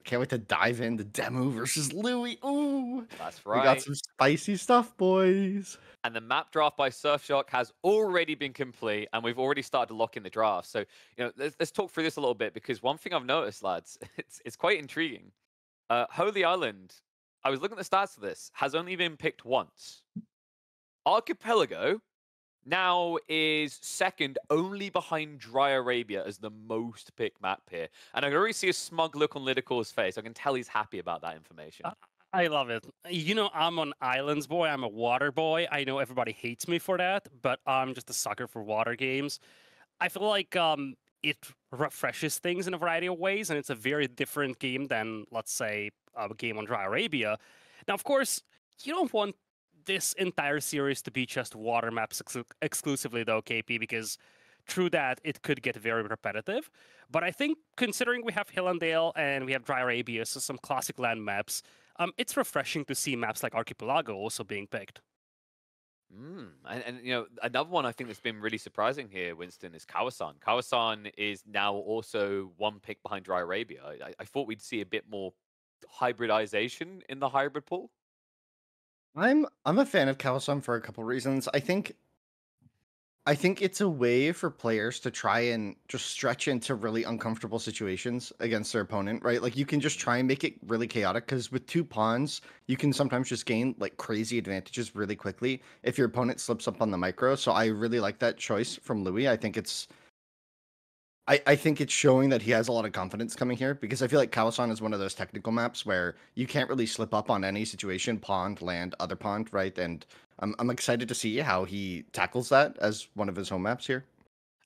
Can't wait to dive into DeMu versus Louis. Ooh, That's we got right. some spicy stuff, boys. And the map draft by Surfshark has already been complete, and we've already started to lock in the draft. So, let's talk through this a little bit because one thing I've noticed, lads, it's quite intriguing. Holy Island, I was looking at the stats of this, has only been picked once. Archipelago now is second only behind Dry Arabia as the most picked map here. And I can already see a smug look on Lidicor's face. I can tell he's happy about that information. Uh, I love it. I'm an islands boy. I'm a water boy. I know everybody hates me for that, but I'm just a sucker for water games. I feel like it refreshes things in a variety of ways, and it's a very different game than, let's say, a game on Dry Arabia. Now, of course, you don't want this entire series to be just water maps exclusively, though, KP, because through that it could get very repetitive. But I think considering we have Hill and Dale and we have Dry Arabia, so some classic land maps, it's refreshing to see maps like Archipelago also being picked. And another one I think that's been really surprising here, Winston, is Kawasan. Kawasan is now also one pick behind Dry Arabia. I thought we'd see a bit more hybridization in the hybrid pool. I'm a fan of Kawasan for a couple reasons. I think it's a way for players to try and just stretch into really uncomfortable situations against their opponent, right? Like you can just try and make it really chaotic because with two pawns, you can sometimes just gain like crazy advantages really quickly if your opponent slips up on the micro. So I really like that choice from Louis. I think it's showing that he has a lot of confidence coming here because I feel like Kawasan is one of those technical maps where you can't really slip up on any situation, pond, land, other pond, right? And I'm excited to see how he tackles that as one of his home maps here.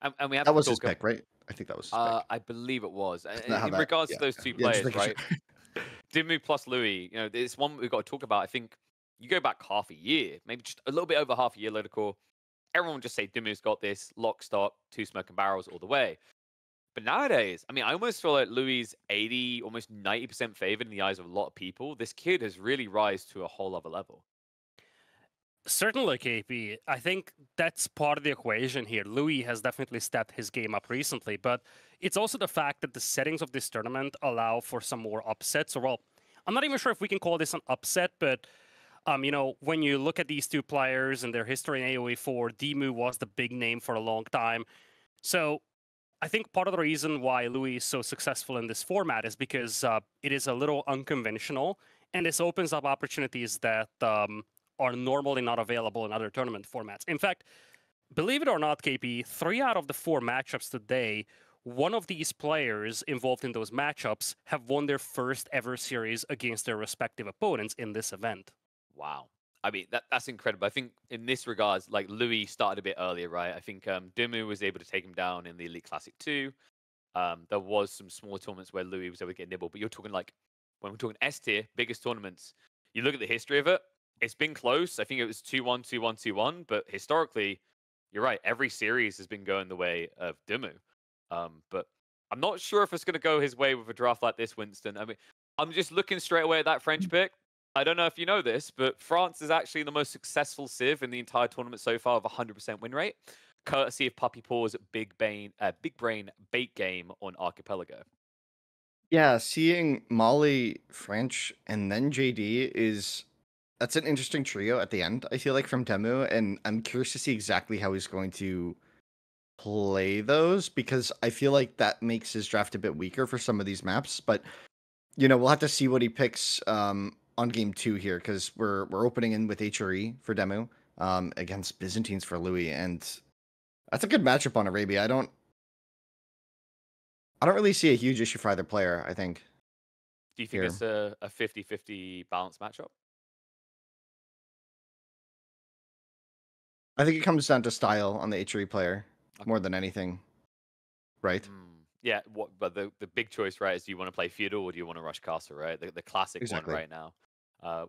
And we have That to was his talk. pick, right? I think that was his pick. I believe it was. Isn't that how In that? regards Yeah, to those okay. two Yeah, just players, making right? sure. DeMu plus Louis, it's one we've got to talk about. I think you go back half a year, maybe just a little bit over half a year, Lidicore. Everyone would just say DeMu's got this, lock, stock, two smoke and barrels all the way. But nowadays, I mean, I almost feel like Louis 80, almost 90% favored in the eyes of a lot of people. This kid has really rise to a whole other level. Certainly, KP. I think that's part of the equation here. Louis has definitely stepped his game up recently, but it's also the fact that the settings of this tournament allow for some more upsets. Or, well, I'm not even sure if we can call this an upset, but when you look at these two players and their history in AOE IV, DeMu was the big name for a long time. So I think part of the reason why Louis is so successful in this format is because it is a little unconventional, and this opens up opportunities that are normally not available in other tournament formats. In fact, believe it or not, KP, 3 out of the 4 matchups today, one of these players involved in those matchups have won their first ever series against their respective opponents in this event. Wow. I mean, that's incredible. I think in this regards, like Louis started a bit earlier, right? I think DeMu was able to take him down in the Elite Classic 2. There was some smaller tournaments where Louis was able to get nibbled, but you're talking like, when we're talking S tier, biggest tournaments, you look at the history of it, it's been close. I think it was 2-1, 2-1, 2-1, but historically, you're right. Every series has been going the way of DeMu. But I'm not sure if it's going to go his way with a draft like this, Winston. I mean, I'm just looking straight away at that French pick. I don't know if you know this, but France is actually the most successful Civ in the entire tournament so far, with 100% win rate, courtesy of Puppy Paw's Big Brain Bait game on Archipelago. Yeah, seeing Molly, French, and then JD that's an interesting trio at the end, I feel like, from DeMu, and I'm curious to see exactly how he's going to play those because I feel like that makes his draft a bit weaker for some of these maps. But we'll have to see what he picks on game 2 here because we're opening in with HRE for DeMu against Byzantines for Louis, and that's a good matchup on Arabia. I don't really see a huge issue for either player, I think. Do you think Here. it's a 50-50 balance matchup? I think it comes down to style on the HRE player more than anything, right? Yeah, but the big choice, right, is do you want to play feudal or do you want to rush castle, right? The classic Exactly. one right now.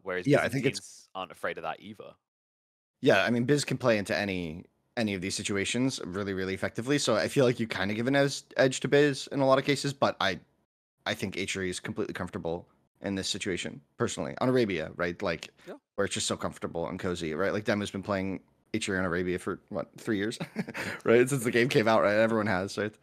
Whereas Yeah, I think Byzantines aren't afraid of that either. Yeah, I mean, Biz can play into any of these situations really, really effectively. So I feel like you kind of give an edge to Biz in a lot of cases, but I think HRE is completely comfortable in this situation personally on Arabia, right? Like where it's just so comfortable and cozy, right? Like Demu's been playing HRE on Arabia for what 3 years, right? Since the game came out, right? Everyone has, right?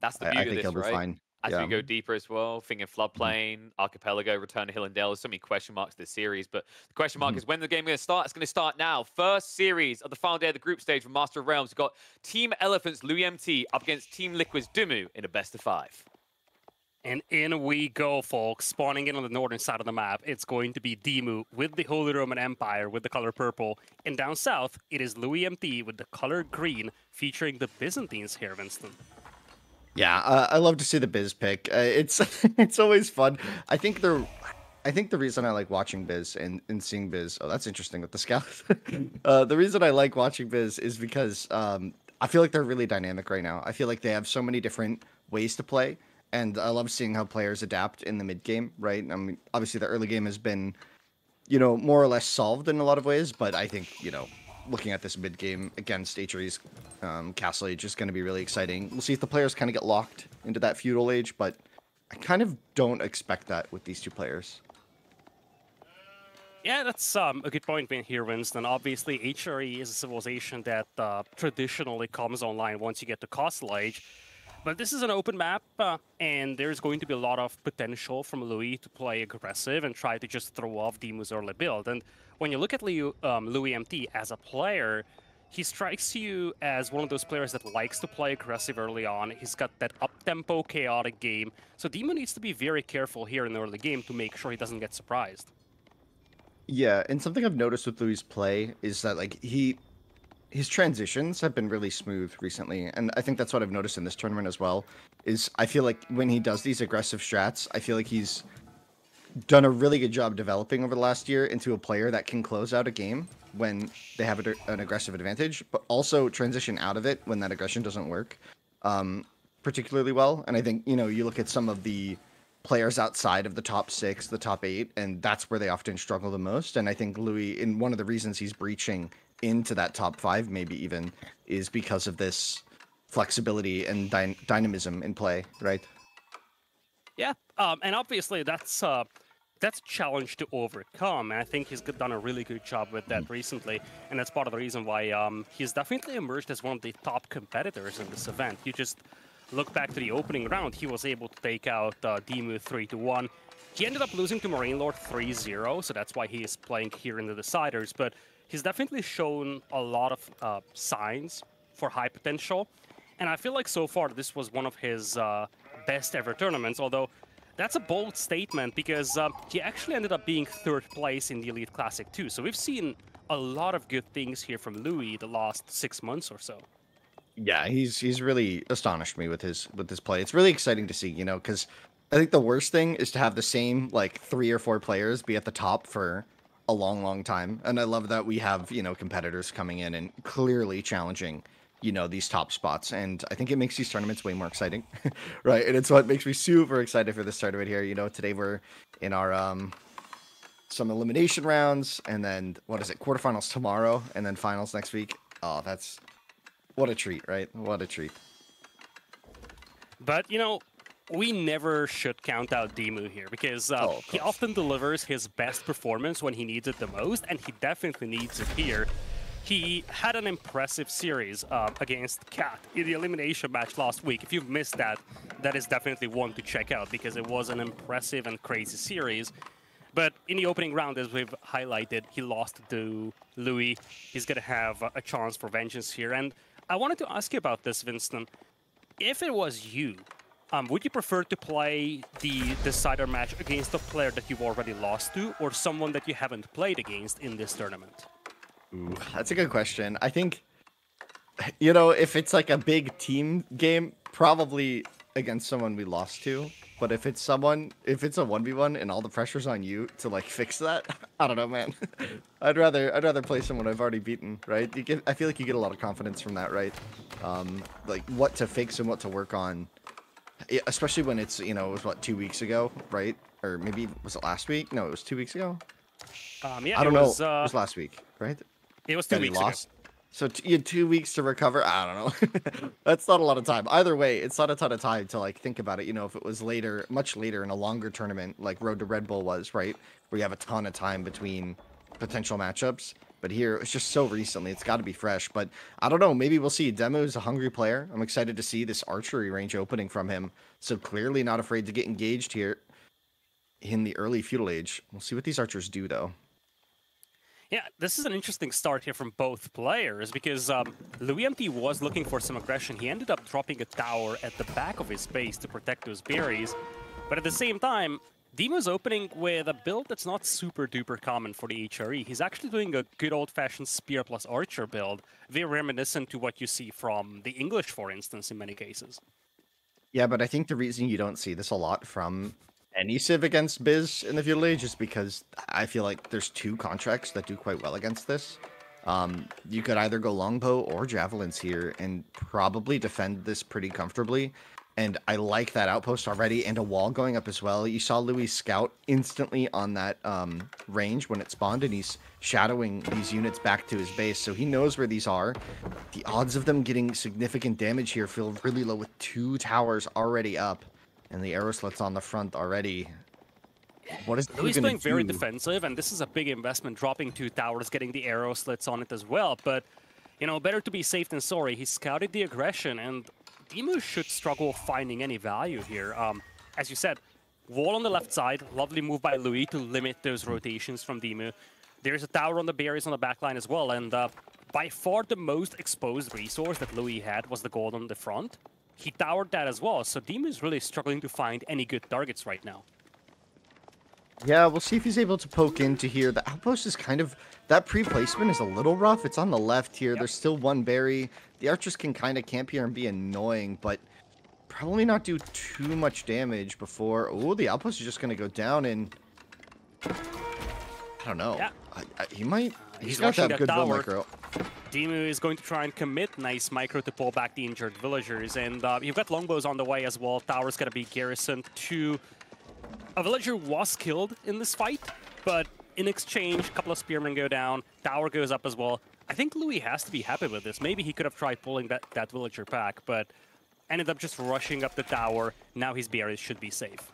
That's the I beauty think of he'll this, be right? fine. as Yeah. we go deeper as well, thinking Floodplain, Archipelago, Return to Hill and Dale, there's so many question marks this series, but the question mark is when the game going to start? It's going to start now. First series of the final day of the group stage for Master of Realms. We've got Team Elephant's LoueMT up against Team Liquid's DeMu in a best of 5. And in we go, folks. Spawning in on the northern side of the map, it's going to be DeMu with the Holy Roman Empire with the color purple. And down south, it is LoueMT with the color green, featuring the Byzantines here, Winston. Yeah, I love to see the Biz pick. It's it's always fun. I think the reason I like watching Biz and seeing Biz. Oh, that's interesting with the scout. The reason I like watching Biz is because I feel like they're really dynamic right now. I feel like they have so many different ways to play, and I love seeing how players adapt in the mid game. Right? I mean, obviously the early game has been, more or less solved in a lot of ways, but I think looking at this mid game against HRE's Castle Age is going to be really exciting. We'll see if the players kind of get locked into that feudal age, but I kind of don't expect that with these two players. Yeah, that's a good point here, Winston. Obviously, HRE is a civilization that traditionally comes online once you get to Castle Age. But this is an open map, and there's going to be a lot of potential from Louis to play aggressive and try to just throw off DeMu's early build. And when you look at LoueMT as a player, he strikes you as one of those players that likes to play aggressive early on. He's got that up-tempo, chaotic game. So DeMu needs to be very careful here in the early game to make sure he doesn't get surprised. Yeah, and something I've noticed with Louis' play is that his transitions have been really smooth recently, and I think that's what I've noticed in this tournament as well. Is I feel like when he does these aggressive strats, I feel like he's done a really good job developing over the last year into a player that can close out a game when they have an aggressive advantage, but also transition out of it when that aggression doesn't work particularly well. And I think you look at some of the players outside of the top 6, the top 8, and that's where they often struggle the most. And I think Louis, in one of the reasons he's breaching into that top 5 maybe even, is because of this flexibility and dynamism in play, right? Yeah, and obviously that's a challenge to overcome, and I think he's done a really good job with that recently, and that's part of the reason why he's definitely emerged as one of the top competitors in this event. You just look back to the opening round, he was able to take out DeMu 3-1. He ended up losing to Marine Lord 3-0, so that's why he is playing here in the deciders, but he's definitely shown a lot of signs for high potential, and I feel like so far this was one of his best ever tournaments, although that's a bold statement because he actually ended up being 3rd place in the Elite Classic too. So we've seen a lot of good things here from Louis the last 6 months or so. Yeah, he's really astonished me with his play. It's really exciting to see, because I think the worst thing is to have the same 3 or 4 players be at the top for a long time. And I love that we have, competitors coming in and clearly challenging these top spots, and I think it makes these tournaments way more exciting. Right? And it's what makes me super excited for this tournament here. Today we're in our some elimination rounds, and then quarterfinals tomorrow, and then finals next week. Oh, that's what a treat, right? What a treat. But we never should count out DeMu here because he often delivers his best performance when he needs it the most, and he definitely needs it here. He had an impressive series against Cat in the elimination match last week. If you've missed that, that is definitely one to check out because it was an impressive and crazy series. But in the opening round, as we've highlighted, he lost to Louis. He's going to have a chance for vengeance here. And I wanted to ask you about this, Winston. If it was you, would you prefer to play the decider match against a player that you've already lost to or someone that you haven't played against in this tournament? Ooh, that's a good question. I think, if it's like a big team game, probably against someone we lost to. But if it's a 1v1 and all the pressure's on you to fix that, I don't know, man. I'd rather play someone I've already beaten, right? I feel like you get a lot of confidence from that, right? What to fix and what to work on, especially when it's it was 2 weeks ago, right? Or maybe was it last week? No, it was 2 weeks ago. Yeah, I don't know. It was last week, right? It was 2 weeks ago. So you had 2 weeks to recover. I don't know. That's not a lot of time. Either way, it's not a ton of time to think about it. If it was later, much later in a longer tournament, like Road to Red Bull was, right, where you have a ton of time between potential matchups, But here, it's just so recently. It's got to be fresh. But I don't know. Maybe we'll see. DeMu is a hungry player. I'm excited to see this archery range opening from him. So clearly not afraid to get engaged here in the early feudal age. We'll see what these archers do, though. Yeah, this is an interesting start here from both players because LoueMT was looking for some aggression. He ended up dropping a tower at the back of his base to protect those berries. But at the same time, DeMu's opening with a build that's not super duper common for the HRE. He's actually doing a good old-fashioned spear plus archer build, very reminiscent to what you see from the English, for instance, in many cases. Yeah, but I think the reason you don't see this a lot from any Civ against Biz in the feudal age is because I feel like there's two contracts that do quite well against this. You could either go longbow or javelins here and probably defend this pretty comfortably. And I like that outpost already and a wall going up as well. You saw Louis scout instantly on that range when it spawned, and he's shadowing these units back to his base. So he knows where these are. The odds of them getting significant damage here feel really low with 2 towers already up and the arrow slits on the front already. What is Louis playing very defensive, and this is a big investment, dropping 2 towers, getting the arrow slits on it as well. But, you know, better to be safe than sorry. He scouted the aggression, and DeMu should struggle finding any value here. As you said, wall on the left side, lovely move by Louis to limit those rotations from DeMu. There's a tower on the berries on the backline as well, and by far the most exposed resource that Louis had was the gold on the front. He towered that as well, so DeMu is really struggling to find any good targets right now. Yeah, we'll see if he's able to poke into here. The outpost is kind of... That pre-placement is a little rough. It's on the left here. Yep. There's still one berry. The archers can kind of camp here and be annoying, but probably not do too much damage before... Oh, the outpost is just going to go down and... I don't know. Yeah. He might... He's got rushing that good build micro. DeMu is going to try and commit nice micro to pull back the injured villagers, and you've got longbows on the way as well. Tower's going to be garrisoned to... A villager was killed in this fight, but in exchange, a couple of spearmen go down, tower goes up as well. I think Louis has to be happy with this. Maybe he could have tried pulling that villager back, but ended up just rushing up the tower. Now his berries should be safe.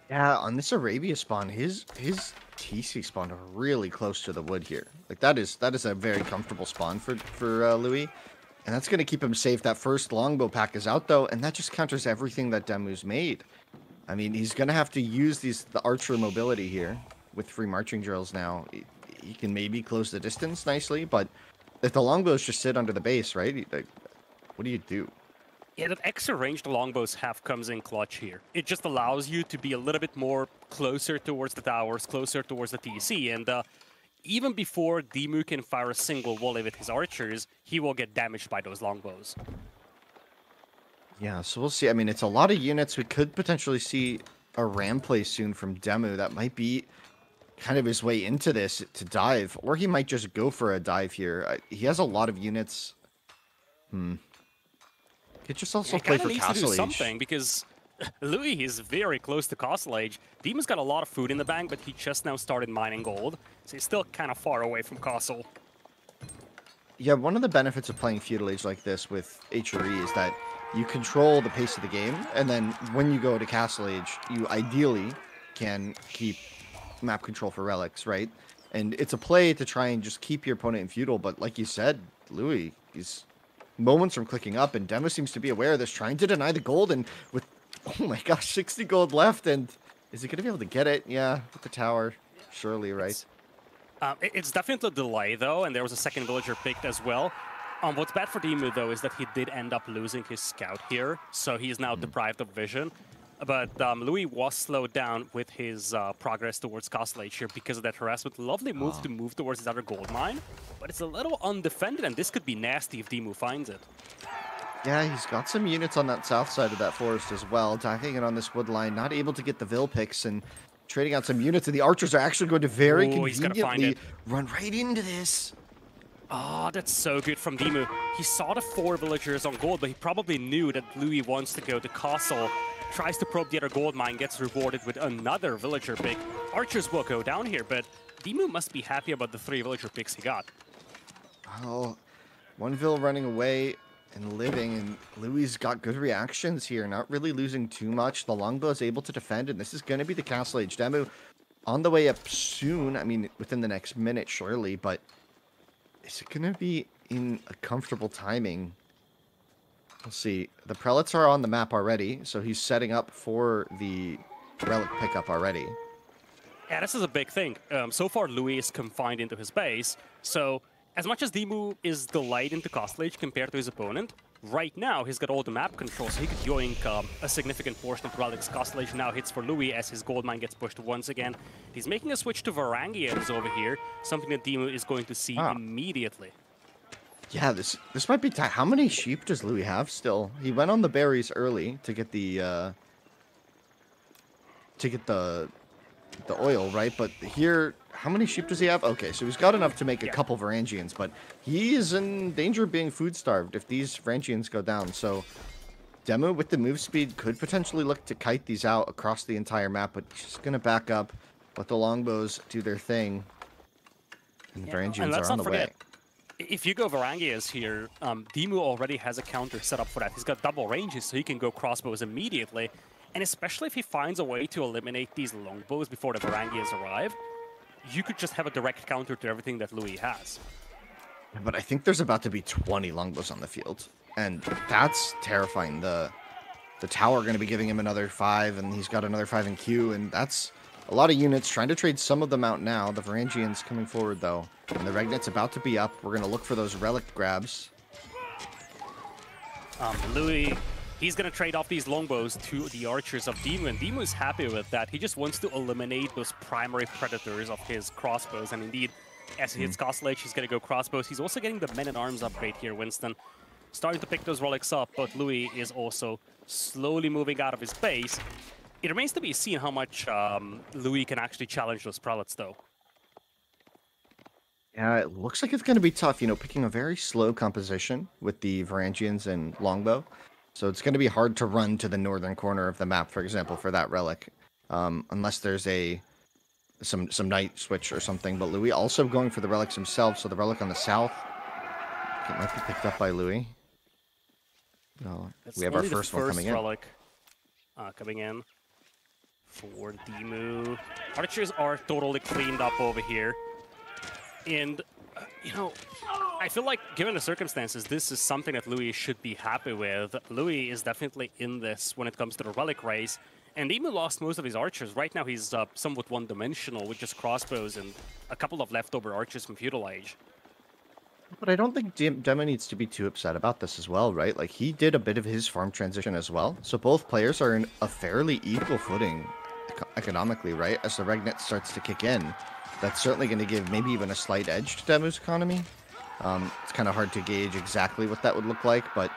Yeah, on this Arabia spawn, his TC spawned really close to the wood here. Like that is a very comfortable spawn for Louis, and that's going to keep him safe. That first longbow pack is out though, and that just counters everything that DeMu's made. I mean, he's going to have to use the archer mobility here with free marching drills now. He can maybe close the distance nicely, but if the longbows just sit under the base, right? Like, what do you do? Yeah, that extra range the longbows have comes in clutch here. It just allows you to be a little bit more closer towards the towers, closer towards the TC, and even before DeMu can fire a single volley with his archers, he will get damaged by those longbows. Yeah, so we'll see. I mean, it's a lot of units. We could potentially see a ram play soon from DeMu. That might be kind of his way into this to dive, or he might just go for a dive here. He has a lot of units. Could just also play for Castle Age. He needs to do something because Louis is very close to Castle Age. DeMu's got a lot of food in the bank, but he just now started mining gold, so he's still kind of far away from Castle. Yeah, one of the benefits of playing Feudal Age like this with HRE is that you control the pace of the game, and then when you go to Castle Age, you ideally can keep map control for relics, right? And it's a play to try and just keep your opponent in Feudal, but like you said, Louis, he's moments from clicking up, and DeMu seems to be aware of this, trying to deny the gold, and with, oh my gosh, 60 gold left, and is he going to be able to get it? Yeah, with the tower, surely, right? It's definitely a delay, though, and there was a second villager picked as well. What's bad for DeMu, though, is that he did end up losing his scout here, so he is now deprived of vision. But Louis was slowed down with his progress towards Castle Age here because of that harassment. Lovely move to move towards his other gold mine, but it's a little undefended, and this could be nasty if DeMu finds it. Yeah, he's got some units on that south side of that forest as well, attacking it on this wood line, not able to get the Vil picks and trading out some units, and the archers are actually going to very conveniently run right into this. Oh, that's so good from DeMu. He saw the 4 villagers on gold, but he probably knew that Louis wants to go to Castle. Tries to probe the other gold mine, gets rewarded with another villager pick. Archers will go down here, but DeMu must be happy about the 3 villager picks he got. Oh, one Vil running away and living, and Louis got good reactions here, not really losing too much. The longbow is able to defend, and this is going to be the Castle Age DeMu on the way up soon. I mean, within the next minute, surely, but Is it going to be in a comfortable timing? We'll see. The prelates are on the map already, so he's setting up for the relic pickup already. Yeah, this is a big thing. So far, Louis is confined into his base, so as much as DeMu is delayed into Castle Age compared to his opponent, right now he's got all the map control, so he could yoink a significant portion of Relic's. Castle Age now hits for Louis as his gold mine gets pushed once again. He's making a switch to Varangians over here, something that DeMu is going to see immediately. Yeah, this might be tight. How many sheep does Louis have still? He went on the berries early to get the oil, right? But here, how many sheep does he have? Okay, so he's got enough to make a couple Varangians, but he is in danger of being food starved if these Varangians go down. So DeMu with the move speed could potentially look to kite these out across the entire map, but he's just gonna back up, let the longbows do their thing, and the Varangians are on the way. If you go Varangias here, DeMu already has a counter set up for that. He's got double ranges, so he can go crossbows immediately. And especially if he finds a way to eliminate these longbows before the Varangias arrive, you could just have a direct counter to everything that Louis has. But I think there's about to be 20 longbows on the field, and that's terrifying. The tower going to be giving him another 5, and he's got another 5 in queue, and that's a lot of units. Trying to trade some of them out now. The Varangians coming forward, though. And the Regnet's about to be up. We're going to look for those relic grabs. Louis, he's going to trade off these longbows to the archers of DeMu, and DeMu is happy with that. He just wants to eliminate those primary predators of his crossbows, and indeed, as he hits Castle Age, he's going to go crossbows. He's also getting the men-at-arms upgrade here, Winston. Starting to pick those relics up, but Louis is also slowly moving out of his base. It remains to be seen how much Louis can actually challenge those prelates, though. Yeah, it looks like it's going to be tough, you know, picking a very slow composition with the Varangians and Longbow. So it's going to be hard to run to the northern corner of the map, for example, for that relic. Unless there's some night switch or something. But Louis also going for the relics himself, so the relic on the south, it might be picked up by Louis. No, we have our first one coming in. Relic coming in for DeMu. Archers are totally cleaned up over here. And, you know, I feel like, given the circumstances, this is something that Louis should be happy with. Louis is definitely in this when it comes to the relic race. And DeMu lost most of his archers. Right now, he's somewhat one-dimensional with just crossbows and a couple of leftover archers from Feudal Age. But I don't think DeMu needs to be too upset about this as well, right? Like, he did a bit of his farm transition as well. So both players are in a fairly equal footing economically, right? As the Regnet starts to kick in. That's certainly going to give maybe even a slight edge to DeMu's economy. It's kind of hard to gauge exactly what that would look like, but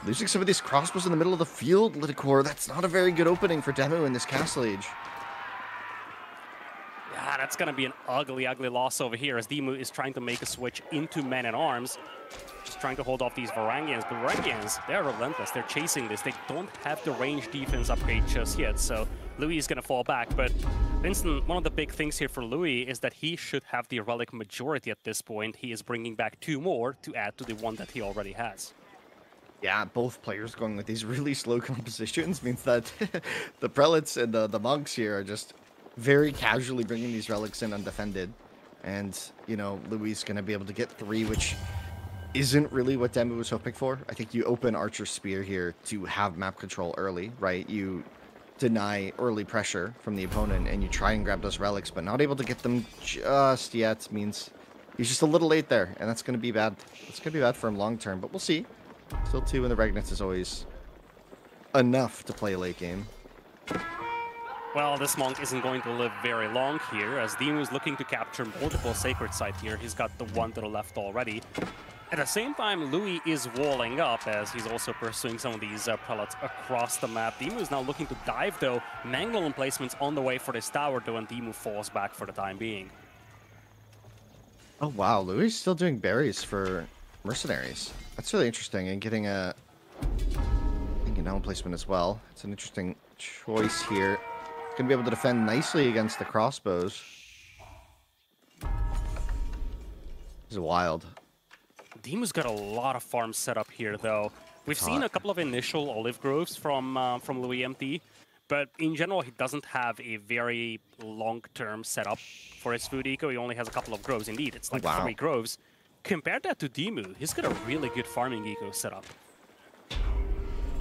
losing some of these crossbows in the middle of the field, Liticor, that's not a very good opening for DeMu in this Castle Age. Yeah, that's going to be an ugly, ugly loss over here as DeMu is trying to make a switch into men-at-arms. Just trying to hold off these Varangians, but Varangians, they're relentless. They're chasing this. They don't have the range defense upgrade just yet, so Louis is going to fall back. But Vincent, one of the big things here for Louis is that he should have the relic majority at this point. He is bringing back 2 more to add to the one that he already has. Yeah, both players going with these really slow compositions means that the prelates and the monks here are just very casually bringing these relics in undefended. And, you know, Louis is going to be able to get 3, which isn't really what DeMu was hoping for. I think you open Archer's Spear here to have map control early, right? You deny early pressure from the opponent and you try and grab those relics, but not able to get them just yet means he's just a little late there, and that's going to be bad. It's going to be bad for him long term, but we'll see. Still 2 in the Regnets is always enough to play a late game. Well, this monk isn't going to live very long here, as DeMu is looking to capture multiple sacred sites here. He's got the 1 to the left already. At the same time, Louis is walling up as he's also pursuing some of these prelates across the map. DeMu is now looking to dive, though. Mangle emplacements on the way for this tower, though, and DeMu falls back for the time being. Oh, wow. Louis is still doing berries for mercenaries. That's really interesting, and getting a emplacement as well. It's an interesting choice here. Going to be able to defend nicely against the crossbows. This is wild. DeMu's got a lot of farms set up here, though. We've seen a couple of initial olive groves from LoueMT, but in general, he doesn't have a very long-term setup for his food eco. He only has a couple of groves. Indeed, it's like 3 groves compare that to DeMu. He's got a really good farming eco setup.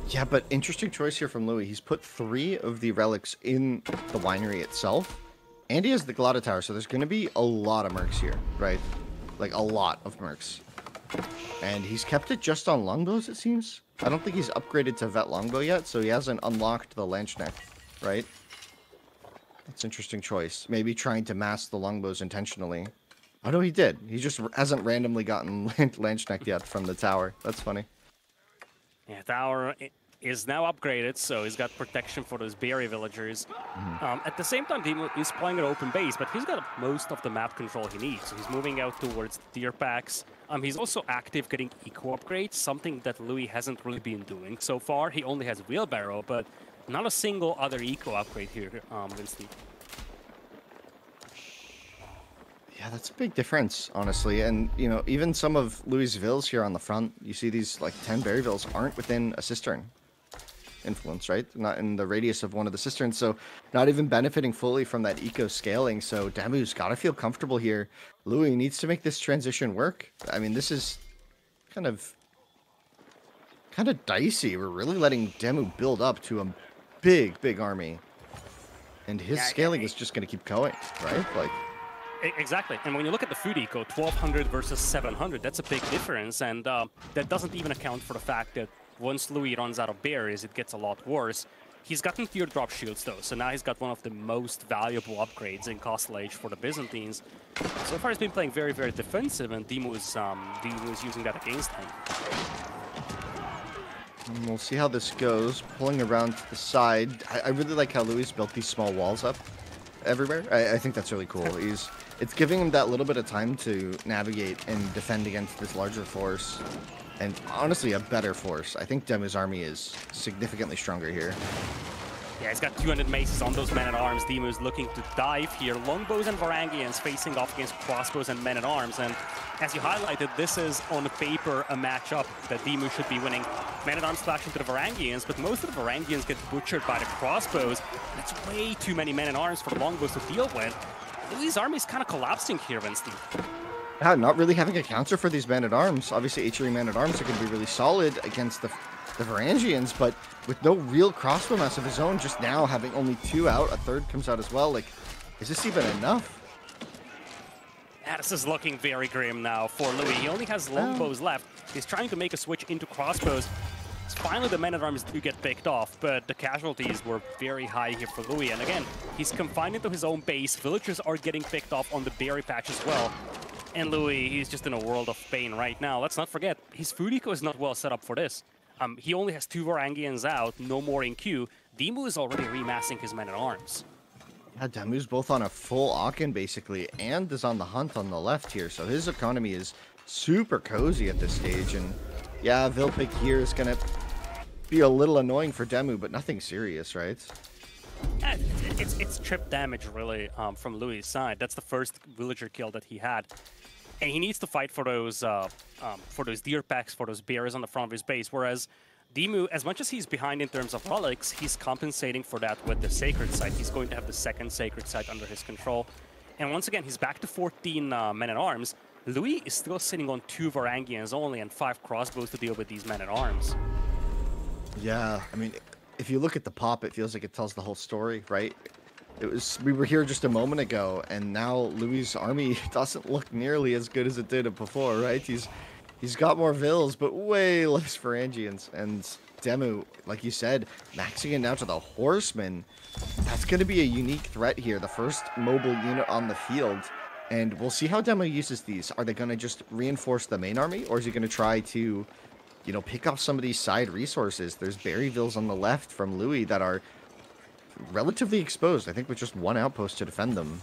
Yeah, but interesting choice here from Louis. He's put 3 of the relics in the winery itself, and he has the Glotta Tower, so there's going to be a lot of mercs here, right? Like, a lot of mercs. And he's kept it just on longbows, it seems. I don't think he's upgraded to vet longbow yet, so he hasn't unlocked the Lanchneck, right? That's an interesting choice. Maybe trying to mask the longbows intentionally. Oh, no, he did. He just hasn't randomly gotten Lanchnecked yet from the tower. That's funny. Yeah, tower is now upgraded, so he's got protection for those berry villagers. At the same time, DeMu is playing an open base, but he's got most of the map control he needs. So he's moving out towards deer packs. He's also active getting eco upgrades, something that Louis hasn't really been doing so far. He only has wheelbarrow, but not a single other eco upgrade here, Winston. Yeah, that's a big difference, honestly. And, you know, even some of Louis' vills here on the front, you see these, like, 10 berry vills aren't within a cistern influence, right? Not in the radius of one of the cisterns, so not even benefiting fully from that eco scaling. So DeMu's got to feel comfortable here. Louis needs to make this transition work. I mean, this is kind of dicey. We're really letting DeMu build up to a big army. And his scaling is just going to keep going, right? Like... Exactly, and when you look at the food eco, 1200 versus 700, that's a big difference, and that doesn't even account for the fact that once Louis runs out of berries, it gets a lot worse. He's gotten teardrop shields though, so now he's got one of the most valuable upgrades in Castle Age for the Byzantines. So far he's been playing very defensive, and DeMu is using that against him. And we'll see how this goes. Pulling around to the side. I really like how Louis built these small walls up everywhere. I think that's really cool. It's giving him that little bit of time to navigate and defend against this larger force. And honestly, a better force. I think DeMu's army is significantly stronger here. Yeah, he's got 200 maces on those men-at-arms. DeMu's looking to dive here. Longbows and Varangians facing off against crossbows and men-at-arms. And as you highlighted, this is, on paper, a matchup that DeMu should be winning. Men-at-arms flash into the Varangians, but most of the Varangians get butchered by the crossbows. That's way too many men-at-arms for the longbows to deal with. Louis' army is kind of collapsing here, Winston. Yeah, not really having a counter for these men-at-arms. Obviously, HRE men-at-arms are going to be really solid against the Varangians, but with no real crossbow mass of his own, just now having only 2 out, a third comes out as well. Like, is this even enough? Yeah, this is looking very grim now for Louis. He only has longbows left. He's trying to make a switch into crossbows. Finally, the men-at-arms do get picked off, but the casualties were very high here for Louis. And again, he's confined into his own base. Villagers are getting picked off on the berry patch as well. And Louis, he's just in a world of pain right now. Let's not forget, his food eco is not well set up for this. He only has 2 Varangians out, no more in queue. DeMu is already remassing his men-at-arms. Yeah, DeMu's both on a full Aachen, basically, and is on the hunt on the left here. So his economy is super cozy at this stage. And yeah, Vilpig here is going to be a little annoying for DeMu, but nothing serious, right? Yeah, it's trip damage, really, from Louis' side. That's the first villager kill that he had. And he needs to fight for those deer packs, for those bears on the front of his base. Whereas DeMu, as much as he's behind in terms of relics, he's compensating for that with the Sacred Site. He's going to have the second Sacred Site under his control. And once again, he's back to 14 men-at-arms. Louis is still sitting on 2 Varangians only and 5 crossbows to deal with these men-at-arms. Yeah, I mean, if you look at the pop, it feels like it tells the whole story, right? We were here just a moment ago, and now Louis' army doesn't look nearly as good as it did before, right? He's got more vills, but way less Varangians. And DeMu, like you said, maxing it out to the horsemen. That's going to be a unique threat here, the first mobile unit on the field. And we'll see how DeMu uses these. Are they going to just reinforce the main army, or is he going to try to, you know, pick off some of these side resources? There's berry vills on the left from Louis that are relatively exposed, I think, with just 1 outpost to defend them.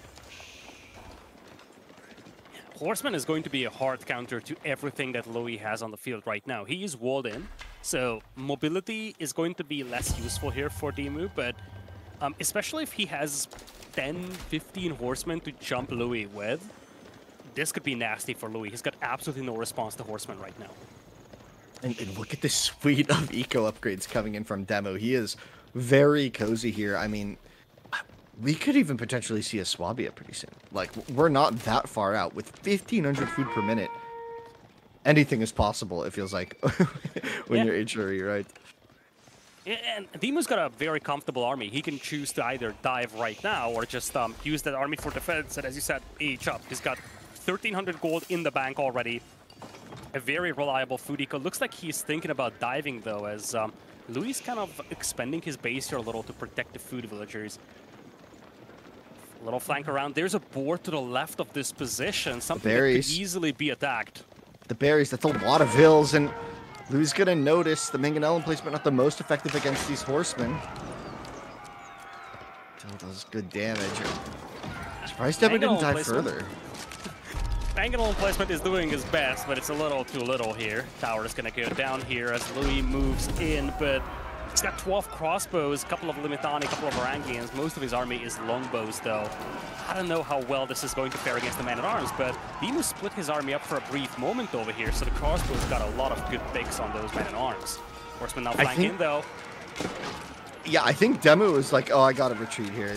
Horseman is going to be a hard counter to everything that Louis has on the field right now. He is walled in, so mobility is going to be less useful here for DeMu, but especially if he has 10, 15 horsemen to jump Louis with, this could be nasty for Louis. He's got absolutely no response to horsemen right now. And look at this suite of eco upgrades coming in from DeMu. He is very cozy here. I mean, we could even potentially see a Swabia pretty soon. Like, we're not that far out. With 1,500 food per minute, anything is possible, it feels like, when Yeah. you're HRE, right? Yeah, and DeMu's got a very comfortable army. He can choose to either dive right now or just use that army for defense. And as you said, age up. He's got 1,300 gold in the bank already. A very reliable food eco. Looks like he's thinking about diving though, as Louis kind of expanding his base here a little to protect the food villagers. A little flank around. There's a board to the left of this position. Something that could easily be attacked. The berries, that's a lot of vills, and Lou's gonna notice the Mangonel placement not the most effective against these horsemen. Still does good damage. Surprised Demu didn't dive further. Mangonel placement is doing his best, but it's a little too little here. Tower is gonna go down here as Louis moves in, but he's got 12 crossbows, a couple of Limitani, a couple of Varangians. Most of his army is longbows, though. I don't know how well this is going to fare against the man-at-arms, but DeMu split his army up for a brief moment over here, so the crossbows got a lot of good picks on those men-at-arms. Horsemen now flank in, though. Yeah, I think Demu was like, oh, I gotta retreat here.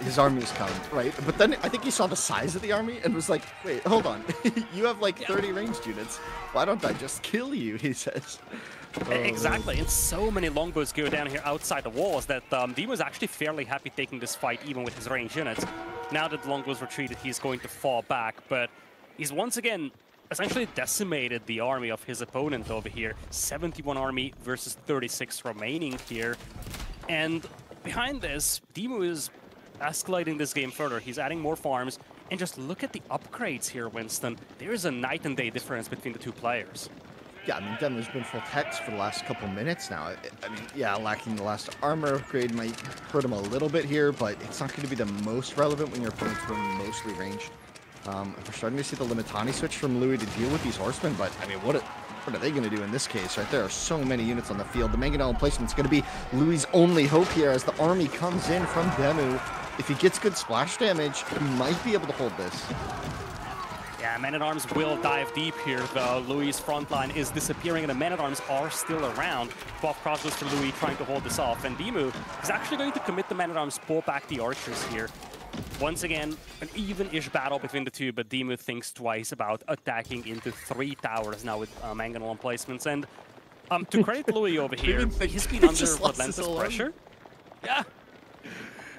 His army is coming, right? But then I think he saw the size of the army and was like, wait, hold on. You have like 30 ranged units. Why don't I just kill you, he says. Exactly, and so many longbows go down here outside the walls that DeMu was actually fairly happy taking this fight even with his ranged units. Now that the longbows retreated, he's going to fall back, but he's once again essentially decimated the army of his opponent over here. 71 army versus 36 remaining here. And behind this, DeMu is escalating this game further. He's adding more farms, and just look at the upgrades here, Winston. There is a night and day difference between the two players. Yeah, I mean, Demu's been full text for the last couple minutes now. I mean, yeah, lacking the last armor upgrade might hurt him a little bit here, but it's not going to be the most relevant when your opponent's going mostly ranged. We're starting to see the Limitani switch from Louis to deal with these horsemen, but I mean, what are they going to do in this case, right? There are so many units on the field. The Mangonel emplacement is going to be Louis' only hope here as the army comes in from Demu. If he gets good splash damage, he might be able to hold this. Yeah, Men-at-Arms will dive deep here, though. Louis' front line is disappearing, and the Men-at-Arms are still around. 12 crossbows for Louis trying to hold this off, and DeMu is actually going to commit the Men-at-Arms, pull back the archers here. Once again, an even-ish battle between the two, but DeMu thinks twice about attacking into 3 towers now with Mangonel emplacements. And to credit Louis over here, he's been under relentless pressure. Yeah.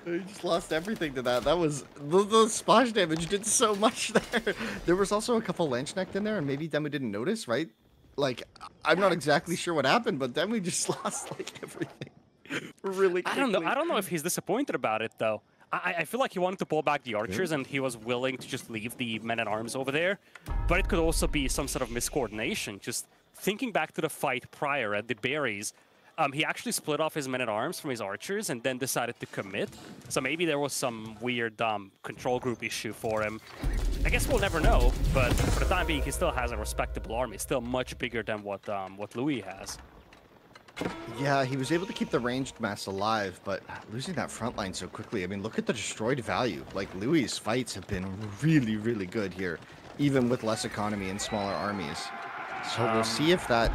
He just lost everything to that. That was the splash damage did so much there. There was also a couple Lanchnecked in there, and maybe Demu didn't notice, right? Like, I'm not exactly sure what happened, but Demu just lost like everything really quickly. I don't know if he's disappointed about it though. I feel like he wanted to pull back the archers, and he was willing to just leave the men-at-arms over there. But it could also be some sort of miscoordination. Just thinking back to the fight prior at the Berries, he actually split off his men-at-arms from his archers and then decided to commit. So maybe there was some weird control group issue for him. I guess we'll never know, but for the time being, he still has a respectable army, still much bigger than what Louis has. Yeah, he was able to keep the ranged mass alive, but losing that front line so quickly, I mean, look at the destroyed value. Like, Louis' fights have been really, really good here, even with less economy and smaller armies. So we'll see if that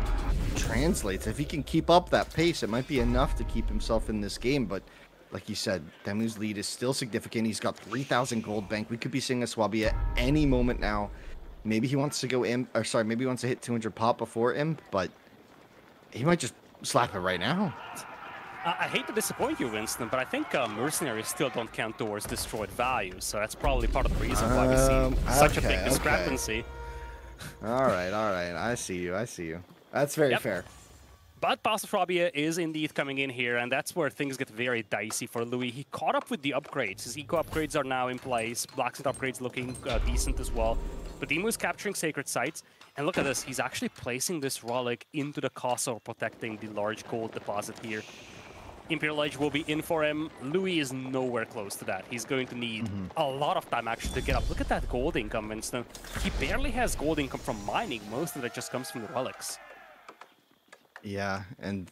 translates. If he can keep up that pace, it might be enough to keep himself in this game, but like you said, Demu's lead is still significant. He's got 3,000 gold bank. We could be seeing a Swabi at any moment now. Maybe he wants to go imp, or sorry, maybe he wants to hit 200 pop before imp, but he might just slap it right now. I hate to disappoint you, Winston, but I think mercenaries still don't count towards destroyed value, so that's probably part of the reason why we see such a big discrepancy. All right, I see you. That's very fair. But Pastor is indeed coming in here, and that's where things get very dicey for Louis. He caught up with the upgrades. His eco upgrades are now in place. Blacksmith upgrades looking decent as well. But DeMu is capturing sacred sites. And look at this, he's actually placing this relic into the castle, protecting the large gold deposit here. Imperial Age will be in for him. Louis is nowhere close to that. He's going to need a lot of time actually to get up. Look at that gold income, Winston. He barely has gold income from mining. Most of it just comes from the relics. Yeah, and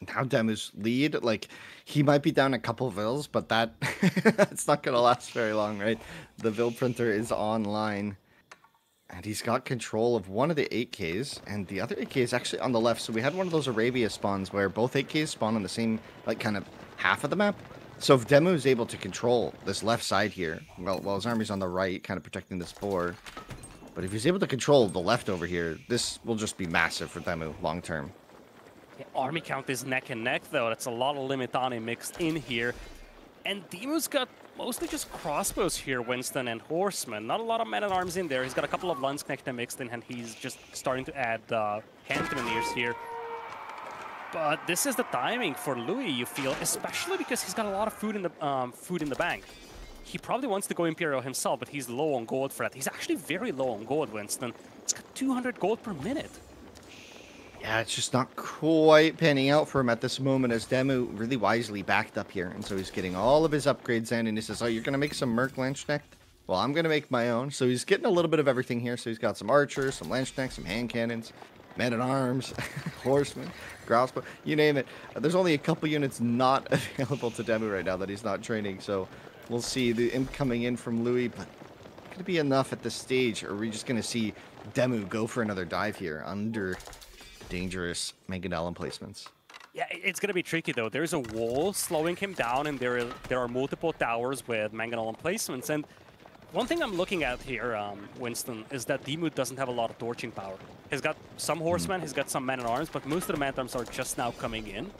now Demu's lead, like, he might be down a couple vills, but that it's not going to last very long, right? The vill printer is online. And he's got control of one of the 8Ks, and the other 8K is actually on the left. So we had one of those Arabia spawns where both 8Ks spawn on the same, like, kind of half of the map. So if Demu is able to control this left side here, while his army's on the right, kind of protecting this board, But if he's able to control the left over here, this will just be massive for DeMu long term. The army count is neck and neck, though. That's a lot of LoueMT mixed in here. And DeMu's got mostly just crossbows here, Winston, and horsemen. Not a lot of men-at-arms in there. He's got a couple of Landsknechte mixed in, and he's just starting to add hand cannoneers here. But this is the timing for Louis, you feel, especially because he's got a lot of food in the bank. He probably wants to go Imperial himself, but he's low on gold for that. He's actually very low on gold, Winston. He's got 200 gold per minute. Yeah, it's just not quite panning out for him at this moment as DeMu really wisely backed up here. And so he's getting all of his upgrades in, and he says, oh, you're going to make some Merc Landsknecht? Well, I'm going to make my own. So he's getting a little bit of everything here. So he's got some archers, some Landsknecht, some hand cannons, men-at-arms, horsemen, crossbow, you name it. There's only a couple units not available to DeMu right now that he's not training. So we'll see the imp coming in from Louis, but going to be enough at this stage, or are we just going to see DeMu go for another dive here under dangerous Mangonel emplacements? Yeah, it's going to be tricky, though. There's a wall slowing him down, and there are multiple towers with Mangonel emplacements. And one thing I'm looking at here, Winston, is that DeMu doesn't have a lot of torching power. He's got some horsemen, he's got some men-at-arms, but most of the men-at-arms are just now coming in.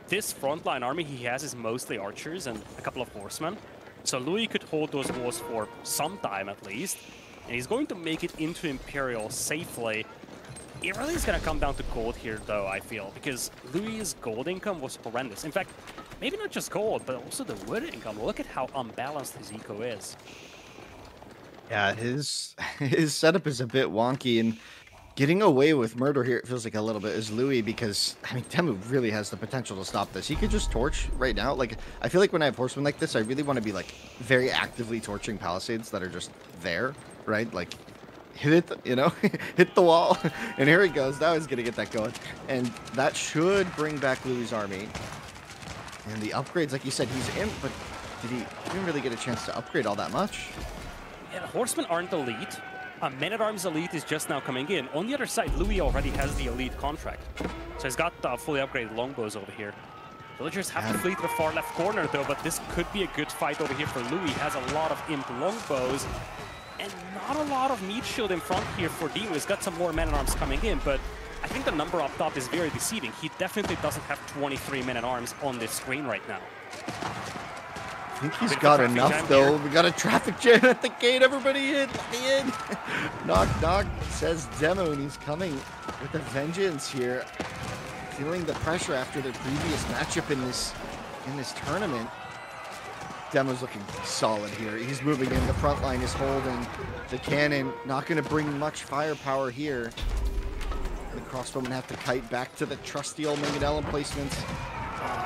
This frontline army he has is mostly archers and a couple of horsemen. So Louis could hold those walls for some time at least, and he's going to make it into Imperial safely. It really is going to come down to gold here, though, I feel, because Louis' gold income was horrendous. In fact, maybe not just gold, but also the wood income. Look at how unbalanced his eco is. Yeah, his setup is a bit wonky, and getting away with murder here, it feels like a little bit, is Louis, because, I mean, DeMu really has the potential to stop this. He could just torch right now. Like, I feel like when I have horsemen like this, I really want to be, like, very actively torching palisades that are just there, right? Like, hit it, you know, hit the wall. And here he goes. Now he's going to get that going. And that should bring back Louis' army. And the upgrades, like you said, he's in, but he didn't really get a chance to upgrade all that much. Yeah, the horsemen aren't elite. Men-at-arms elite is just now coming in. On the other side, Louis already has the elite contract. So he's got fully upgraded longbows over here. Villagers have to flee to the far left corner, though, but this could be a good fight over here for Louis. He has a lot of imp longbows. And not a lot of meat shield in front here for DeMu. He's got some more men-at-arms coming in, but I think the number up top is very deceiving. He definitely doesn't have 23 men-at-arms on this screen right now. I think he's got enough, though. We got a traffic jam at the gate. Everybody in, let me in. Knock, knock, says DeMu, and he's coming with a vengeance here. Feeling the pressure after their previous matchup in this tournament. DeMu's looking solid here. He's moving in. The front line is holding. The cannon not going to bring much firepower here. The crossbowmen have to kite back to the trusty old Mangonel emplacements.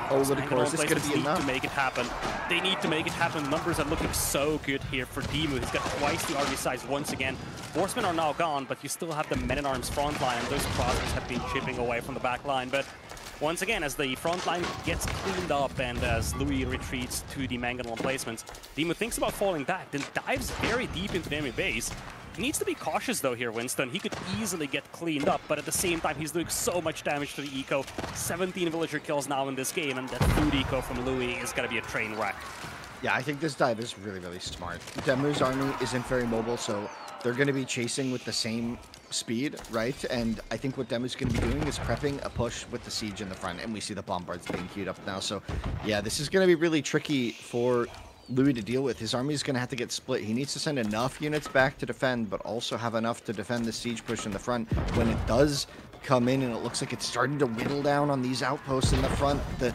Oh, but of course, it's going to be enough. To make it happen. They need to make it happen. Numbers are looking so good here for DeMu. He's got twice the army size once again. Horsemen are now gone, but you still have the men-at-arms front line, and those crossbows have been chipping away from the back line. But once again, as the front line gets cleaned up and as Louis retreats to the Mangonel emplacements, DeMu thinks about falling back, then dives very deep into the enemy base. He needs to be cautious, though, here, Winston. He could easily get cleaned up, but at the same time, he's doing so much damage to the eco. 17 villager kills now in this game, and that food eco from Louis is going to be a train wreck. Yeah, I think this dive is really, really smart. DeMu's army isn't very mobile, so they're going to be chasing with the same speed, right? And I think what DeMu's going to be doing is prepping a push with the siege in the front, and we see the bombards being queued up now. So, yeah, this is going to be really tricky for Louis to deal with. His army is going to have to get split. He needs to send enough units back to defend, but also have enough to defend the siege push in the front. When it does come in and it looks like it's starting to whittle down on these outposts in the front, the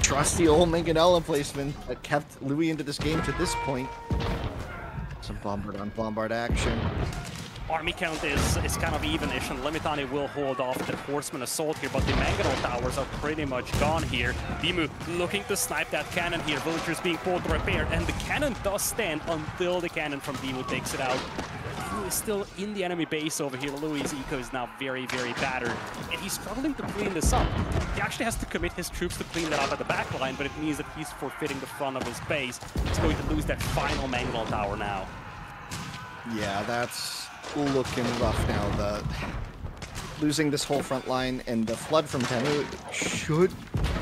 trusty old Mangonel emplacement that kept Louis into this game to this point. Some bombard on bombard action. Army count is kind of even-ish, and LoueMT will hold off the horseman assault here, but the Mangonel towers are pretty much gone here. DeMu looking to snipe that cannon here. Villagers being pulled to repair, and the cannon does stand until the cannon from DeMu takes it out. DeMu is still in the enemy base over here. Louis' eco is now very, very battered, and he's struggling to clean this up. He actually has to commit his troops to clean that up at the back line, but it means that he's forfeiting the front of his base. He's going to lose that final Mangonel tower now. Yeah, that's looking rough now. Losing this whole front line, and the flood from DeMu should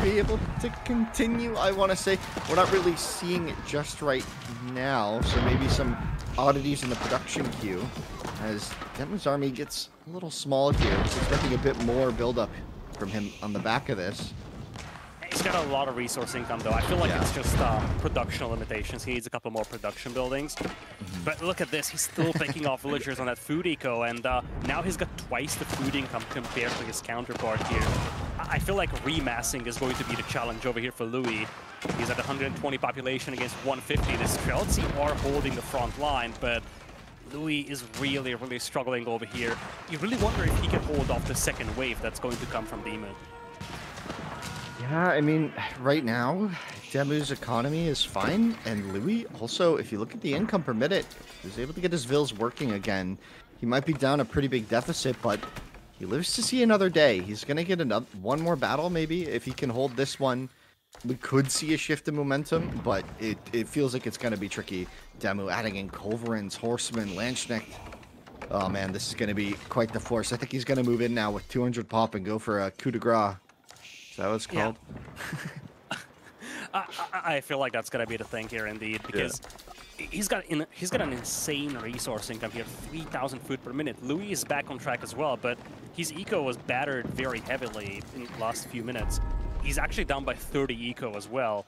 be able to continue, I want to say. We're not really seeing it just right now, so maybe some oddities in the production queue as DeMu's army gets a little small here. Expecting a bit more buildup from him on the back of this. He's got a lot of resource income, though. I feel like it's just production limitations. He needs a couple more production buildings. But look at this. He's still picking off villagers on that food eco, and now he's got twice the food income compared to his counterpart here. I feel like remassing is going to be the challenge over here for Louis. He's at 120 population against 150. The Streltsy are holding the front line, but Louis is really, really struggling over here. You really wonder if he can hold off the second wave that's going to come from DeMu. Yeah, I mean, right now, DeMu's economy is fine, and Louis also, if you look at the income per minute, he's able to get his vills working again. He might be down a pretty big deficit, but he lives to see another day. He's going to get one more battle, maybe, if he can hold this one. We could see a shift in momentum, but it feels like it's going to be tricky. DeMu adding in Culverins, Horsemen, Landsknecht. Oh, man, this is going to be quite the force. I think he's going to move in now with 200 pop and go for a coup de grace. Is that what it's called? Yeah. I feel like that's gonna be the thing here, indeed, because he's got an insane resource income here, 3,000 food per minute. Louis is back on track as well, but his eco was battered very heavily in the last few minutes. He's actually down by 30 eco as well,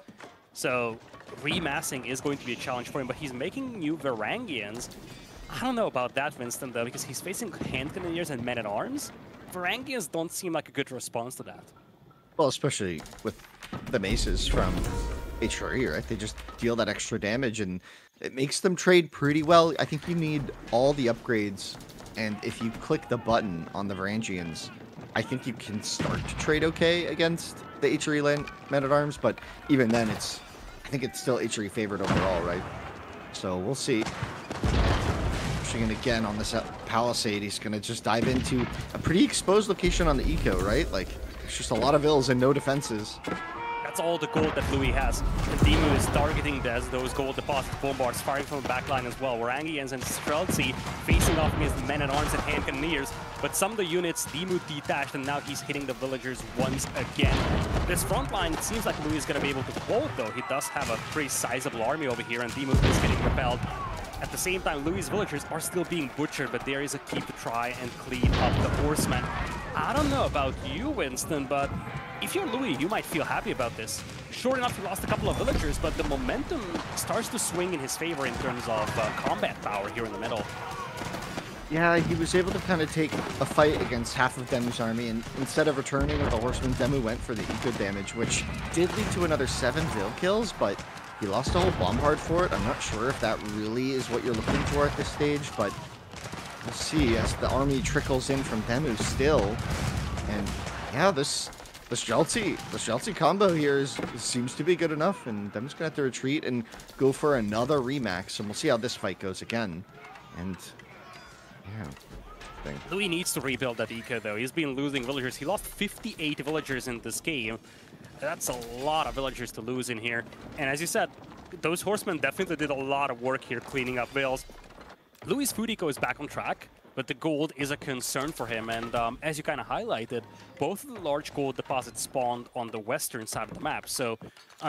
so remassing is going to be a challenge for him. But he's making new Varangians. I don't know about that, Winston, though, because he's facing hand cannoneers and men-at-arms. Varangians don't seem like a good response to that. Well, especially with the maces from H4E, right? They just deal that extra damage, and it makes them trade pretty well. I think you need all the upgrades, and if you click the button on the Varangians, I think you can start to trade okay against the H4E men-at-arms, but even then, I think it's still H4E favored overall, right? So we'll see. Pushing in again on this Palisade, he's going to just dive into a pretty exposed location on the eco, right? Like, there's just a lot of ills and no defenses. That's all the gold that Louis has. And DeMu is targeting those gold deposit bombards, firing from the backline as well. Varangians and Streltsy facing off against men-at-arms and hand cannoneers. But some of the units, DeMu detached, and now he's hitting the villagers once again. This front line, it seems like Louis is going to be able to hold, though. He does have a pretty sizable army over here, and DeMu is getting repelled. At the same time, Louis' villagers are still being butchered, but there is a key to try and clean up the horsemen. I don't know about you, Winston, but if you're Louis, you might feel happy about this. Sure enough, he lost a couple of villagers, but the momentum starts to swing in his favor in terms of combat power here in the middle. Yeah, he was able to kind of take a fight against half of DeMu's army, and instead of returning with the horsemen, DeMu went for the eco damage, which did lead to another 7 vill kills, but he lost a whole bombard for it. I'm not sure if that really is what you're looking for at this stage, but we'll see as the army trickles in from DeMu still. And yeah, the Streltsy combo here seems to be good enough, and DeMu's gonna have to retreat and go for another remax, and we'll see how this fight goes again. And yeah, Louis needs to rebuild that eco, though. He's been losing villagers. He lost 58 villagers in this game. That's a lot of villagers to lose in here. And as you said, those horsemen definitely did a lot of work here cleaning up vills. Louis' food eco is back on track, but the gold is a concern for him. And as you kind of highlighted, both of the large gold deposits spawned on the western side of the map. So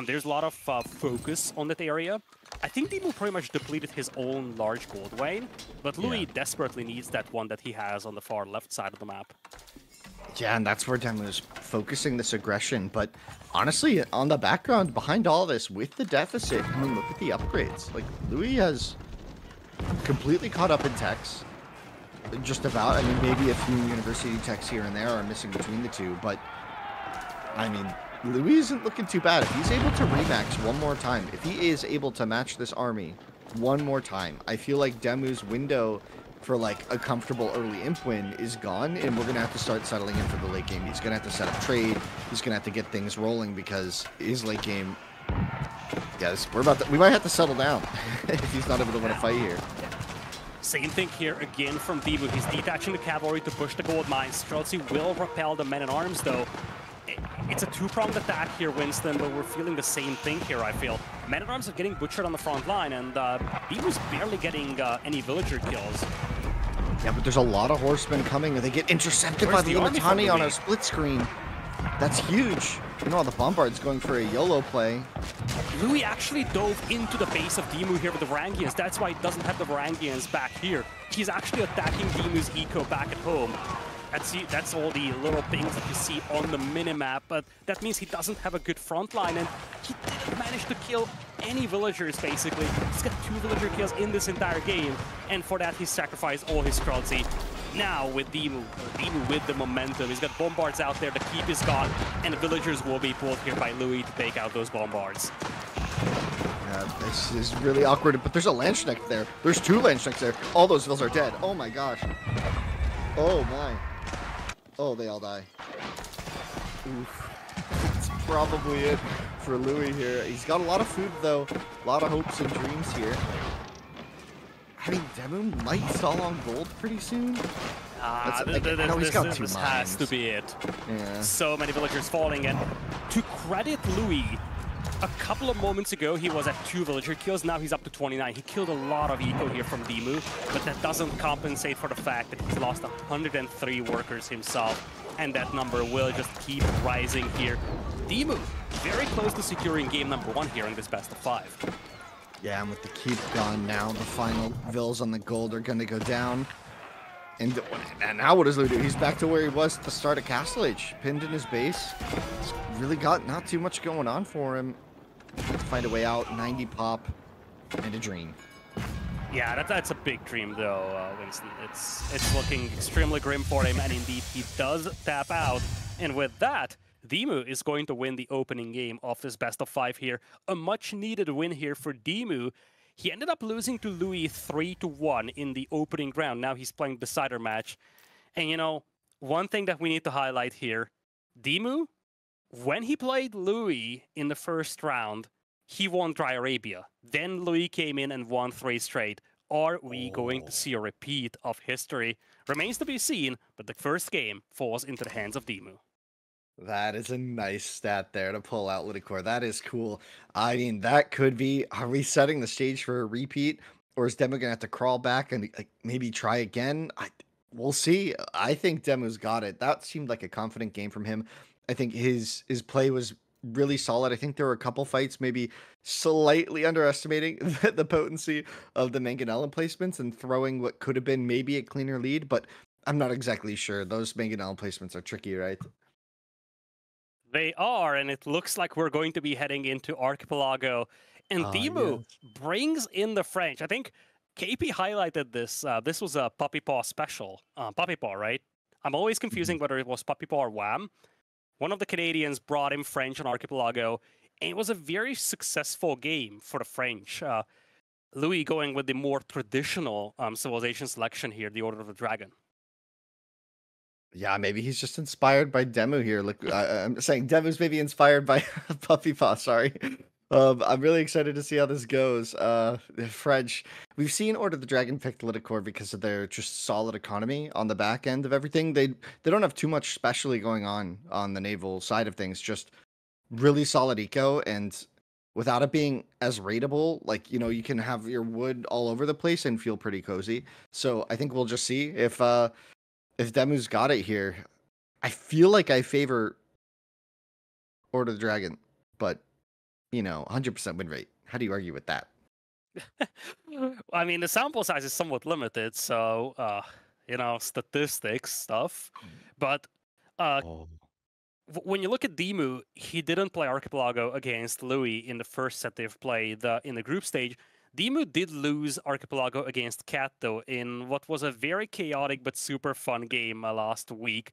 there's a lot of focus on that area. I think DeMu pretty much depleted his own large gold vein, but Louis desperately needs that one that he has on the far left side of the map. Yeah, and that's where DeMu is focusing this aggression. But honestly, on the background, behind all this, with the deficit, I mean, look at the upgrades. Like, Louis has completely caught up in techs. Just about. I mean, maybe a few university techs here and there are missing between the two. But, I mean, Louis isn't looking too bad. If he's able to remax one more time, if he is able to match this army one more time, I feel like DeMu's window for like a comfortable early imp win is gone, and we're gonna have to start settling in for the late game. He's gonna have to set up trade. He's gonna have to get things rolling because his late game. Yes, we might have to settle down if he's not able to win a fight here. Same thing here again from DeMu. He's detaching the cavalry to push the gold mines. Streltsy will repel the men-at-arms, though. It's a two-pronged attack here, Winston, but we're feeling the same thing here, I feel. Men-at-arms are getting butchered on the front line, and DeMu's barely getting any villager kills. Yeah, but there's a lot of horsemen coming, and they get intercepted by the Imatani on a split screen. That's huge. Meanwhile, the Bombard's going for a YOLO play. Louis actually dove into the base of DeMu here with the Varangians. That's why he doesn't have the Varangians back here. He's actually attacking DeMu's eco back at home. That's all the little things that you see on the minimap, but that means he doesn't have a good front line, and he didn't manage to kill any villagers, basically. He's got 2 villager kills in this entire game, and for that he sacrificed all his Kralzi. Now with DeMu with the momentum, he's got Bombards out there, the keep is gone, and the villagers will be pulled here by Louis to take out those Bombards. Yeah, this is really awkward, but there's a Landsknecht there. There's 2 Landsknechts there. All those vills are dead. Oh my gosh. Oh my. Oh, they all die. Oof. That's probably it for Louis here. He's got a lot of food, though. A lot of hopes and dreams here. I mean, DeMu might stall on gold pretty soon. This has to be it. Yeah. So many villagers falling, and to credit Louis, a couple of moments ago he was at 2 villager kills, now he's up to 29. He killed a lot of eco here from DeMu, but that doesn't compensate for the fact that he's lost 103 workers himself, and that number will just keep rising here. DeMu very close to securing game number 1 here in this best of 5. Yeah, and with the keep gone now, the final vills on the gold are going to go down. And now what does Louis do? He's back to where he was at the start of Castle Age, pinned in his base. He's really got not too much going on for him. To find a way out, 90 pop, and a dream. Yeah, that's a big dream though, Winston. It's looking extremely grim for him, and indeed he does tap out. And with that, DeMu is going to win the opening game of this best of 5 here. A much needed win here for DeMu. He ended up losing to Louis 3-1 in the opening round. Now he's playing the decider match. And you know, one thing that we need to highlight here, DeMu, when he played Louis in the first round, he won Dry Arabia. Then Louis came in and won 3 straight. Are we going to see a repeat of history? Remains to be seen, but the first game falls into the hands of DeMu. That is a nice stat there to pull out, Lidicor. That is cool. I mean, that could be, are we setting the stage for a repeat? Or is DeMu going to have to crawl back and maybe try again? We'll see. I think DeMu's got it. That seemed like a confident game from him. I think his play was really solid. I think there were a couple fights maybe slightly underestimating the potency of the Mangonel placements and throwing what could have been maybe a cleaner lead, but I'm not exactly sure. Those Mangonel placements are tricky, right? They are, and it looks like we're going to be heading into Archipelago. And DeMu brings in the French. I think KP highlighted this. This was a Puppy Paw special. Puppy Paw, right? I'm always confusing whether it was Puppy Paw or Wham. One of the Canadians brought in French on Archipelago, and it was a very successful game for the French. Louis going with the more traditional civilization selection here, the Order of the Dragon. Yeah, maybe he's just inspired by DeMu here. Look, I'm saying DeMu's maybe inspired by Puppy Paw, sorry. I'm really excited to see how this goes. The French, we've seen Order of the Dragon pick Lidicor because of their just solid economy on the back end of everything. They don't have too much specially going on the naval side of things, just really solid eco, and without it being as raidable, like, you know, you can have your wood all over the place and feel pretty cozy. So I think we'll just see if DeMu's got it here. I feel like I favor Order of the Dragon, but, you know, 100% win rate. How do you argue with that? I mean, the sample size is somewhat limited, so, you know, statistics stuff. But when you look at DeMu, he didn't play Archipelago against Louis in the first set they've played in the group stage. DeMu did lose Archipelago against Cat, though, in what was a very chaotic but super fun game last week.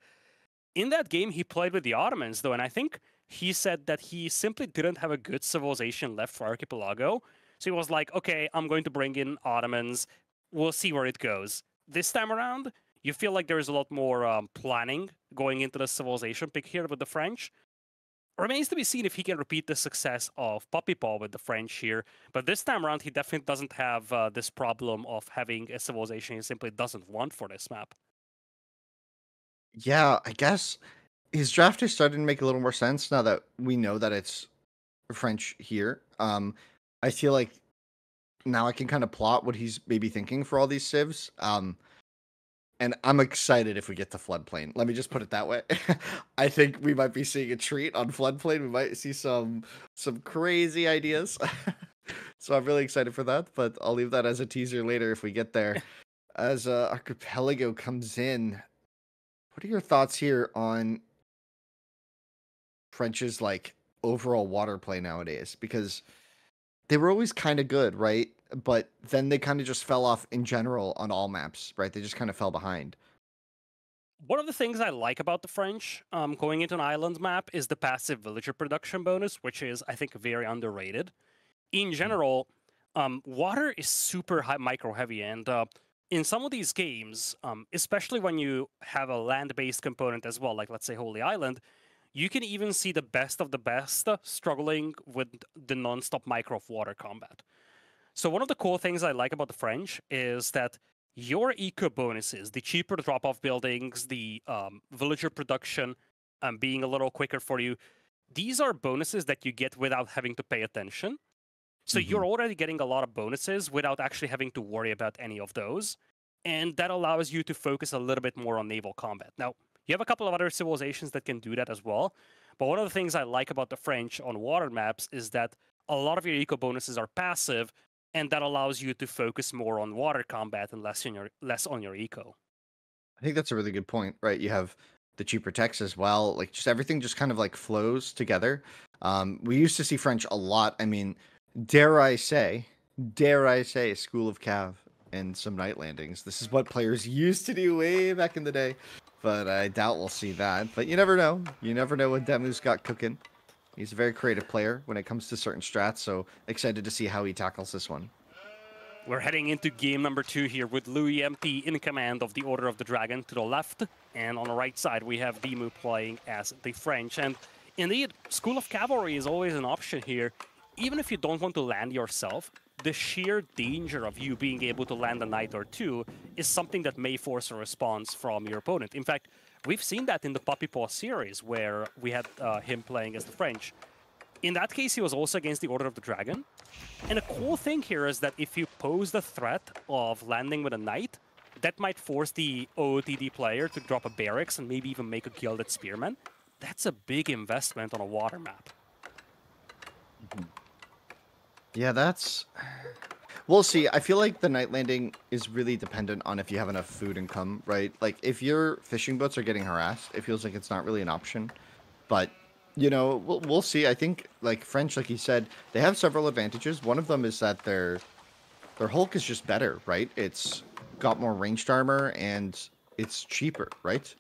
In that game, he played with the Ottomans, though, and I think he said that he simply didn't have a good civilization left for Archipelago. So he was like, okay, I'm going to bring in Ottomans. We'll see where it goes. This time around, you feel like there's a lot more planning going into the civilization pick here with the French. Remains to be seen if he can repeat the success of Puppy Paw with the French here. But this time around, he definitely doesn't have this problem of having a civilization he simply doesn't want for this map. Yeah, I guess his draft is starting to make a little more sense now that we know that it's French here. I feel like now I can kind of plot what he's maybe thinking for all these civs. And I'm excited if we get to floodplain. Let me just put it that way. I think we might be seeing a treat on floodplain. We might see some crazy ideas. So I'm really excited for that, but I'll leave that as a teaser later if we get there. As Archipelago comes in, what are your thoughts here on French's like overall water play nowadays? Because they were always kind of good, right? But then they kind of just fell off in general on all maps, right? They just kind of fell behind. One of the things I like about the French going into an island map is the passive villager production bonus, which is, I think, very underrated. In general, water is super high, micro heavy, and in some of these games, especially when you have a land-based component as well, like let's say Holy Island, you can even see the best of the best struggling with the non-stop micro of water combat. So one of the cool things I like about the French is that your eco bonuses, the cheaper drop-off buildings, the villager production, being a little quicker for you, these are bonuses that you get without having to pay attention. So you're already getting a lot of bonuses without actually having to worry about any of those. And that allows you to focus a little bit more on naval combat. Now, you have a couple of other civilizations that can do that as well. But one of the things I like about the French on water maps is that a lot of your eco bonuses are passive, and that allows you to focus more on water combat and less on your eco. I think that's a really good point, right? You have the cheaper techs as well. Like just everything just kind of like flows together. We used to see French a lot. I mean, dare I say, School of Cav and some night landings. This is what players used to do way back in the day, but I doubt we'll see that. But you never know. You never know what DeMu's got cooking. He's a very creative player when it comes to certain strats, so excited to see how he tackles this one. We're heading into game number 2 here with LoueMT in command of the Order of the Dragon to the left, and on the right side we have DeMu playing as the French. And indeed, School of Cavalry is always an option here. Even if you don't want to land yourself, the sheer danger of you being able to land a knight or two is something that may force a response from your opponent. In fact, we've seen that in the Puppy Paw series, where we had him playing as the French. In that case, he was also against the Order of the Dragon. And a cool thing here is that if you pose the threat of landing with a knight, that might force the OOTD player to drop a barracks and maybe even make a gilded spearman. That's a big investment on a water map. Yeah, that's... We'll see. I feel like the night landing is really dependent on if you have enough food and come, right? Like, if your fishing boats are getting harassed, it feels like it's not really an option. But, you know, we'll see. I think, like, French, like you said, they have several advantages. One of them is that their Hulk is just better, right? It's got more ranged armor, and it's cheaper, right?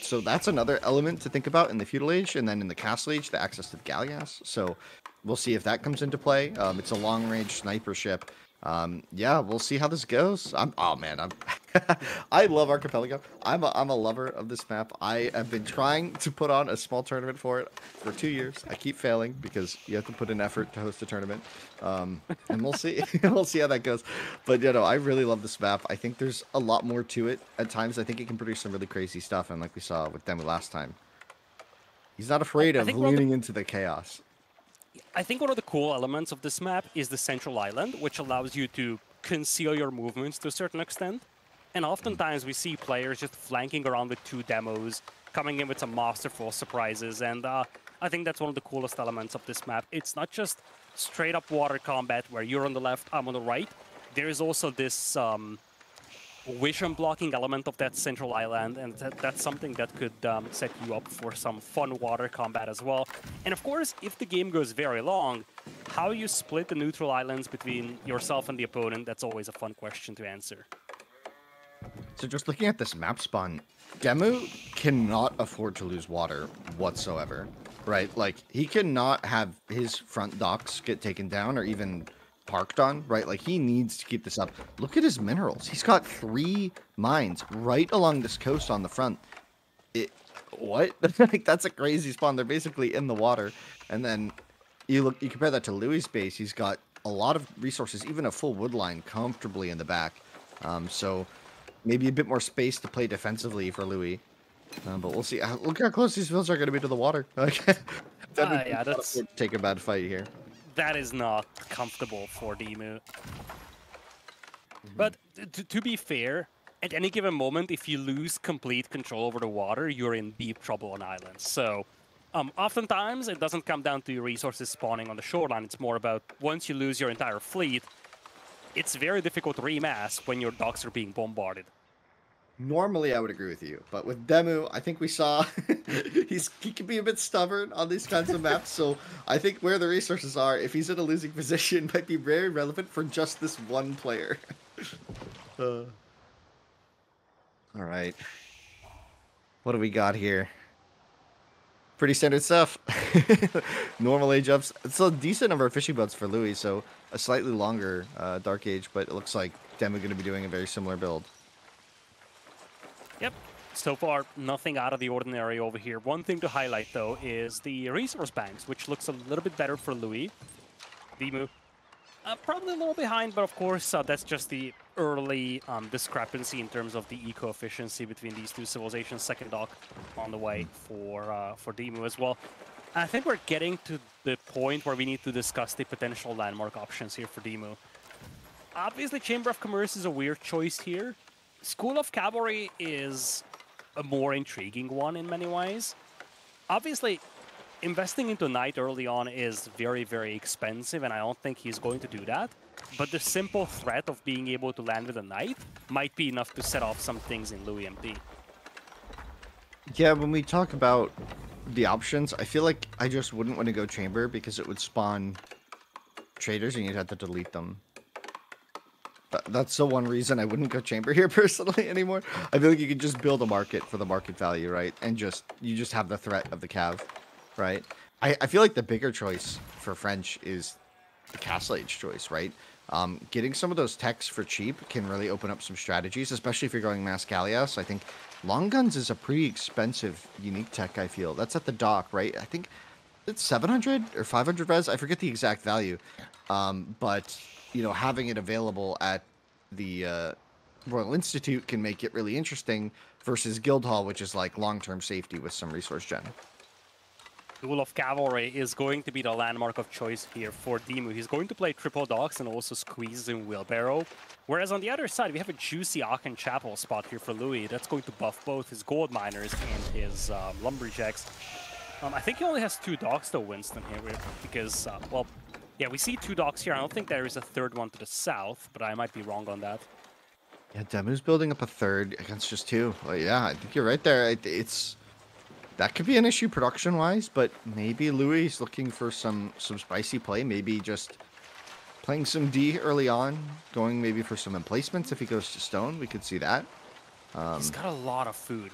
So that's another element to think about in the Feudal Age, and then in the Castle Age, the access to the Galleass. So we'll see if that comes into play. It's a long-range sniper ship. Yeah, we'll see how this goes. I love Archipelago. I'm a lover of this map. I have been trying to put on a small tournament for it for 2 years. I keep failing because you have to put in effort to host a tournament. And we'll see. We'll see how that goes. But you know, I really love this map. I think there's a lot more to it. At times, I think it can produce some really crazy stuff. And like we saw with DeMu last time, he's not afraid of leaning into the chaos. I think one of the cool elements of this map is the central island, which allows you to conceal your movements to a certain extent. And oftentimes we see players just flanking around with 2 demos, coming in with some masterful surprises, and I think that's one of the coolest elements of this map. It's not just straight up water combat where you're on the left, I'm on the right. There is also this vision blocking element of that central island, and that's something that could set you up for some fun water combat as well. And of course, if the game goes very long, how you split the neutral islands between yourself and the opponent, that's always a fun question to answer. So just looking at this map spawn, DeMu cannot afford to lose water whatsoever, right? Like, he cannot have his front docks get taken down or even parked on, right? Like, he needs to keep this up. Look at his minerals. He's got 3 mines right along this coast on the front. What? Like, that's a crazy spawn. They're basically in the water. And then you compare that to Louis' base. He's got a lot of resources, even a full wood line comfortably in the back. So maybe a bit more space to play defensively for Louis. But we'll see. Look how close these fields are going to be to the water. Yeah, that's... Take a bad fight here. That is not comfortable for DeMu. But to be fair, at any given moment, if you lose complete control over the water, you're in deep trouble on islands. So oftentimes, it doesn't come down to your resources spawning on the shoreline. It's more about once you lose your entire fleet, it's very difficult to remass when your docks are being bombarded. Normally, I would agree with you, but with DeMu, I think we saw he can be a bit stubborn on these kinds of maps. So I think where the resources are, if he's in a losing position, might be very relevant for just this one player. All right, what do we got here? Pretty standard stuff. Normal age ups. It's a decent number of fishing boats for Louis, so a slightly longer Dark Age, but it looks like DeMu going to be doing a very similar build. Yep. So far, nothing out of the ordinary over here. One thing to highlight, though, is the resource banks, which looks a little bit better for Louis. DeMu, probably a little behind, but of course, that's just the early discrepancy in terms of the eco-efficiency between these two civilizations. Second dock on the way for DeMu as well. I think we're getting to the point where we need to discuss the potential landmark options here for DeMu. Obviously, Chamber of Commerce is a weird choice here. School of Cavalry is a more intriguing one in many ways. Obviously, investing into Knight early on is very, very expensive, and I don't think he's going to do that. But the simple threat of being able to land with a Knight might be enough to set off some things in LoueMT. Yeah, when we talk about the options, I feel like I just wouldn't want to go Chamber because it would spawn traders and you'd have to delete them. That's the one reason I wouldn't go Chamber here personally anymore. I feel like you could just build a market for the market value, right? And you just have the threat of the Cav, right? I feel like the bigger choice for French is the Castle Age choice, right? Getting some of those techs for cheap can really open up some strategies, especially if you're going Mass Gallias. I think Long Guns is a pretty expensive unique tech, I feel. That's at the dock, right? I think it's 700 or 500 res. I forget the exact value. But you know, having it available at the Royal Institute can make it really interesting versus Guildhall, which is like long-term safety with some resource gen. School of Cavalry is going to be the landmark of choice here for DeMu. He's going to play triple docks and also squeeze in wheelbarrow. Whereas on the other side, we have a juicy Aachen Chapel spot here for Louis. That's going to buff both his gold miners and his lumberjacks. I think he only has 2 docks though, Winston, here, because, well, yeah, we see 2 docks here. I don't think there is a third one to the south, but I might be wrong on that. Yeah, DeMu's building up a third against just 2. Well, yeah, I think you're right there. That could be an issue production-wise, but maybe Louis is looking for some spicy play. Maybe just playing some D early on, going maybe for some emplacements. If he goes to stone, we could see that. He's got a lot of food.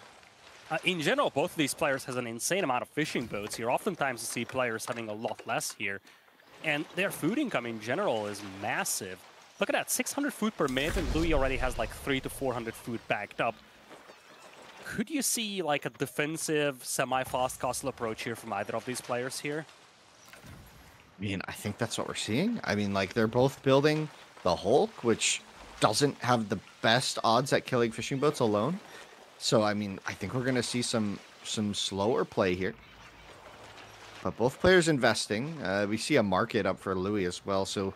In general, both of these players has an insane amount of fishing boats here. Oftentimes, you see players having a lot less here. And their food income in general is massive. Look at that, 600 food per minute, and Louis already has like 300 to 400 food backed up. Could you see like a defensive, semi-fast castle approach here from either of these players here? I mean, I think that's what we're seeing. I mean, like, they're both building the Hulk, which doesn't have the best odds at killing fishing boats alone. So, I mean, I think we're going to see some slower play here. But both players investing. We see a market up for Louis as well, so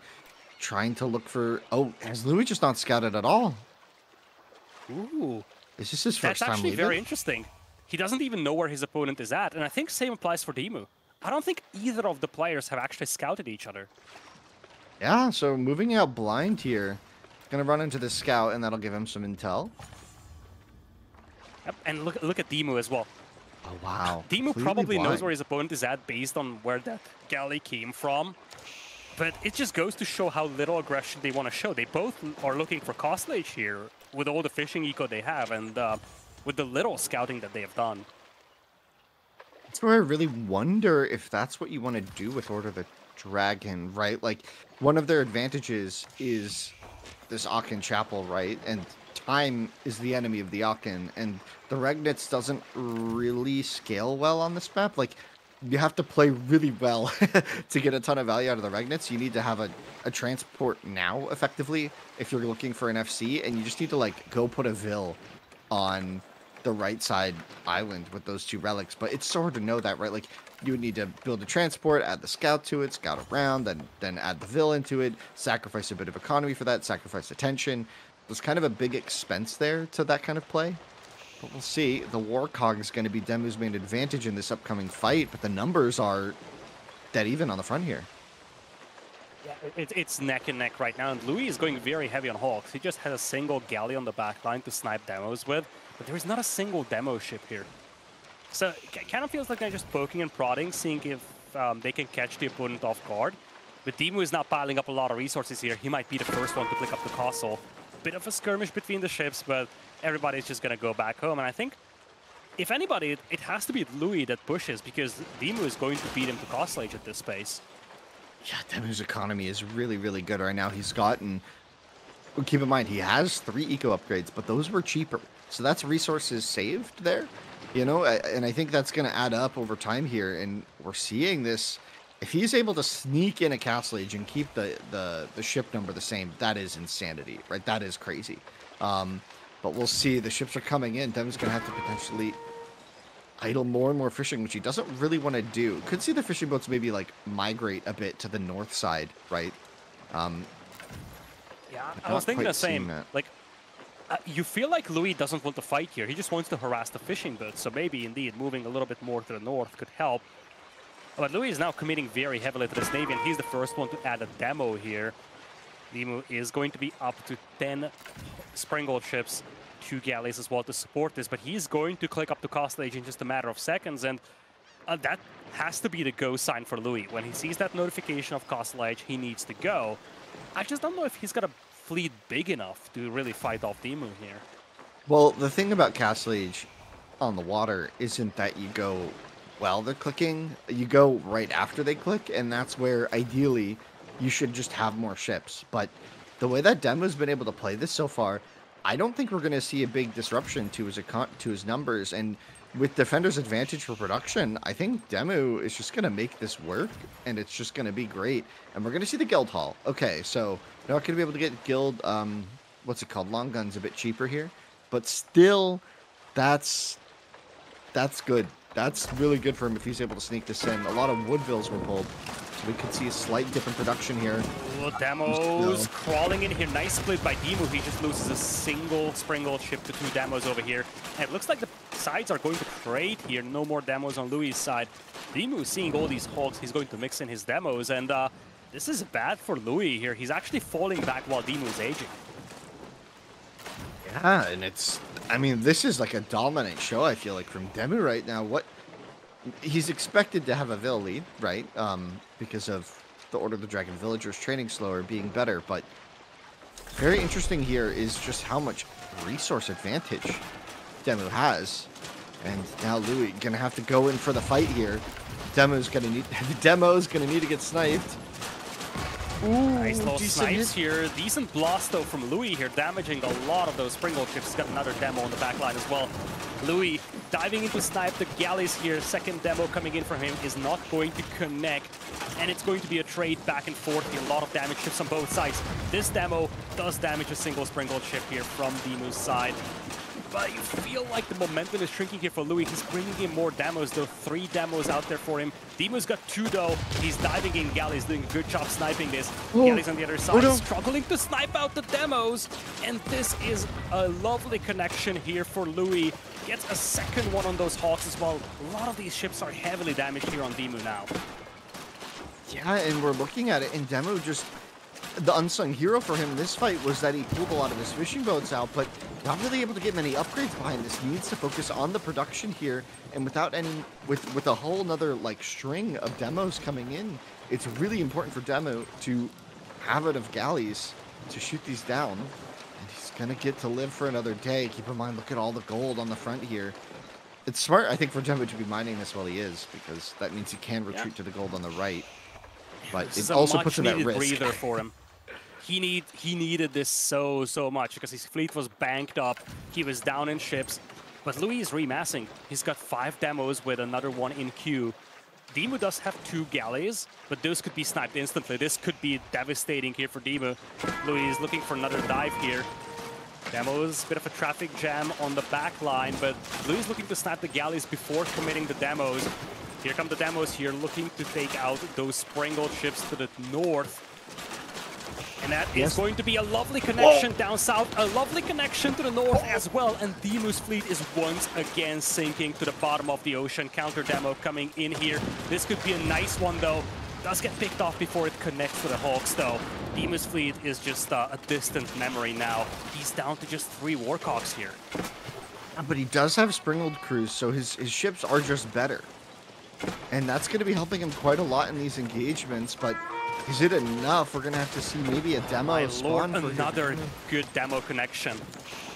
trying to look for... Oh, has Louis just not scouted at all? Ooh. Is this his first time That's actually leaving? very interesting. He doesn't even know where his opponent is at, and I think same applies for DeMu. I don't think either of the players have actually scouted each other. Yeah, so moving out blind here. Gonna run into the scout, and that'll give him some intel. Yep, and look at DeMu as well. Oh, wow. DeMu Completely probably knows blind. where his opponent is at based on where that galley came from. But it just goes to show how little aggression they want to show. They both are looking for Castle Age here with all the fishing eco they have and with the little scouting that they have done. That's where I really wonder if that's what you want to do with Order of the Dragon, right? Like, one of their advantages is this Aachen Chapel, right? And time is the enemy of the Aachen, and the Regnitz doesn't really scale well on this map. Like, you have to play really well to get a ton of value out of the Regnitz. You need to have a transport now, effectively, if you're looking for an FC, and you just need to, like, go put a Vil on the right side island with those 2 relics. But it's so hard to know that, right? Like, you would need to build a transport, add the scout to it, scout around, then add the Vil into it, sacrifice a bit of economy for that, sacrifice attention. There's kind of a big expense there to that kind of play. But we'll see. The Warcog is going to be DeMu's main advantage in this upcoming fight, but the numbers are dead even on the front here. Yeah, it's neck and neck right now, and Louis is going very heavy on Hawks. He just has a single galley on the back line to snipe demos with, but there is not a single demo ship here. So it kind of feels like they're just poking and prodding, seeing if they can catch the opponent off guard. But DeMu is now piling up a lot of resources here. He might be the first one to click up the castle. Bit of a skirmish between the ships, but everybody's just going to go back home. And I think, if anybody, it has to be Louis that pushes, because DeMu is going to beat him to castle age at this space. Yeah, DeMu's economy is really, really good right now. He's gotten... Keep in mind, he has 3 eco upgrades, but those were cheaper. So that's resources saved there, you know? And I think that's going to add up over time here. And we're seeing this... If he's able to sneak in a castle age and keep the ship number the same, that is insanity, right? That is crazy. But we'll see. The ships are coming in. DeMu's going to have to potentially idle more and more fishing, which he doesn't really want to do. Could see the fishing boats maybe like migrate a bit to the north side, right? Yeah, I was thinking the same. Like, you feel like Louis doesn't want to fight here. He just wants to harass the fishing boats. So maybe indeed moving a little bit more to the north could help. But Louis is now committing very heavily to this navy, and he's the first one to add a demo here. DeMu is going to be up to 10 Springald ships, 2 galleys as well to support this, but he's going to click up to castle age in just a matter of seconds, and that has to be the go sign for Louis. When he sees that notification of castle age, he needs to go. I just don't know if he's got a fleet big enough to really fight off DeMu here. Well, the thing about castle age on the water isn't that you go while they're clicking, you go right after they click, and that's where ideally you should just have more ships. But the way that DeMu's been able to play this so far, I don't think we're going to see a big disruption to his numbers. And with Defender's advantage for production, I think DeMu is just going to make this work, and it's just going to be great. And we're going to see the guild hall. Okay, so we're not going to be able to get guild, what's it called, long guns a bit cheaper here, but still, that's good. That's really good for him if he's able to sneak this in. A lot of Woodvilles were pulled, so we could see a slight dip in production here. Oh, demos crawling in here. Nice split by DeMu. He just loses a single Springald ship to 2 demos over here. And it looks like the sides are going to trade here. No more demos on Louis' side. DeMu seeing all these Hawks. He's going to mix in his demos. And this is bad for Louis here. He's actually falling back while DeMu is aging. Yeah, and I mean, this is like a dominant show, I feel like, from DeMu right now. He's expected to have a Vil lead, right? Because of the Order of the Dragon Villagers training slower, being better. But very interesting here is just how much resource advantage DeMu has. And now Louis gonna have to go in for the fight here. Demo's gonna need to get sniped. Ooh, nice little snipes here. Decent blast though from Louis here, damaging a lot of those Springald ships. He's got another demo on the back line as well. Louis diving into snipe the galleys here. Second demo coming in for him is not going to connect. And it's going to be a trade back and forth here. A lot of damage ships on both sides. This demo does damage a single Springald ship here from DeMu's side. But you feel like the momentum is shrinking here for Louis. He's bringing in more demos, though. 3 demos out there for him. DeMu's got 2, though. He's diving in galleys, doing a good job sniping this. Galleys on the other side, struggling to snipe out the demos. And this is a lovely connection here for Louis. Gets a second one on those Hawks as well. A lot of these ships are heavily damaged here on DeMu now. Yeah, and we're looking at it, and DeMu just... The unsung hero for him in this fight was that he pulled a lot of his fishing boats out, but not really able to get many upgrades behind this. He needs to focus on the production here, and without any, with a whole nother like string of demos coming in, it's really important for DeMu to have enough galleys to shoot these down. And he's gonna get to live for another day. Keep in mind, look at all the gold on the front here. It's smart, I think, for DeMu to be mining this while he is, because that means he can retreat to the gold on the right. But it also puts him at risk. Breather for him. He needed this so much because his fleet was banked up. He was down in ships. But Louis is remassing. He's got 5 demos with another one in queue. DeMu does have 2 galleys, but those could be sniped instantly. This could be devastating here for DeMu. Louis is looking for another dive here. Demos, bit of a traffic jam on the back line, but Louis is looking to snipe the galleys before committing the demos. Here come the demos here, looking to take out those Springald ships to the north. And that is going to be a lovely connection down south, a lovely connection to the north as well. And DeMu's fleet is once again sinking to the bottom of the ocean. Counter demo coming in here. This could be a nice one though. Does get picked off before it connects to the Hawks though. DeMu's fleet is just a distant memory now. He's down to just 3 Warcogs here. But he does have Springald crews, so his ships are just better. And that's going to be helping him quite a lot in these engagements, but is it enough? We're going to have to see maybe a demo My spawn lord, for another good demo connection.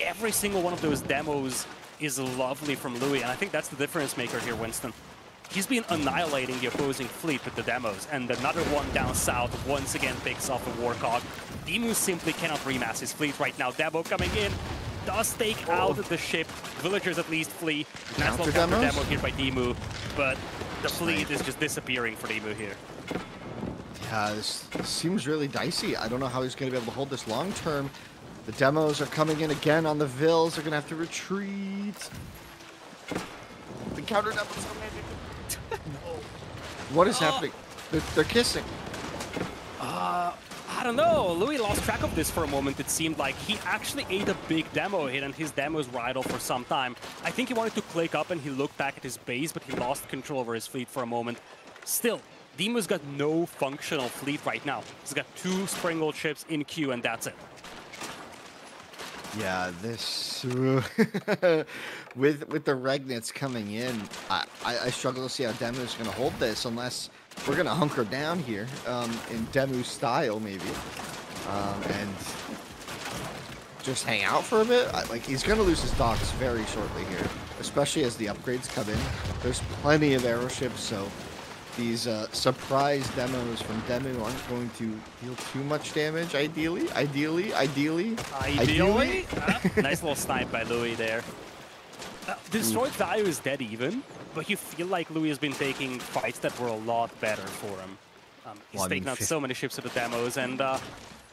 Every single one of those demos is lovely from Louis, and I think that's the difference maker here, Winston. He's been annihilating the opposing fleet with the demos, and another one down south once again picks off a Warcog. DeMu simply cannot remass his fleet right now. Demo coming in, does take out the ship. Villagers at least flee. Nice little counter demo here by DeMu, but the fleet is just disappearing for DeMu here. Yeah, this seems really dicey. I don't know how he's going to be able to hold this long term. The demos are coming in again on the Vills. They're going to have to retreat. The counter demos coming in. What is happening? They're kissing. I don't know. Louis lost track of this for a moment. It seemed like he actually ate a big demo hit, and his demos were idle for some time. I think he wanted to click up, and he looked back at his base, but he lost control over his fleet for a moment. Still, DeMu's got no functional fleet right now. He's got 2 Springald ships in queue, and that's it. Yeah, this with the Regnits coming in, I struggle to see how Demu's going to hold this unless we're going to hunker down here in Demu style maybe, and just hang out for a bit. Like he's going to lose his docks very shortly here, especially as the upgrades come in. There's plenty of aeroships, so these surprise demos from Demu aren't going to deal too much damage, ideally. Nice little snipe by Louis there. Destroyed value is dead even, but you feel like Louis has been taking fights that were a lot better for him. He's taken out so many ships with the demos, and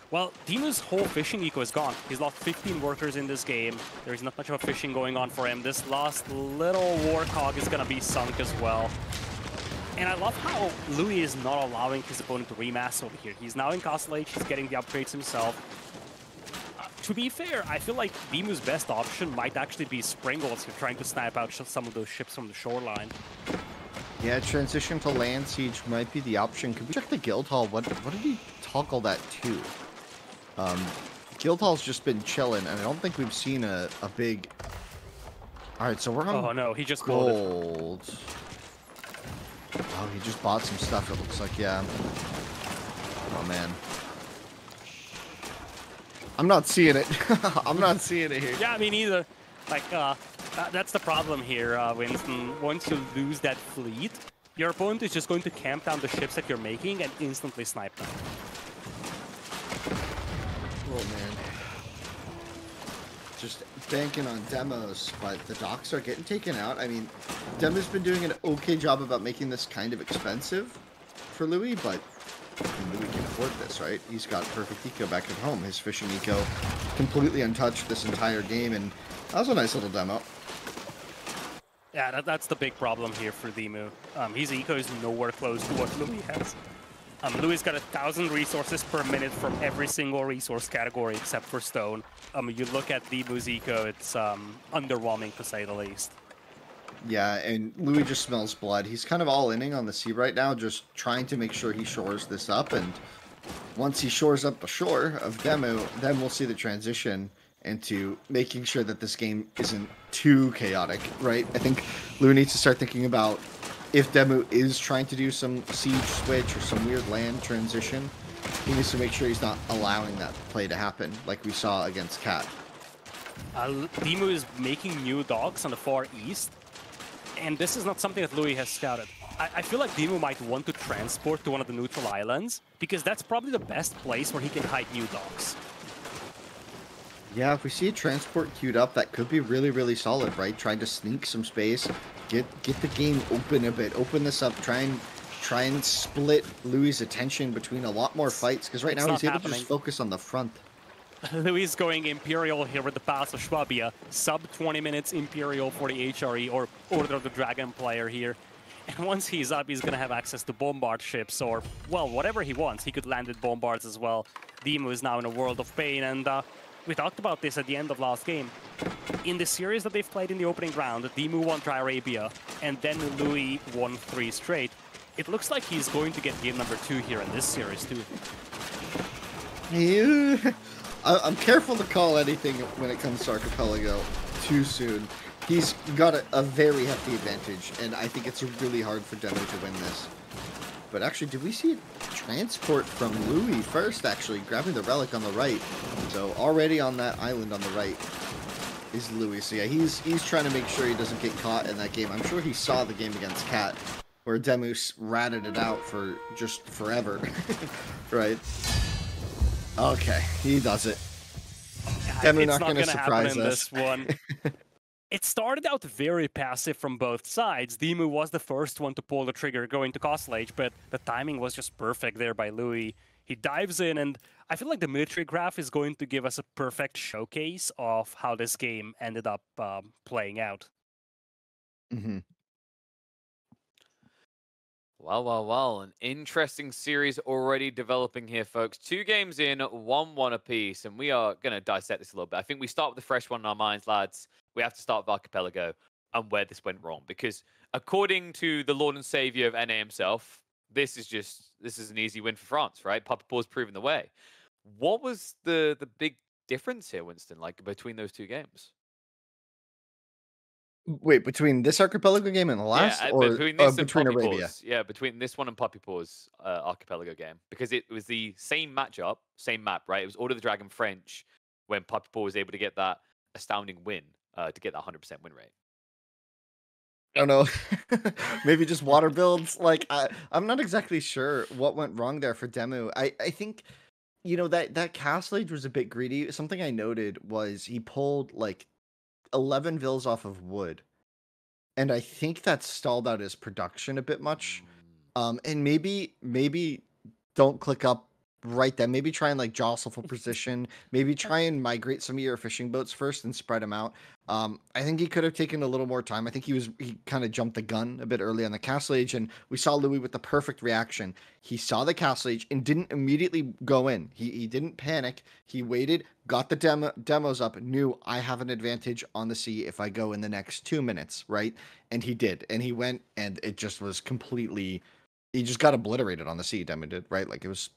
well, DeMu's whole fishing eco is gone. He's lost 15 workers in this game. There's not much of a fishing going on for him. This last little Warcog is going to be sunk as well. And I love how Louis is not allowing his opponent to remass over here. He's now in Castle Age, he's getting the upgrades himself. To be fair, I feel like DeMu's best option might actually be Springalds here, trying to snipe out some of those ships from the shoreline. Yeah, transition to land siege might be the option. Could we check the guild hall? What did he toggle that to? Guild hall's just been chilling, and I don't think we've seen a big... Alright, so we're on Oh no, he just gold. Oh, he just bought some stuff, it looks like, yeah. Oh, man. I'm not seeing it. I'm not seeing it here. Yeah, me neither. Like, that's the problem here, Winston. Once you lose that fleet, your opponent is just going to camp down the ships that you're making and instantly snipe them. Oh, man. Just banking on demos, but the docks are getting taken out. I mean, Demu's been doing an okay job about making this kind of expensive for Louis, but Louis can afford this, right? He's got perfect eco back at home. His fishing eco completely untouched this entire game, and that was a nice little demo. Yeah, that's the big problem here for DeMu. His eco is nowhere close to what Louis has. Louis got 1,000 resources per minute from every single resource category except for stone. You look at DeMu's eco, it's underwhelming to say the least. Yeah, and Louis just smells blood. He's kind of all-inning on the sea right now, just trying to make sure he shores this up, and once he shores up the shore of Demu, then we'll see the transition into making sure that this game isn't too chaotic, right? I think Louis needs to start thinking about if Demu is trying to do some siege switch or some weird land transition, he needs to make sure he's not allowing that play to happen like we saw against Cat. DeMu is making new docks on the far east, and this is not something that Louis has scouted. I feel like DeMu might want to transport to one of the neutral islands, because that's probably the best place where he can hide new docks. Yeah, if we see a transport queued up, that could be really, really solid, right? Trying to sneak some space, get the game open a bit, open this up, try and split Louis' attention between a lot more fights, because right now he's able to just focus on the front. Louis going Imperial here with the Pass of Schwabia. Sub 20 minutes Imperial for the HRE, or Order of the Dragon player here. And once he's up, he's going to have access to bombard ships, or, well, whatever he wants. He could land at bombards as well. DeMu is now in a world of pain, and we talked about this at the end of last game. In the series that they've played in the opening round, DeMu won Dry Arabia, and then Louis won 3 straight. It looks like he's going to get game number 2 here in this series, too. I'm careful to call anything when it comes to Archipelago too soon. He's got a very hefty advantage, and I think it's really hard for DeMu to win this. But actually, did we see a transport from Louis first, actually, grabbing the relic on the right? So already on that island on the right is Louis. So yeah, he's trying to make sure he doesn't get caught in that game. I'm sure he saw the game against Cat, where DeMu ratted it out for just forever, right? Okay, he does it. DeMu not going to surprise us. This one. It started out very passive from both sides. DeMu was the first one to pull the trigger going to Castle Age, but the timing was just perfect there by Louis. He dives in, and I feel like the military graph is going to give us a perfect showcase of how this game ended up playing out. Mm-hmm. Well, an interesting series already developing here, folks. 2 games in, 1-1 apiece, and we are going to dissect this a little bit. I think we start with the fresh one in our minds, lads. We have to start with Archipelago and where this went wrong, because according to the Lord and Savior of NA himself, this is an easy win for France, right? Papa Paul's proven the way. What was the big difference here, Winston, like between those 2 games? Wait, between this Archipelago game and the last, or between this and between Puppy Arabia? Paws. Yeah, between this one and Puppy Paws Archipelago game, because it was the same matchup, same map, right? It was Order of the Dragon French when Puppy Paw was able to get that astounding win, to get that 100% win rate. I don't know. Maybe just water builds. Like I'm not exactly sure what went wrong there for DeMu. I think, you know, that Castle Age was a bit greedy. Something I noted was he pulled like 11 vills off of wood, and I think that stalled out his production a bit much. And maybe don't click up right then. Maybe try and like jostle for position. Maybe try and migrate some of your fishing boats first and spread them out. I think he could have taken a little more time. I think he kind of jumped the gun a bit early on the Castle Age, and we saw Louis with the perfect reaction. He saw the Castle Age and didn't immediately go in. He didn't panic. He waited, got the demos up, knew I have an advantage on the sea if I go in the next 2 minutes, right? And he did, and he went, and it just was completely. He just got obliterated on the sea. DeMu did, right? Like it was.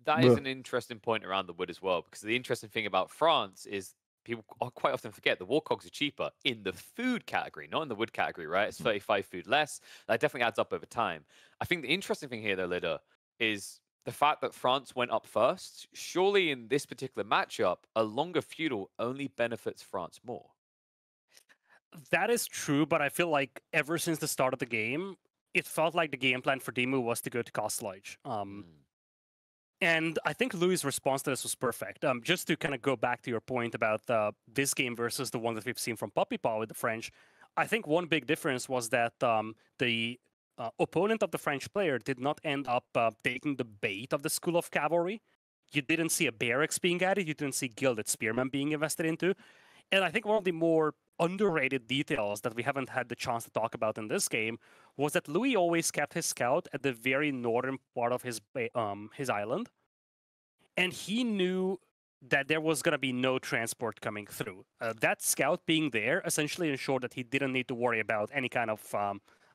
That is an interesting point around the wood as well, because the interesting thing about France is people quite often forget the warcogs are cheaper in the food category, not in the wood category, right? It's 35 food less. That definitely adds up over time. I think the interesting thing here, though, Lida, is the fact that France went up first. Surely in this particular matchup, a longer feudal only benefits France more. That is true, but I feel like ever since the start of the game, it felt like the game plan for DeMu was to go to Castle Age. And I think Louis' response to this was perfect. Just to kind of go back to your point about this game versus the one that we've seen from Puppy Paw with the French, I think one big difference was that the opponent of the French player did not end up taking the bait of the School of Cavalry. You didn't see a barracks being added. You didn't see Gilded Spearmen being invested into. And I think one of the more underrated details that we haven't had the chance to talk about in this game was that Louis always kept his scout at the very northern part of his island, and he knew that there was going to be no transport coming through. That scout being there essentially ensured that he didn't need to worry about any kind of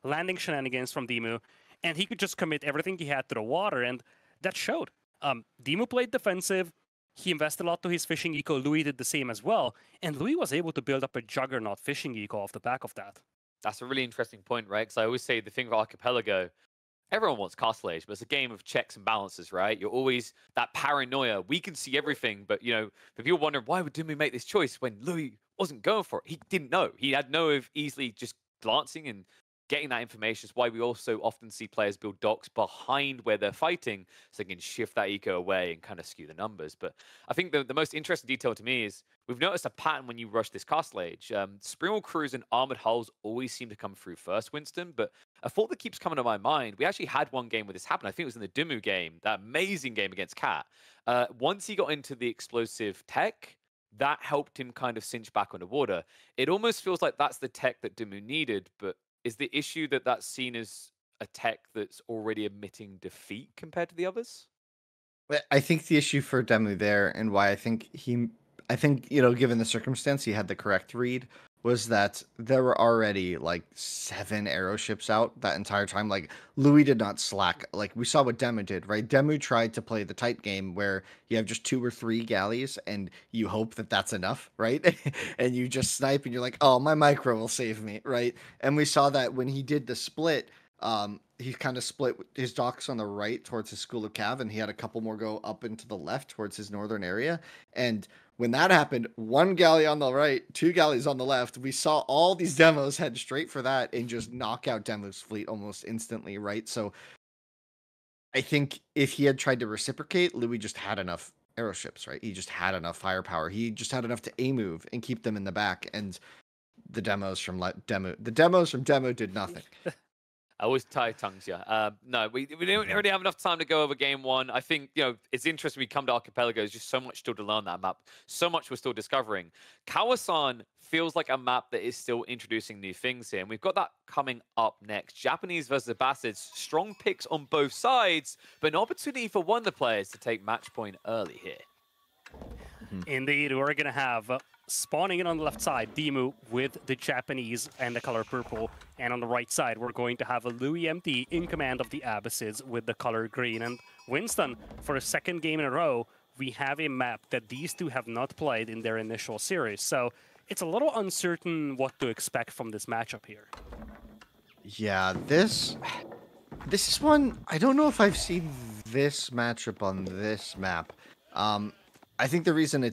landing shenanigans from DeMu, and he could just commit everything he had to the water, and that showed. DeMu played defensive. He invested a lot to his fishing eco. Louis did the same as well. And Louis was able to build up a juggernaut fishing eco off the back of that. That's a really interesting point, right? Because I always say the thing with Archipelago, everyone wants Castle Age, but it's a game of checks and balances, right? You're always that paranoia. We can see everything, but, you know, for people wondering, why would DeMu make this choice when Louis wasn't going for it? He didn't know. He had no of easily just glancing and getting that information. Is why we also often see players build docks behind where they're fighting so they can shift that eco away and kind of skew the numbers. But I think the most interesting detail to me is we've noticed a pattern when you rush this Castle Age. Springwall crews and armored hulls always seem to come through first, Winston, but a thought that keeps coming to my mind, we actually had one game where this happened. I think it was in the DeMu game, that amazing game against Cat. Once he got into the explosive tech, that helped him kind of cinch back on the water. It almost feels like that's the tech that DeMu needed, but is the issue that that's seen as a tech that's already admitting defeat compared to the others? But I think the issue for DeMu there, and why I think, given the circumstance, he had the correct read, was that there were already like 7 arrow ships out that entire time. Like Louis did not slack. Like we saw what DeMu did, right? DeMu tried to play the tight game where you have just 2 or 3 galleys and you hope that that's enough, right? And you just snipe and you're like, oh, my micro will save me, right? And we saw that when he did the split. He kind of split his docks on the right towards his school of cav, and he had a couple more go up into the left towards his northern area. And when that happened, 1 galley on the right, 2 galleys on the left, we saw all these demos head straight for that and just knock out Demu's fleet almost instantly, right? So I think if he had tried to reciprocate, Louis just had enough arrow ships, right? He just had enough firepower. He just had enough to A move and keep them in the back. And the demos from Demo did nothing. I always tie tongues, yeah. No, we don't really have enough time to go over game 1. I think, it's interesting we come to Archipelago. There's just so much still to learn that map. So much we're still discovering. Kawasan feels like a map that is still introducing new things here. And we've got that coming up next. Japanese versus Abbasids. Strong picks on both sides, but an opportunity for one of the players to take match point early here. Indeed, we're going to have spawning in on the left side, DeMu with the Japanese and the color purple. And on the right side, we're going to have a LoueMT in command of the Abbasids with the color green. And Winston, for a second game in a row, we have a map that these two have not played in their initial series. So it's a little uncertain what to expect from this matchup here. Yeah, this is one, I don't know if I've seen this matchup on this map. I think the reason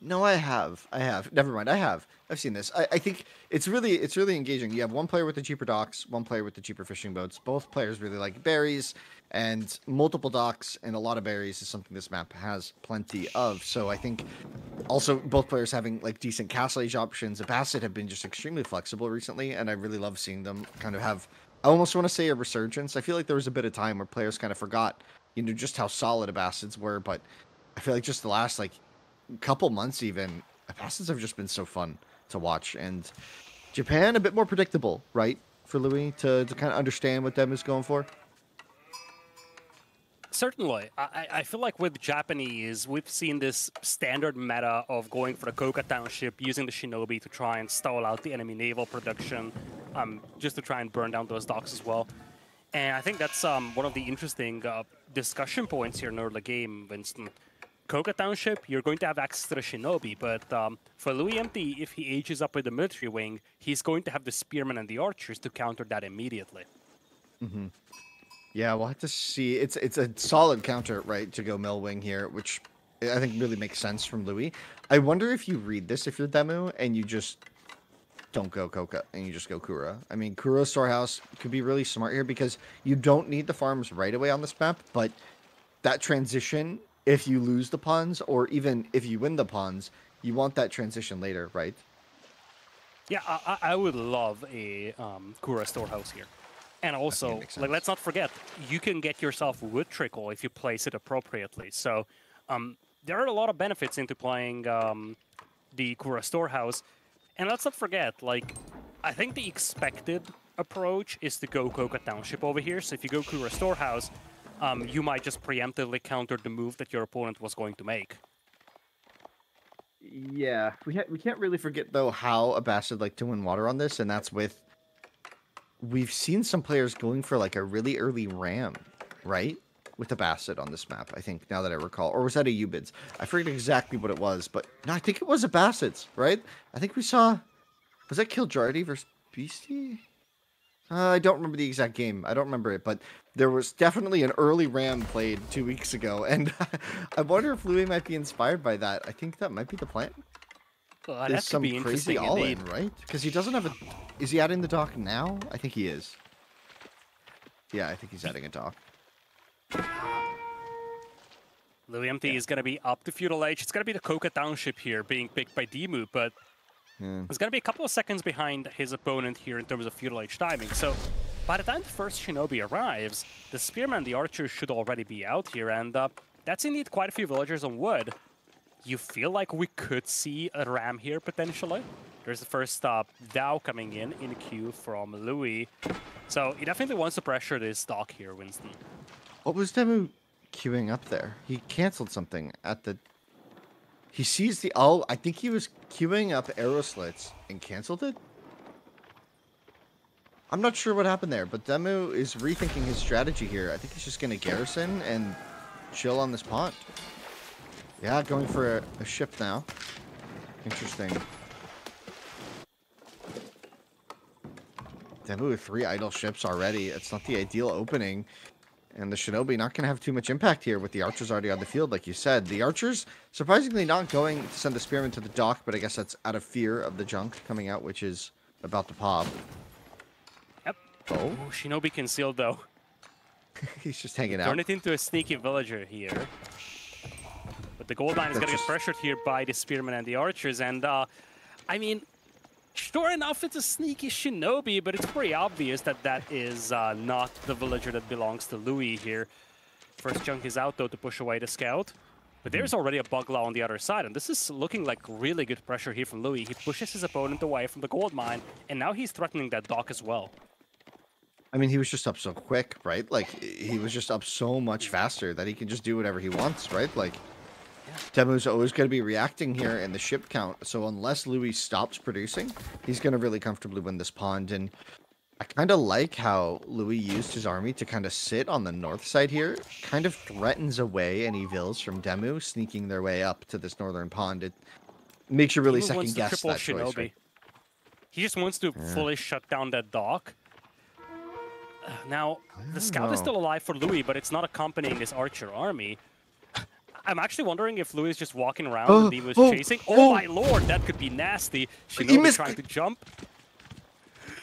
no, I have. Never mind. I've seen this. I think it's really engaging. You have one player with the cheaper docks, one player with the cheaper fishing boats. Both players really like berries, and multiple docks and a lot of berries is something this map has plenty of. So I think also both players having like decent castle age options. Abbasid have been just extremely flexible recently, and I really love seeing them kind of have, I almost want to say, a resurgence. I feel like there was a bit of time where players kind of forgot, just how solid Abbasids were, but I feel like just the last couple months even, Abbasids have just been so fun to watch. And Japan a bit more predictable, right? For Louis to kind of understand what Demu's going for. Certainly. I feel like with Japanese, we've seen this standard meta of going for the Koka Township, using the Shinobi to try and stall out the enemy naval production, just to try and burn down those docks as well. And I think that's one of the interesting discussion points here in early game, Winston. Koka Township, you're going to have access to the Shinobi, but for LoueMT, if he ages up with the military wing, he's going to have the Spearmen and the Archers to counter that immediately. Mm-hmm. Yeah, we'll have to see. It's a solid counter, right, to go mill wing here, which I think really makes sense from Louis. I wonder if you read this if you're Demu and you just don't go Koka and you just go Kura. I mean, Kura Storehouse could be really smart here because you don't need the farms right away on this map, but that transition, if you lose the pawns or even if you win the pawns, you want that transition later, right? Yeah, I would love a Kura Storehouse here. And also, let's not forget, you can get yourself Wood Trickle if you place it appropriately. So there are a lot of benefits into playing the Kura Storehouse. And let's not forget, I think the expected approach is to go Koka Township over here. So if you go Kura Storehouse, you might just preemptively counter the move that your opponent was going to make. Yeah, we can't really forget, though, how Abbasid like to win water on this, and that's with... We've seen some players going for, a really early ram, right? With Abbasid on this map, I think, now that I recall. Or was that a U-Bids? I forget exactly what it was, but no, I think it was Abbasids, right? I think we saw... Was that Killjardy versus Beastie? I don't remember the exact game. I don't remember it, but there was definitely an early ram played 2 weeks ago, and I wonder if Louis might be inspired by that. I think that might be the plan. Well, There's some crazy all-in, right? Because he doesn't have a... Is he adding the dock now? I think he is. Yeah, I think he's adding a dock. LoueMT is going to be up to Feudal Age. It's going to be the Koka Township here being picked by DeMu, but it's going to be a couple of seconds behind his opponent here in terms of Feudal Age timing. So by the time the first Shinobi arrives, the Spearman and the Archer should already be out here, and that's indeed quite a few villagers on wood. You feel like we could see a ram here, potentially. There's the first Dow coming in the queue from Louis. So he definitely wants to pressure this dock here, Winston. What was Demu queuing up there? He canceled something at the... He sees the... Oh, I think he was queuing up arrow slits and canceled it? I'm not sure what happened there, but DeMu is rethinking his strategy here. I think he's just going to garrison and chill on this pond. Yeah, going for a ship now. Interesting. DeMu with 3 idle ships already. It's not the ideal opening. And the Shinobi not going to have too much impact here with the archers already on the field, like you said. The archers, surprisingly, not going to send the spearmen to the dock, but I guess that's out of fear of the junk coming out, which is about to pop. Yep. Oh. Ooh, Shinobi concealed, though. He's just hanging out. Turn it into a sneaky villager here. But the gold mine is going to get pressured here by the spearmen and the archers. And, I mean, sure enough, it's a sneaky Shinobi, but it's pretty obvious that that is not the villager that belongs to Louis here. First chunk is out, though, to push away the scout. But there's already a Buglaw on the other side, and this is looking like really good pressure here from Louis. He pushes his opponent away from the gold mine, and now he's threatening that dock as well. I mean, he was just up so quick, right? Like, he was just up so much faster that he can just do whatever he wants, right? Like, DeMu's always going to be reacting here in the ship count, so unless Louis stops producing, he's going to really comfortably win this pond. And I kind of like how Louis used his army to kind of sit on the north side here, kind of threatens away any vills from DeMu sneaking their way up to this northern pond. It makes you really second guess that choice, right? He just wants to fully shut down that dock. Now, the scout is still alive for Louis, but it's not accompanying this archer army. I'm actually wondering if Louis is just walking around and DeMu is chasing. Oh my lord, that could be nasty. Shinobi trying to jump.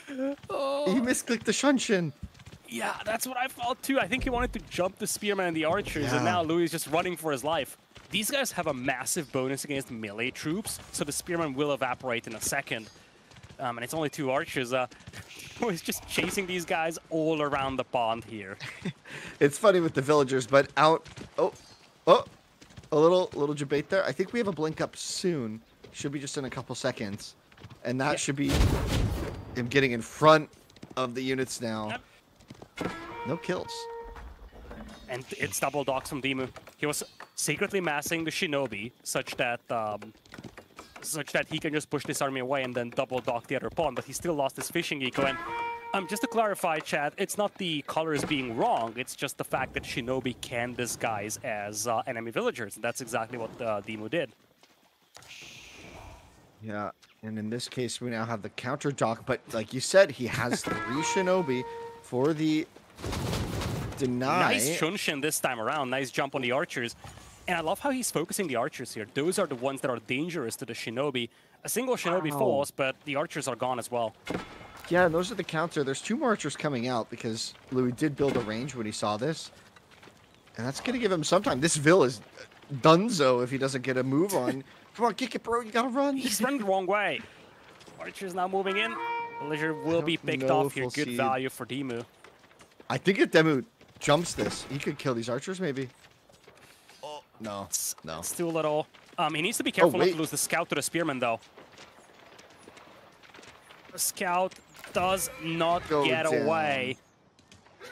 He misclicked the Shunshin. Yeah, that's what I thought too. I think he wanted to jump the spearman and the archers, and now Louis is just running for his life. These guys have a massive bonus against melee troops, so the spearman will evaporate in a second. And it's only 2 archers. He's just chasing these guys all around the pond here. It's funny with the villagers, but out... Oh, a little debate there. I think we have a blink up soon. Should be just in a couple seconds. And that should be him getting in front of the units now. No kills. And it's double docks from DeMu. He was secretly massing the Shinobi such that he can just push this army away and then double dock the other pawn, but he still lost his fishing eco. And just to clarify, chat, it's not the colors being wrong, it's just the fact that Shinobi can disguise as enemy villagers, and that's exactly what DeMu did. Yeah, and in this case, we now have the counter dock, but like you said, he has 3 Shinobi for the deny. Nice Shunshin this time around, nice jump on the archers. And I love how he's focusing the archers here. Those are the ones that are dangerous to the Shinobi. A single Shinobi falls, but the archers are gone as well. Yeah, those are the counter. There's 2 more archers coming out because Louis did build a range when he saw this. And that's going to give him some time. This Vil is dunzo if he doesn't get a move on. Come on, kick it, bro. You got to run. He's running the wrong way. Archer's now moving in. Villager will be picked off here. Good value for DeMu. I think if DeMu jumps this, he could kill these archers maybe. No, no. It's too little. He needs to be careful not to lose the scout to the spearman, though. The scout does not get away.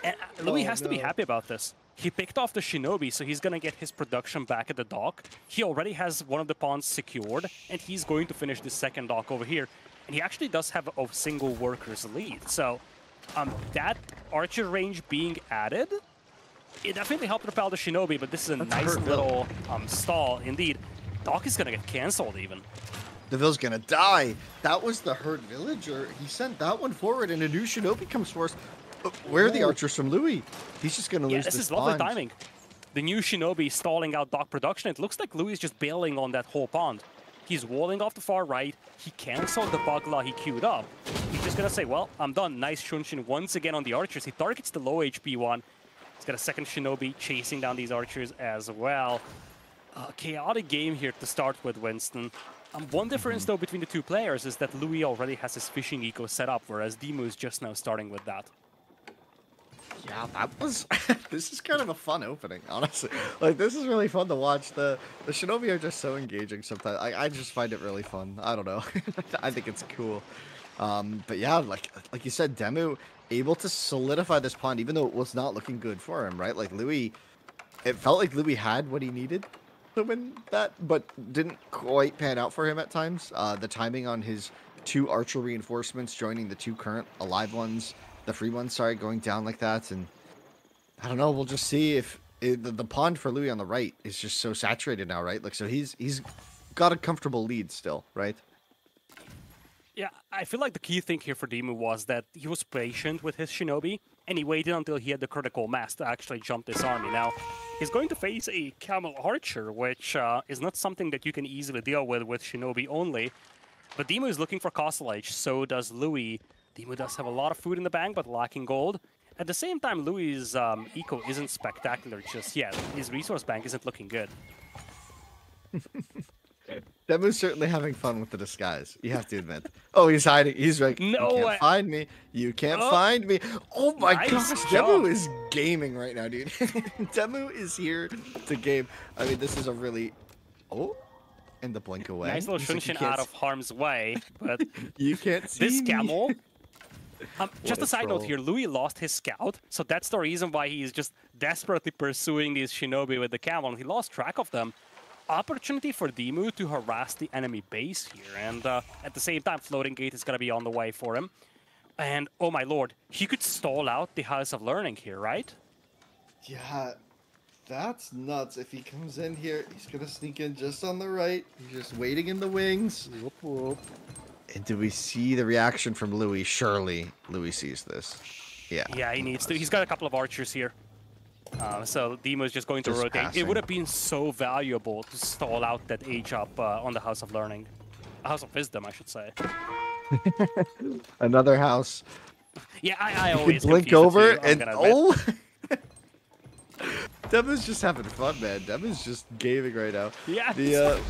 And Louis has to be happy about this. He picked off the Shinobi, so he's going to get his production back at the dock. He already has one of the pawns secured, and he's going to finish the second dock over here. And he actually does have a single worker's lead. So that archer range being added, it definitely helped repel the Shinobi, but this is a nice little stall indeed. Dock is gonna get cancelled even. The Vil's gonna die. That was the herd villager. He sent that one forward, and a new Shinobi comes forth. Where are the archers from Louis? He's just gonna lose this is lovely timing. The new Shinobi stalling out dock production. It looks like Louis is just bailing on that whole pond. He's walling off the far right. He cancelled the Buglaw he queued up. He's just gonna say, well, I'm done. Nice Shunshin once again on the archers. He targets the low HP one. He's got a second Shinobi chasing down these archers as well. Chaotic game here to start with, Winston. One difference, though, between the 2 players is that Louis already has his fishing eco set up, whereas DeMu is just now starting with that. Yeah, that was... This is kind of a fun opening, honestly. Like, this is really fun to watch. The Shinobi are just so engaging sometimes. I just find it really fun. I don't know. I think it's cool. But yeah, like you said, DeMu able to solidify this pond, even though it was not looking good for him, right? Like, Louis it felt like Louis had what he needed to win that, but didn't quite pan out for him at times. The timing on his 2 archer reinforcements joining the 2 current alive ones, the free ones, sorry, going down like that, and I don't know. We'll just see if the pond for Louis on the right is just so saturated now, right? Like, so he's got a comfortable lead still, right? Yeah, I feel like the key thing here for DeMu was that he was patient with his Shinobi, and he waited until he had the critical mass to actually jump this army. Now, he's going to face a Camel Archer, which is not something that you can easily deal with Shinobi only. But DeMu is looking for Castle Age, so does Louis. DeMu does have a lot of food in the bank, but lacking gold. At the same time, Louis' eco isn't spectacular just yet. His resource bank isn't looking good. DeMu's certainly having fun with the disguise. You have to admit. Oh, he's hiding. He's like, No, you can't find me. You can't find me. Oh my Nice gosh, jump. DeMu is gaming right now, dude. DeMu is here to game. I mean, this is a really... Oh, and the blink away. Nice little He's like, Shunshin out of harm's way, but You can't see this me. camel... just a a side note troll. here, Louis lost his scout, so that's the reason why he is just desperately pursuing these Shinobi with the camel, and he lost track of them. Opportunity for DeMu to harass the enemy base here, and at the same time, Floating Gate is going to be on the way for him. And, oh my lord, he could stall out the House of Learning here, right? Yeah, that's nuts. If he comes in here, he's going to sneak in just on the right. He's just waiting in the wings. Whoop, whoop. And do we see the reaction from Louis? Surely Louis sees this. Yeah. Yeah, he needs to. He's got a couple of archers here. So DeMu is just going to Just rotate. passing. It would have been so valuable to stall out that age up on the House of Learning. House of Wisdom, I should say. Another house. Yeah, I You always can blink confuse the over two, I'm and gonna admit. oh. Devin's just having fun, man. Devin's just gaming right now. Yeah. The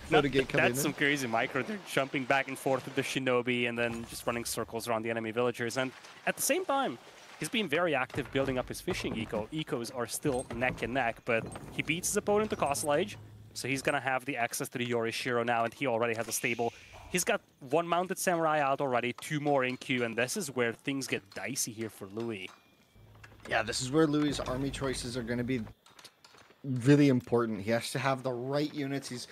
floating gate coming That's in. some crazy micro. They're jumping back and forth with the Shinobi and then just running circles around the enemy villagers. And at the same time, he's been very active building up his fishing eco. Ecos are still neck and neck, but he beats his opponent to Castle Age, so he's gonna have the access to the Yorishiro now, and he already has a stable. He's got 1 mounted samurai out already, 2 more in queue, and this is where things get dicey here for Louis. Yeah, this is where Louis' army choices are going to be really important. He has to have the right units. He's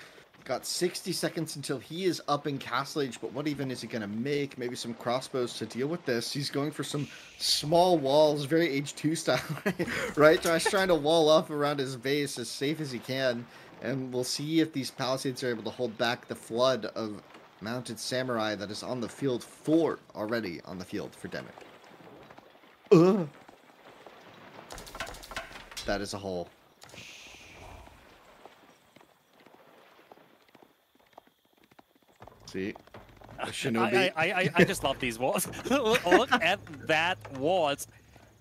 got 60 seconds until he is up in Castle Age, but what even is he going to make? Maybe some crossbows to deal with this. He's going for some small walls, very Age 2 style, right? Just trying to wall up around his base as safe as he can, and we'll see if these palisades are able to hold back the flood of mounted samurai that is on the field. 4 already on the field for DeMu. Ugh. That is a hole. See? The Shinobi. I just love these walls. Look at that walls.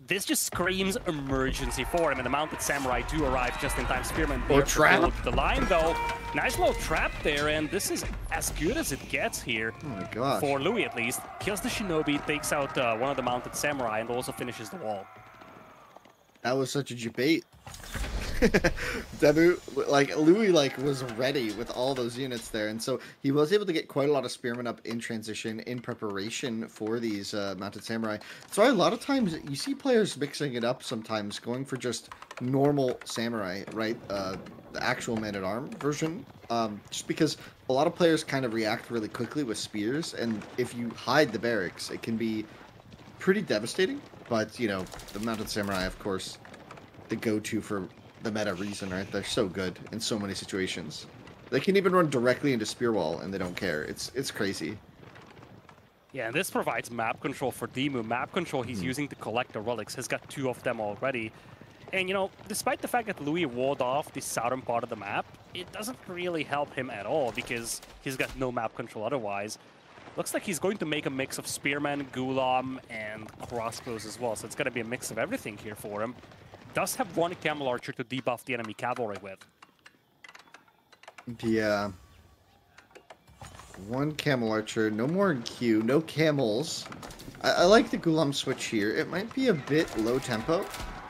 This just screams emergency for him, and the mounted samurai do arrive just in time. Spearman there to trap. hold the line, though. Nice little trap there, and this is as good as it gets here. Oh my gosh. For Louis, at least. Kills the Shinobi, takes out one of the mounted samurai, and also finishes the wall. That was such a debate. DeMu, Louis, was ready with all those units there, and so he was able to get quite a lot of spearmen up in transition in preparation for these mounted samurai. So a lot of times you see players mixing it up sometimes, going for just normal samurai, right? The actual man-at-arm version, just because a lot of players kind of react really quickly with spears, and if you hide the barracks, it can be pretty devastating. But, you know, the mounted samurai, of course, the go-to for the meta reason, right? They're so good in so many situations. They can even run directly into spear wall and they don't care. It's crazy. Yeah, and this provides map control for DeMu. Map control he's using to collect the relics. He's got 2 of them already. And, you know, despite the fact that Louis walled off the southern part of the map, it doesn't really help him at all because he's got no map control otherwise. Looks like he's going to make a mix of spearmen, gulam, and crossbows as well. So it's going to be a mix of everything here for him. Does have 1 camel archer to debuff the enemy cavalry with. Yeah. 1 camel archer, no more in queue, no camels. I like the gulam switch here. It might be a bit low tempo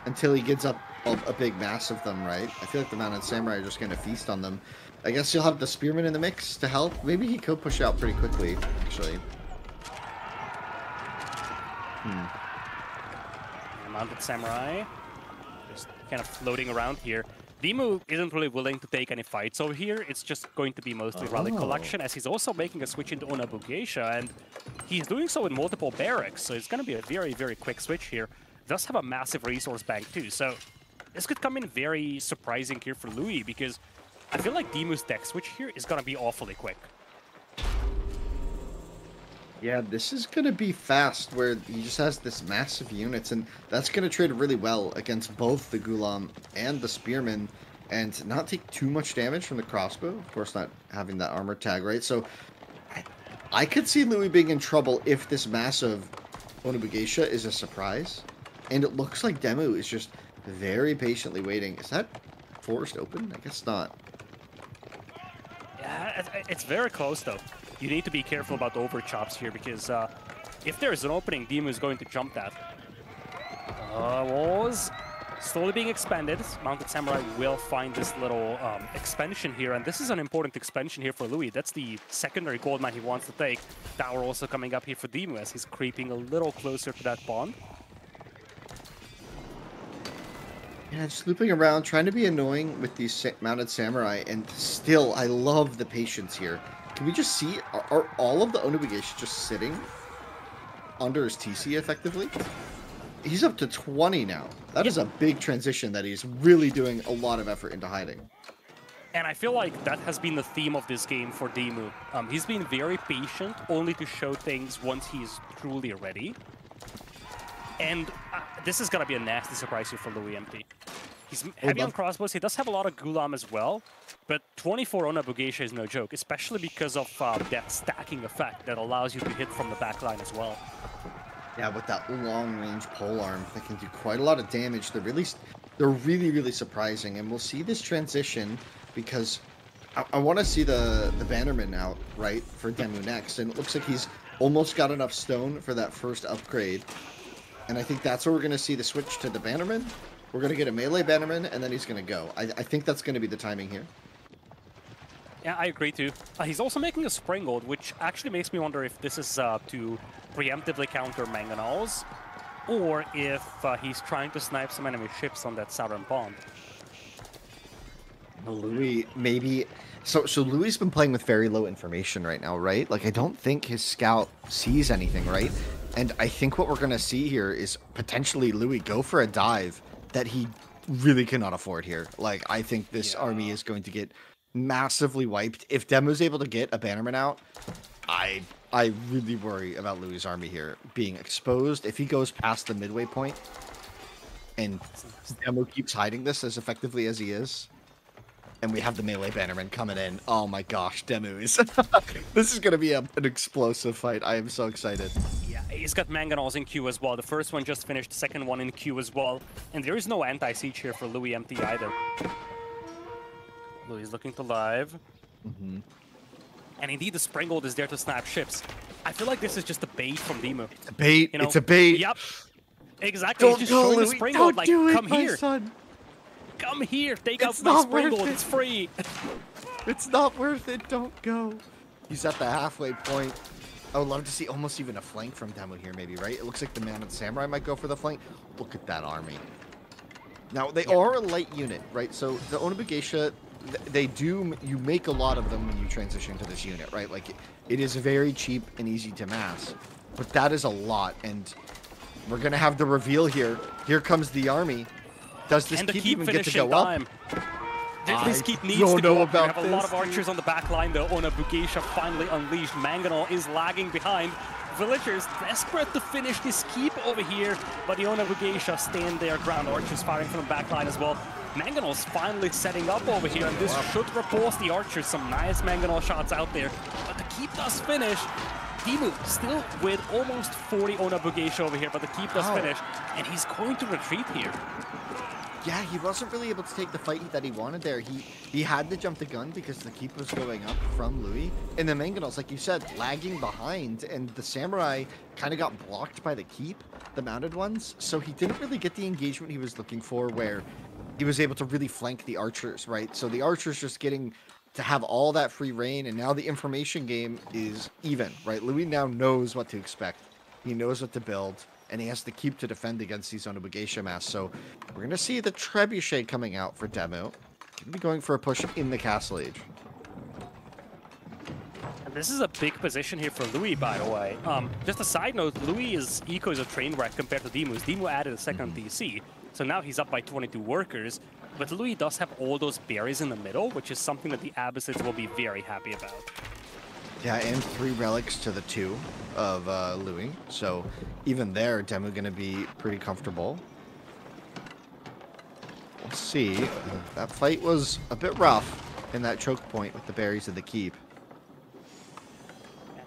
until he gets up a big mass of them, right? I feel like the mounted samurai are just going to feast on them. I guess you'll have the spearman in the mix to help. Maybe he could push out pretty quickly, actually. Mounted samurai. Just kind of floating around here. DeMu isn't really willing to take any fights over here. It's just going to be mostly rally collection, as he's also making a switch into Onabugeisha, and he's doing so in multiple barracks, so it's going to be a very, very quick switch here. Does have a massive resource bank too, so this could come in very surprising here for Louis, because I feel like DeMu's deck switch here is going to be awfully quick. Yeah, this is going to be fast, where he just has this massive units, and that's going to trade really well against both the Gulam and the Spearman, and not take too much damage from the crossbow. Of course, not having that armor tag, right? So, I could see Louis being in trouble if this massive Onabugeisha is a surprise. And it looks like DeMu is just very patiently waiting. Is that forced open? I guess not. Yeah, it's very close, though. You need to be careful about the overchops here, because if there's an opening, DeMu is going to jump that. Walls slowly being expanded. Mounted Samurai will find this little expansion here, and this is an important expansion here for Louis. That's the secondary gold mine he wants to take. Tower also coming up here for DeMu as he's creeping a little closer to that pond. Yeah, just looping around, trying to be annoying with these mounted samurai, and still, I love the patience here. Can we just see, are all of the Onabugeisha just sitting under his TC effectively? He's up to 20 now. That is a big transition that he's really doing a lot of effort into hiding. And I feel like that has been the theme of this game for DeMu. He's been very patient, only to show things once he's truly ready. And this is going to be a nasty surprise here for LoueMT. He's heavy on crossbows. He does have a lot of Gulam as well, but 24 Onabugeisha is no joke, especially because of that stacking effect that allows you to hit from the back line as well. Yeah, with that long-range pole arm that can do quite a lot of damage. They're really, really surprising, and we'll see this transition because I want to see the Bannerman out, right, for DeMu next, and it looks like he's almost got enough stone for that first upgrade. And I think that's where we're going to see the switch to the Bannerman. We're going to get a melee Bannerman, and then he's going to go. I think that's going to be the timing here. Yeah, I agree too. He's also making a Springald, which actually makes me wonder if this is to preemptively counter Mangonels, or if he's trying to snipe some enemy ships on that southern pond. Louis, maybe... So Louis been playing with very low information right now, right? Like, I don't think his scout sees anything, right? And I think what we're going to see here is potentially Louis go for a dive that he really cannot afford here. Like, I think this army is going to get massively wiped. If DeMu's able to get a Bannerman out, I really worry about Louis' army here being exposed. If he goes past the midway point and DeMu keeps hiding this as effectively as he is, and we have the melee Bannerman coming in. Oh my gosh, DeMu is... This is going to be an explosive fight. I am so excited. Yeah, he's got Mangonels in queue as well. The first one just finished, the second one in queue as well. And there is no anti-siege here for LoueMT either. Louis is looking to live. And indeed, the Springald is there to snap ships. I feel like this is just a bait from DeMu. It's a bait. You know? It's a bait. Yep. Exactly. Don't He's just showing Louis. the Springald, like, come here. Son. Come here, take out my Springald, it's free. It's not worth it, don't go. He's at the halfway point. I would love to see almost even a flank from DeMu here, maybe, right? It looks like the Mounted Samurai might go for the flank. Look at that army. Now, they are a light unit, right? So the Onabugeisha, you make a lot of them when you transition to this unit, right? Like, it is very cheap and easy to mass. But that is a lot, and we're going to have the reveal here. Here comes the army. Does this keep even get to go up? This keep needs to go up. We have a lot of archers on the back line, though. Onabugeisha finally unleashed. Mangonel is lagging behind. Villagers desperate to finish this keep over here, but the Onabugeisha stand their ground. Archers firing from the back line as well. Mangonel's finally setting up over here, and this should repulse the archers. Some nice Mangonel shots out there, but the keep does finish. DeMu still with almost 40 Onabugeisha over here, but the keep does finish, and he's going to retreat here. Yeah, he wasn't really able to take the fight that he wanted there. He had to jump the gun because the keep was going up from Louis. And the Mangonels, like you said, lagging behind. And the Samurai kind of got blocked by the keep, the mounted ones. So he didn't really get the engagement he was looking for where he was able to really flank the archers, right? So the archers just getting to have all that free reign. And now the information game is even, right? Louis now knows what to expect. He knows what to build. and he has to keep to defend against these Onobugeisha masks. So we're going to see the Trebuchet coming out for DeMu. Going to be going for a push in the Castle Age. And this is a big position here for Louis, by the way. Just a side note, Louis' eco is a train wreck compared to DeMu's. DeMu added a second DC, so now he's up by 22 workers. But Louis does have all those berries in the middle, which is something that the Abyssids will be very happy about. Yeah, and 3 relics to the 2 of Louis. So even there, DeMu going to be pretty comfortable. We'll see. That fight was a bit rough in that choke point with the berries of the keep.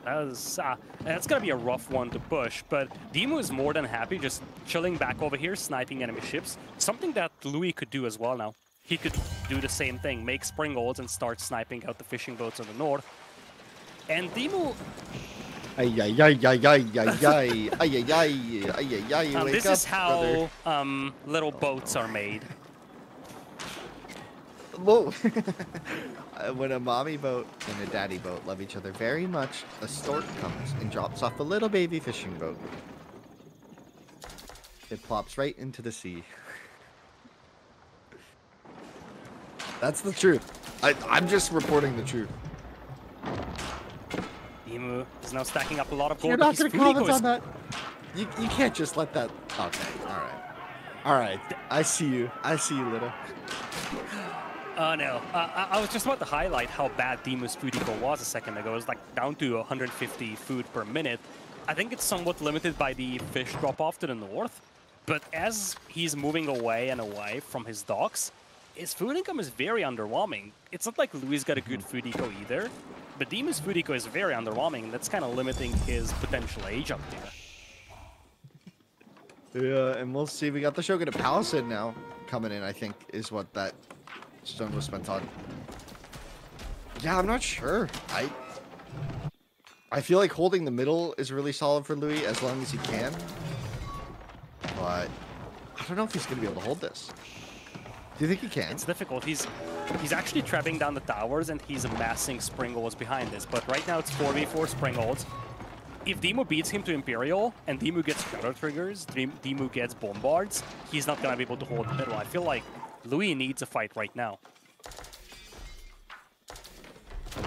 That's going to be a rough one to push, but DeMu is more than happy just chilling back over here, sniping enemy ships. Something that Louis could do as well now. He could do the same thing, make springolds and start sniping out the fishing boats on the north. And DeMu... This is how little boats are made. Whoa. When a mommy boat and a daddy boat love each other very much, a stork comes and drops off a little baby fishing boat. It plops right into the sea. That's the truth. I'm just reporting the truth. DeMu is now stacking up a lot of gold. You're not going to comment on that? You can't just let that... Okay, alright. Alright, I see you. I see you, Lita. No. I was just about to highlight how bad DeMu's food eco was a second ago. It was like down to 150 food per minute. I think it's somewhat limited by the fish drop-off to the north. But as he's moving away and away from his docks, his food income is very underwhelming. It's not like Louis got a good food eco either, but DeMu's food eco is very underwhelming, and that's kind of limiting his potential age up there. Yeah, and we'll see. We got the Shogun of Palisade now coming in, I think, is what that stone was spent on. Yeah, I'm not sure. I feel like holding the middle is really solid for Louis as long as he can. But I don't know if he's going to be able to hold this. Do you think he can? It's difficult. He's actually trapping down the towers and he's amassing springolds behind this. But right now it's 4v4 springolds. If DeMu beats him to Imperial and DeMu gets Shadow Triggers, DeMu gets Bombards, he's not going to be able to hold the middle. I feel like Louis needs a fight right now.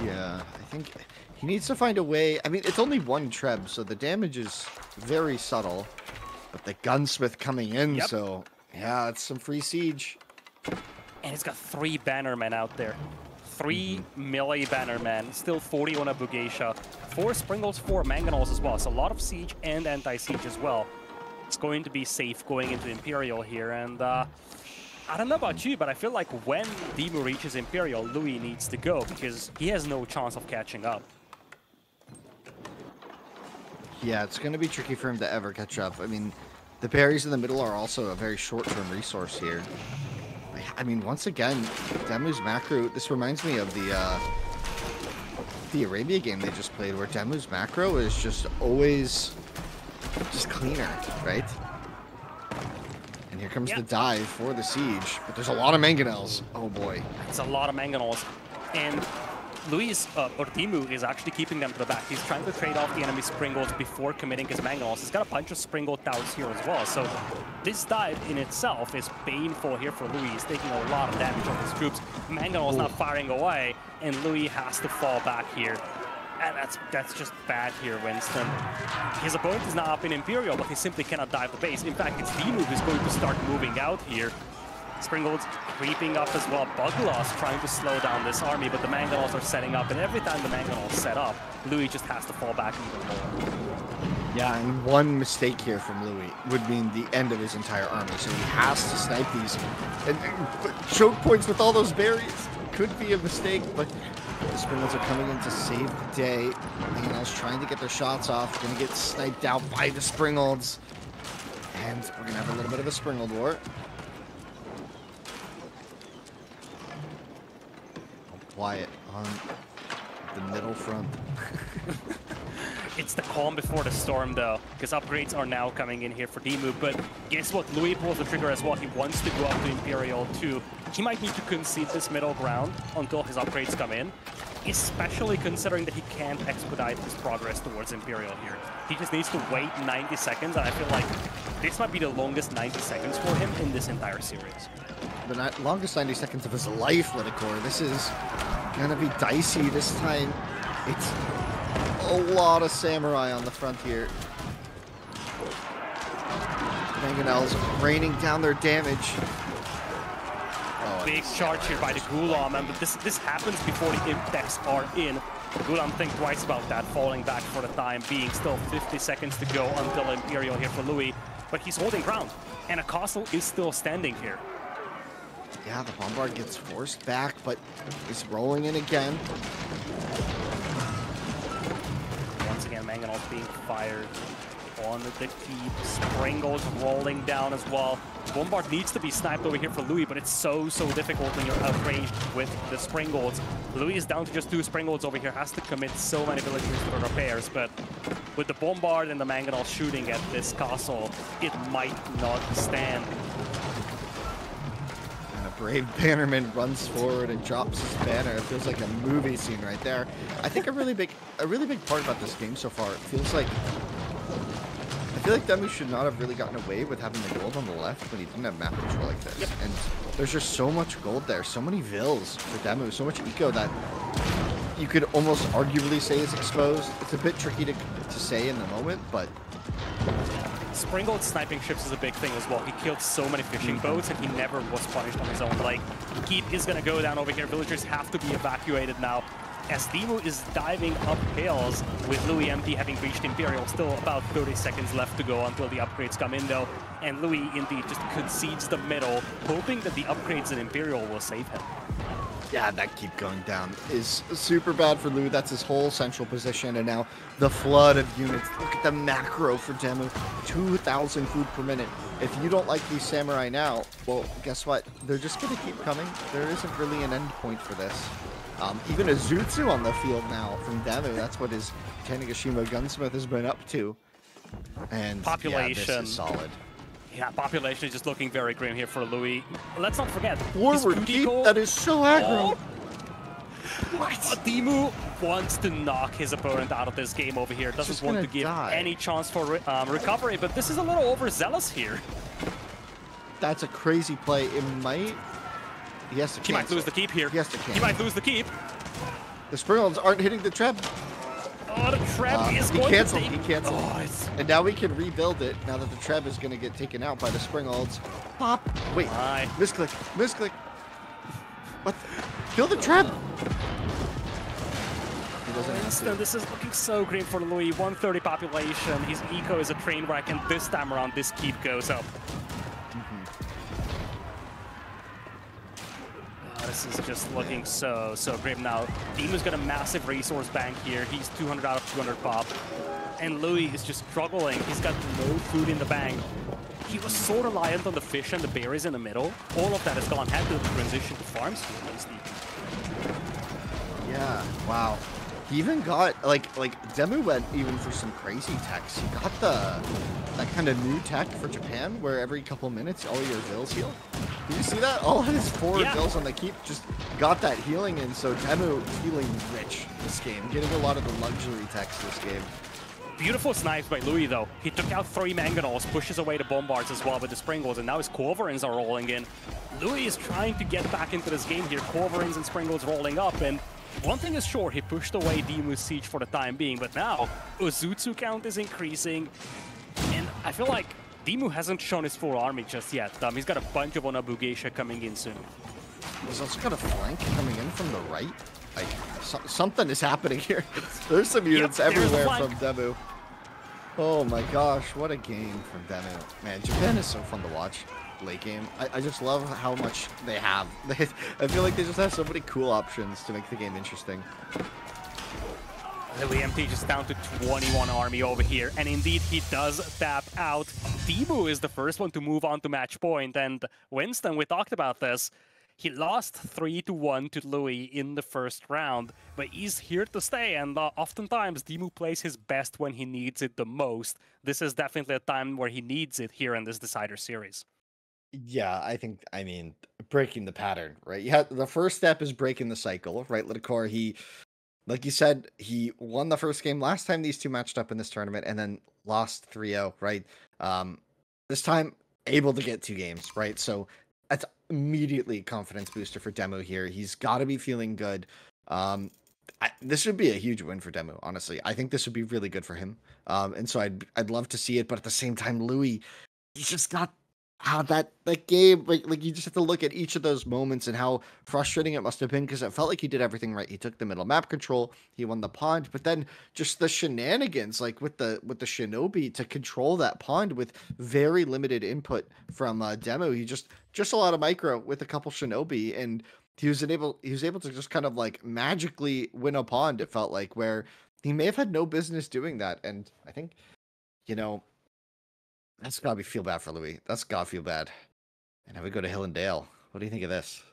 Yeah, I think he needs to find a way. I mean, it's only 1 Treb, so the damage is very subtle. But the Gunsmith coming in, so yeah, it's some free siege. And he's got 3 Bannermen out there. 3 melee Bannermen, still 40 on a Bugeisha. 4 Springles, 4 Mangonels as well. So a lot of siege and anti-siege as well. It's going to be safe going into Imperial here. And I don't know about you, but I feel like when DeMu reaches Imperial, Louis needs to go because he has no chance of catching up. Yeah, it's going to be tricky for him to ever catch up. I mean, the berries in the middle are also a very short-term resource here. I mean, once again, DeMu's macro, this reminds me of the Arabia game they just played, where DeMu's macro is just always just cleaner, right? And here comes the dive for the siege, but there's a lot of mangonels. Oh boy. It's a lot of mangonels. And Louis, or DeMu, is actually keeping them to the back. He's trying to trade off the enemy springolds before committing his mangonels. He's got a bunch of springold towers here as well. So this dive in itself is painful here for Louis. He's taking a lot of damage on his troops. Mangonel's not firing away, and Louis has to fall back here. And that's just bad here, Winston. His opponent is now up in Imperial, but he simply cannot dive the base. In fact, it's DeMu who's going to start moving out here. Springolds creeping up as well. Bugloss trying to slow down this army, but the Mangonels are setting up, and every time the Mangonels set up, Louis just has to fall back even more. Yeah, and one mistake here from Louis would mean the end of his entire army, so he has to snipe these. And choke points with all those berries could be a mistake, but the Springolds are coming in to save the day. Mangonels trying to get their shots off, gonna get sniped out by the Springolds. And we're gonna have a little bit of a Springold war. Quiet on the middle front. It's the calm before the storm, though, because upgrades are now coming in here for DeMu. But guess what? Louis pulls the trigger as well. He wants to go up to Imperial too. He might need to concede this middle ground until his upgrades come in. especially considering that he can't expedite his progress towards Imperial here. He just needs to wait 90 seconds, and I feel like this might be the longest 90 seconds for him in this entire series. The longest 90 seconds of his life, Lidakor. This is gonna be dicey this time. It's a lot of samurai on the front here. Mangonels raining down their damage. Big charge here by the Gulam, but this happens before the imp decks are in. Gulam think twice about that, falling back for the time being. Still 50 seconds to go until Imperial here for Louis, but he's holding ground, and a castle is still standing here. Yeah, the bombard gets forced back, but is rolling in again. Once again, Mangonel's being fired on the keep. Springles rolling down as well. Bombard needs to be sniped over here for Louis, but it's so difficult when you're outranged with the Springles. Louis is down to just 2 Springles over here, has to commit so many villagers for repairs, but with the Bombard and the Mangonel shooting at this castle, it might not stand. And a brave bannerman runs forward and drops his banner. It feels like a movie scene right there. I think a really big part about this game so far, it feels like I feel like DeMu should not have really gotten away with having the gold on the left when he didn't have map control like this. Yep. And there's just so much gold there, so many vills for DeMu, so much eco that you could almost arguably say is exposed. It's a bit tricky to say in the moment, but Springgold sniping ships is a big thing as well. He killed so many fishing boats and he never was punished on his own. Like, Keep is gonna go down over here. Villagers have to be evacuated now, as DeMu is diving up hills with LoueMT having reached Imperial. Still about 30 seconds left to go until the upgrades come in though. And Louis indeed just concedes the middle, hoping that the upgrades in Imperial will save him. yeah, that keep going down is super bad for Lou. That's his whole central position. And now the flood of units. Look at the macro for DeMu. 2,000 food per minute. If you don't like these samurai now, well, guess what? They're just going to keep coming. There isn't really an end point for this. Even a Zutsu on the field now from DeMu. That's what his Tanegashima gunsmith has been up to. And Population. yeah, this is solid. Yeah, population is just looking very grim here for Louis. Let's not forget, Forward keep, that is so aggro. What? DeMu wants to knock his opponent out of this game over here. Doesn't want to give any chance for recovery, but this is a little overzealous here. That's a crazy play. It might... He has to cancel. He might lose the keep here. He has to cancel. He might lose the keep. The Springolds aren't hitting the trap. Oh, the trap is going to take... He canceled. Oh, and now we can rebuild it, now that the trap is going to get taken out by the Springolds. Pop. Wait. Misclick. Misclick. What? Kill the trap. He doesn't have to. This is looking so grim for Louis. 130 population. His eco is a train wreck, and this time around, this keep goes up. This is just looking so grim now. DeMu's got a massive resource bank here. He's 200 out of 200 pop. And Louis is just struggling. He's got no food in the bank. He was so reliant on the fish and the berries in the middle. All of that is gone. Had to transition to farms here. Yeah, wow. He even got, like DeMu went even for some crazy techs. He got that kind of new tech for Japan, where every couple minutes all your vills heal. Did you see that? All of his forward vills on the keep just got that healing in, so DeMu feeling rich this game, getting a lot of the luxury techs this game. Beautiful snipes by Louis, though. He took out 3 Mangonels, pushes away the Bombards as well with the Springles, and now his Corvorins are rolling in. Louis is trying to get back into this game here. Corvorins and Springles rolling up, and one thing is sure, he pushed away DeMu's siege for the time being, but now Ozutsu count is increasing, and I feel like DeMu hasn't shown his full army just yet. He's got a bunch of Onabugeisha coming in soon. He's also got a flank coming in from the right. Like, something is happening here. There's some units everywhere from DeMu. Oh my gosh, what a game from DeMu. Man, Japan is so fun to watch late game. I just love how much they have. I feel like they just have so many cool options to make the game interesting. LoueMT just down to 21 army over here, and indeed he does tap out. DeMu is the first one to move on to match point, and Winston, we talked about this. He lost 3-1 to Louis in the first round, but he's here to stay, and oftentimes DeMu plays his best when he needs it the most. This is definitely a time where he needs it here in this Decider series. Yeah, I mean, breaking the pattern, right? The first step is breaking the cycle, right? Lidakor, he like you said, he won the first game last time these two matched up in this tournament and then lost 3-0, right? Um, this time able to get 2 games, right? So that's immediately a confidence booster for DeMu here. He's got to be feeling good. This would be a huge win for DeMu, honestly. I think this would be really good for him. And so I'd love to see it, but at the same time, Louis, he's just got how that game, like you just have to look at each of those moments and how frustrating it must have been, because it felt like he did everything right. He took the middle map control, he won the pond, but then just the shenanigans, like with the shinobi to control that pond with very limited input from DeMu. He just a lot of micro with a couple shinobi, and he was able to just kind of like magically win a pond, it felt like, where he may have had no business doing that. And I think, you know, that's gotta be feel bad for Louis. That's gotta feel bad. And now we go to Hill and Dale. What do you think of this?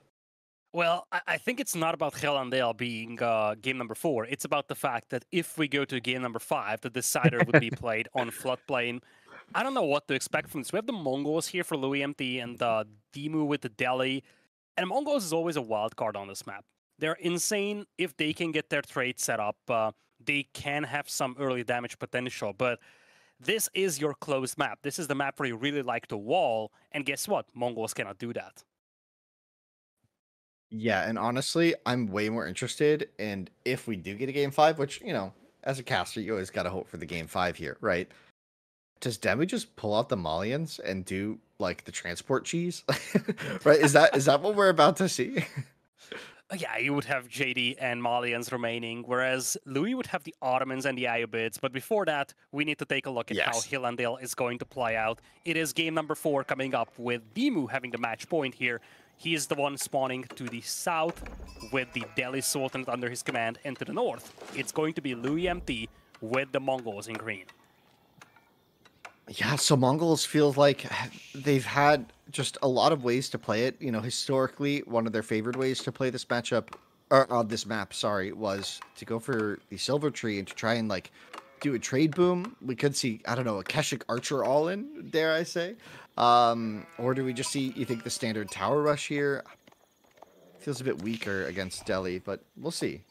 Well, I think it's not about Hell and Dale being game number 4. It's about the fact that if we go to game number 5, the decider would be played on floodplain. I don't know what to expect from this. We have the Mongols here for LoueMT and DeMu with the Delhi. And Mongols is always a wild card on this map. They're insane. If they can get their trade set up, they can have some early damage potential. But this is your closed map. This is the map where you really like to wall. And guess what? Mongols cannot do that. Yeah, and honestly, I'm way more interested in if we do get a game 5, which, as a caster, you always gotta hope for the game 5 here, right? Does Demi just pull out the Malians and do like the transport cheese? Right? Is that what we're about to see? Yeah, you would have JD and Malians remaining, whereas Louis would have the Ottomans and the Ayyubids. But before that, we need to take a look at how Yes. Hill and Dale is going to play out. It is game number 4 coming up with DeMu having the match point here. He is the one spawning to the south with the Delhi Sultanate under his command, and to the north, it's going to be LoueMT with the Mongols in green. Yeah, so Mongols feels like they've had just a lot of ways to play it. Historically, one of their favored ways to play this matchup, or this map, sorry, was to go for the Silver Tree and to try and like do a trade boom. We could see, I don't know, a Keshik Archer all in, dare I say. Or do we just see, you think, the standard tower rush here? Feels a bit weaker against Delhi, but we'll see.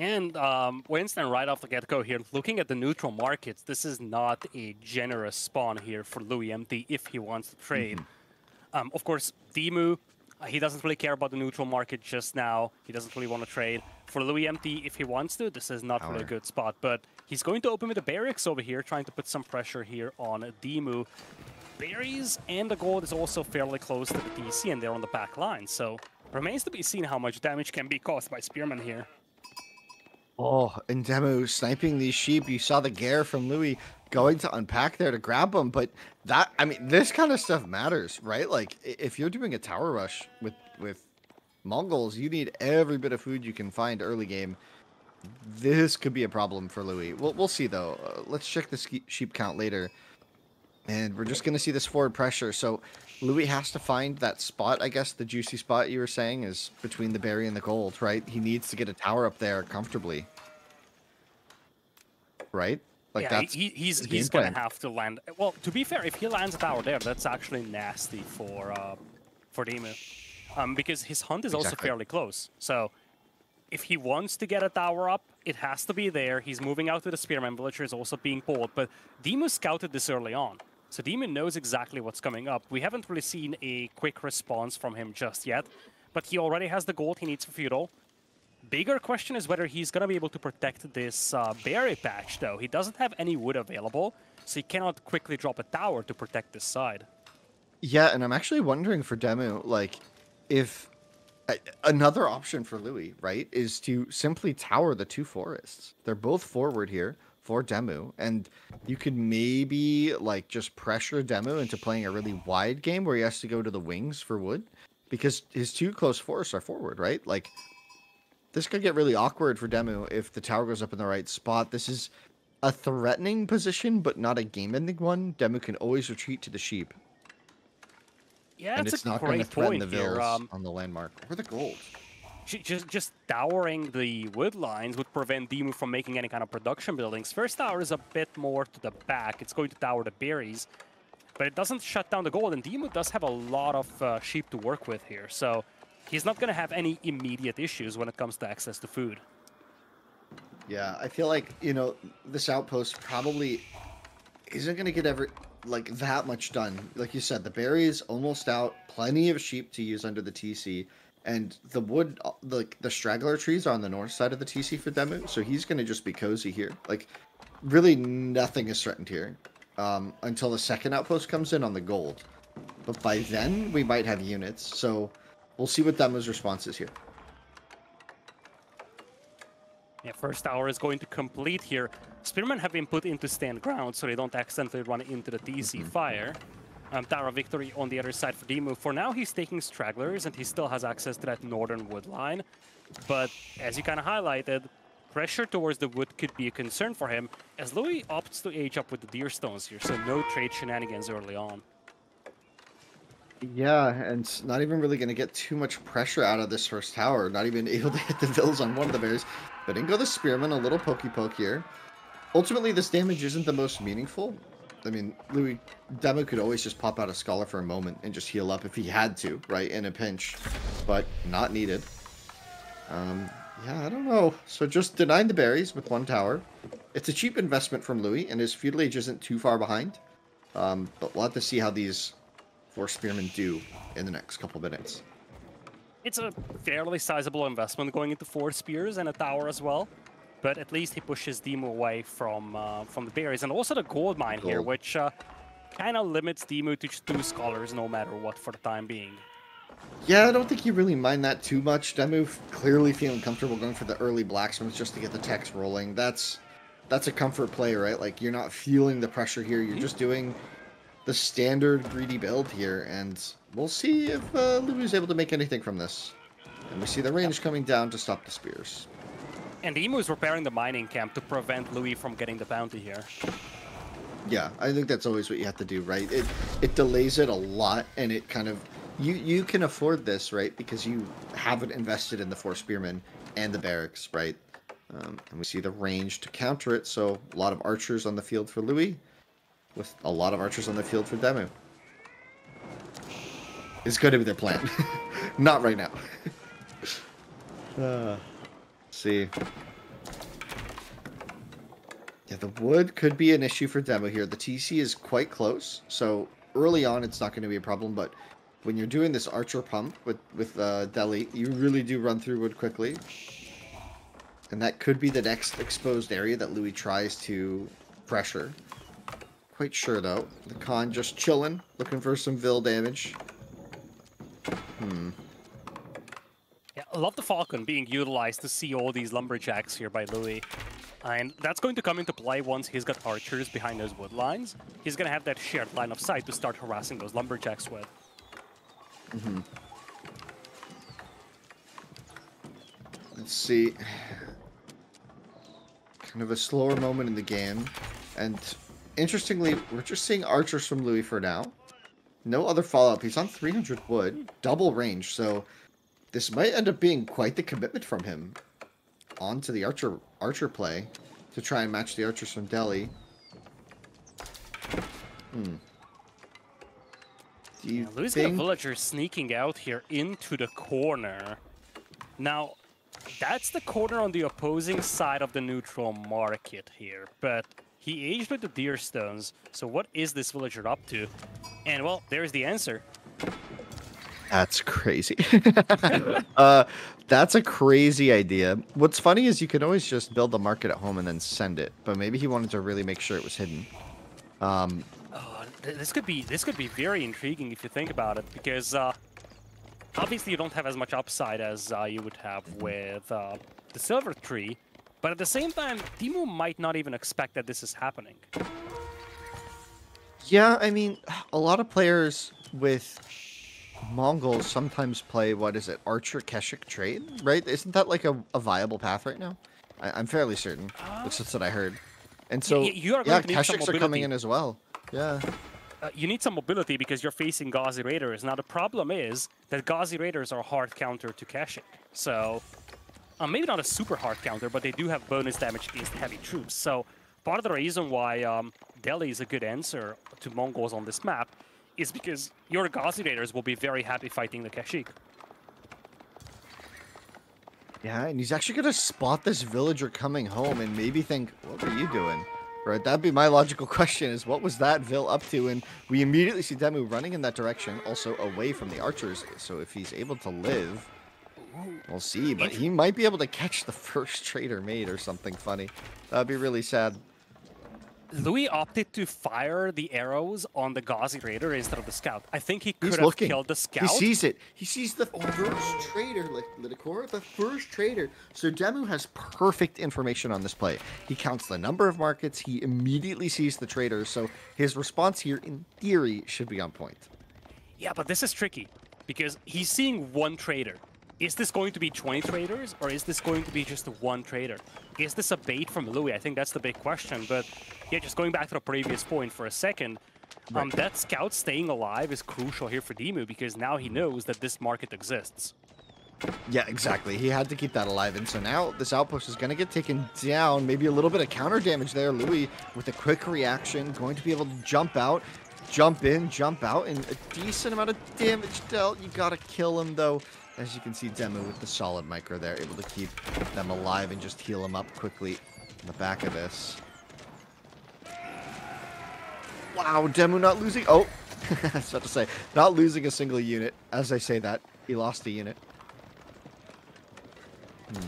And Winston, right off the get-go here, looking at the neutral markets, this is not a generous spawn here for LoueMT if he wants to trade. Of course, DeMu, he doesn't really care about the neutral market just now. He doesn't really want to trade. For LoueMT, if he wants to, this is not really a good spot. But he's going to open with the barracks over here, trying to put some pressure here on DeMu. Berries and the gold is also fairly close to the DC, and they're on the back line. So remains to be seen how much damage can be caused by Spearman here. Oh, and DeMu sniping these sheep. You saw the Gare from Louis going to unpack there to grab them, but this kind of stuff matters, right? Like, if you're doing a tower rush with Mongols, you need every bit of food you can find early game. This could be a problem for Louis. We'll see, though. Let's check the sheep count later. And we're just going to see this forward pressure. So Louis has to find that spot, I guess, the juicy spot you were saying is between the berry and the gold, right? He needs to get a tower up there comfortably. Right? Like, yeah, that's he's going to have to land. Well, to be fair, if he lands a tower there, that's actually nasty for DeMu. Because his hunt is also fairly close. So if he wants to get a tower up, it has to be there. He's moving out to the Spearman. Villager is also being pulled. But DeMu scouted this early on. So DeMu knows exactly what's coming up. We haven't really seen a quick response from him just yet, but he already has the gold he needs for Feudal. Bigger question is whether he's going to be able to protect this berry patch, though. He doesn't have any wood available, so he cannot quickly drop a tower to protect this side. Yeah, and I'm actually wondering for DeMu, like, if another option for Louis, right, is to simply tower the two forests. They're both forward here for DeMu, and you could maybe like just pressure DeMu into playing a really wide game where he has to go to the wings for wood, because his two close forests are forward, right? Like, this could get really awkward for DeMu if the tower goes up in the right spot. This is a threatening position, but not a game-ending one. DeMu can always retreat to the sheep. Yeah, and it's it's a not going to great threaten point the here. vills on the landmark or the gold. Just towering the wood lines would prevent DeMu from making any kind of production buildings. First tower is a bit more to the back. It's going to tower the berries, but it doesn't shut down the gold. And DeMu does have a lot of sheep to work with here. So he's not going to have any immediate issues when it comes to access to food. Yeah, I feel like, you know, this outpost probably isn't going to get that much done. Like you said, the berries almost out, plenty of sheep to use under the TC, and the wood, the straggler trees are on the north side of the TC for DeMu, so he's going to just be cozy here. Like, really nothing is threatened here until the second outpost comes in on the gold. But by then, we might have units, so we'll see what DeMu's response is here. Yeah, first tower is going to complete here. Spearmen have been put into stand ground so they don't accidentally run into the TC fire. Tower of Victory on the other side for DeMu. For now, he's taking stragglers and he still has access to that northern wood line. But as you kind of highlighted, pressure towards the wood could be a concern for him as Louis opts to age up with the deer stones here, so no trade shenanigans early on. Yeah, and not even really going to get too much pressure out of this first tower. Not even able to hit the vills on one of the berries. But in go the Spearman, a little pokey poke here. Ultimately, this damage isn't the most meaningful. I mean, DeMu could always just pop out a Scholar for a moment and just heal up if he had to, right, in a pinch. But not needed. Yeah, I don't know. So just denying the berries with one tower. It's a cheap investment from Louis, and his feudal age isn't too far behind. But we'll have to see how these 4 spearmen do in the next couple minutes. It's a fairly sizable investment going into 4 spears and a tower as well. But at least he pushes DeMu away from the berries. And also the gold mine here, which kind of limits DeMu to 2 scholars no matter what for the time being. Yeah, I don't think you really mind that too much. DeMu clearly feeling comfortable going for the early blacksmiths just to get the techs rolling. That's a comfort play, right? Like, you're not feeling the pressure here. You're just doing the standard greedy build here. And we'll see if Louis is able to make anything from this. And we see the range coming down to stop the spears. And DeMu is repairing the mining camp to prevent Louis from getting the bounty here. Yeah, I think that's always what you have to do, right? It delays it a lot, and it kind of... You can afford this, right? Because you haven't invested in the 4 spearmen and the barracks, right? And we see the range to counter it, so a lot of archers on the field for Louis, with a lot of archers on the field for DeMu. It's going to be their plan. Not right now. See. Yeah, the wood could be an issue for DeMu here. The TC is quite close, so early on it's not going to be a problem, but when you're doing this archer pump with Delhi, you really do run through wood quickly. And that could be the next exposed area that Louis tries to pressure. Quite sure, though. The Khan just chilling, looking for some Vil damage. Yeah, I love the Falcon being utilized to see all these lumberjacks here by Louis. And that's going to come into play once he's got archers behind those wood lines. He's going to have that shared line of sight to start harassing those lumberjacks with. Let's see. Kind of a slower moment in the game. And interestingly, we're just seeing archers from Louis for now. No other follow-up. He's on 300 wood, double range, so this might end up being quite the commitment from him onto the archer play to try and match the archers from Delhi. Do you Louis think... got a villager sneaking out here into the corner. Now, that's the corner on the opposing side of the neutral market here, but he aged with the deer stones, so what is this villager up to? And, well, there's the answer. That's crazy. That's a crazy idea. What's funny is you can always just build the market at home and then send it, but maybe he wanted to really make sure it was hidden. This could be very intriguing if you think about it, because obviously you don't have as much upside as you would have with the silver tree, but at the same time, DeMu might not even expect that this is happening. Yeah, I mean, a lot of players with Mongols sometimes play, what is it, Archer Keshik trade, right? Isn't that like a viable path right now? I'm fairly certain. That's what I heard. And so, you are going to need some Keshiks are coming in as well. Yeah. You need some mobility because you're facing Ghazi Raiders. Now, the problem is that Ghazi Raiders are a hard counter to Keshik. So, maybe not a super hard counter, but they do have bonus damage against heavy troops. So, part of the reason why Delhi is a good answer to Mongols on this map is because your Ghazi Raiders will be very happy fighting the Keshik. Yeah, and he's actually gonna spot this villager coming home and maybe think, what were you doing? Right, that'd be my logical question is what was that Vil up to? And we immediately see DeMu running in that direction, also away from the archers. So if he's able to live, we'll see. But he might be able to catch the first trader mate or something funny. That'd be really sad. Louis opted to fire the arrows on the Ghazi Raider instead of the scout. I think he could He's have looking. killed the scout. He sees it. He sees the first trader, Lidicor, the first trader. So DeMu has perfect information on this play. He counts the number of markets. He immediately sees the traders. So his response here, in theory, should be on point. Yeah, but this is tricky because he's seeing one trader. Is this going to be 20 traders or is this going to be just one trader? Is this a bait from Louis? I think that's the big question. But yeah, just going back to the previous point for a second, that scout staying alive is crucial here for DeMu because now he knows that this market exists. Yeah, exactly. He had to keep that alive. And so now this outpost is going to get taken down. Maybe a little bit of counter damage there. Louis, with a quick reaction, going to be able to jump out, jump in, jump out, and a decent amount of damage dealt. You got to kill him, though. As you can see, DeMu with the solid micro there, able to keep them alive and just heal them up quickly in the back of this. Wow, DeMu not losing. Oh, I was about to say, not losing a single unit. As I say that, he lost a unit. So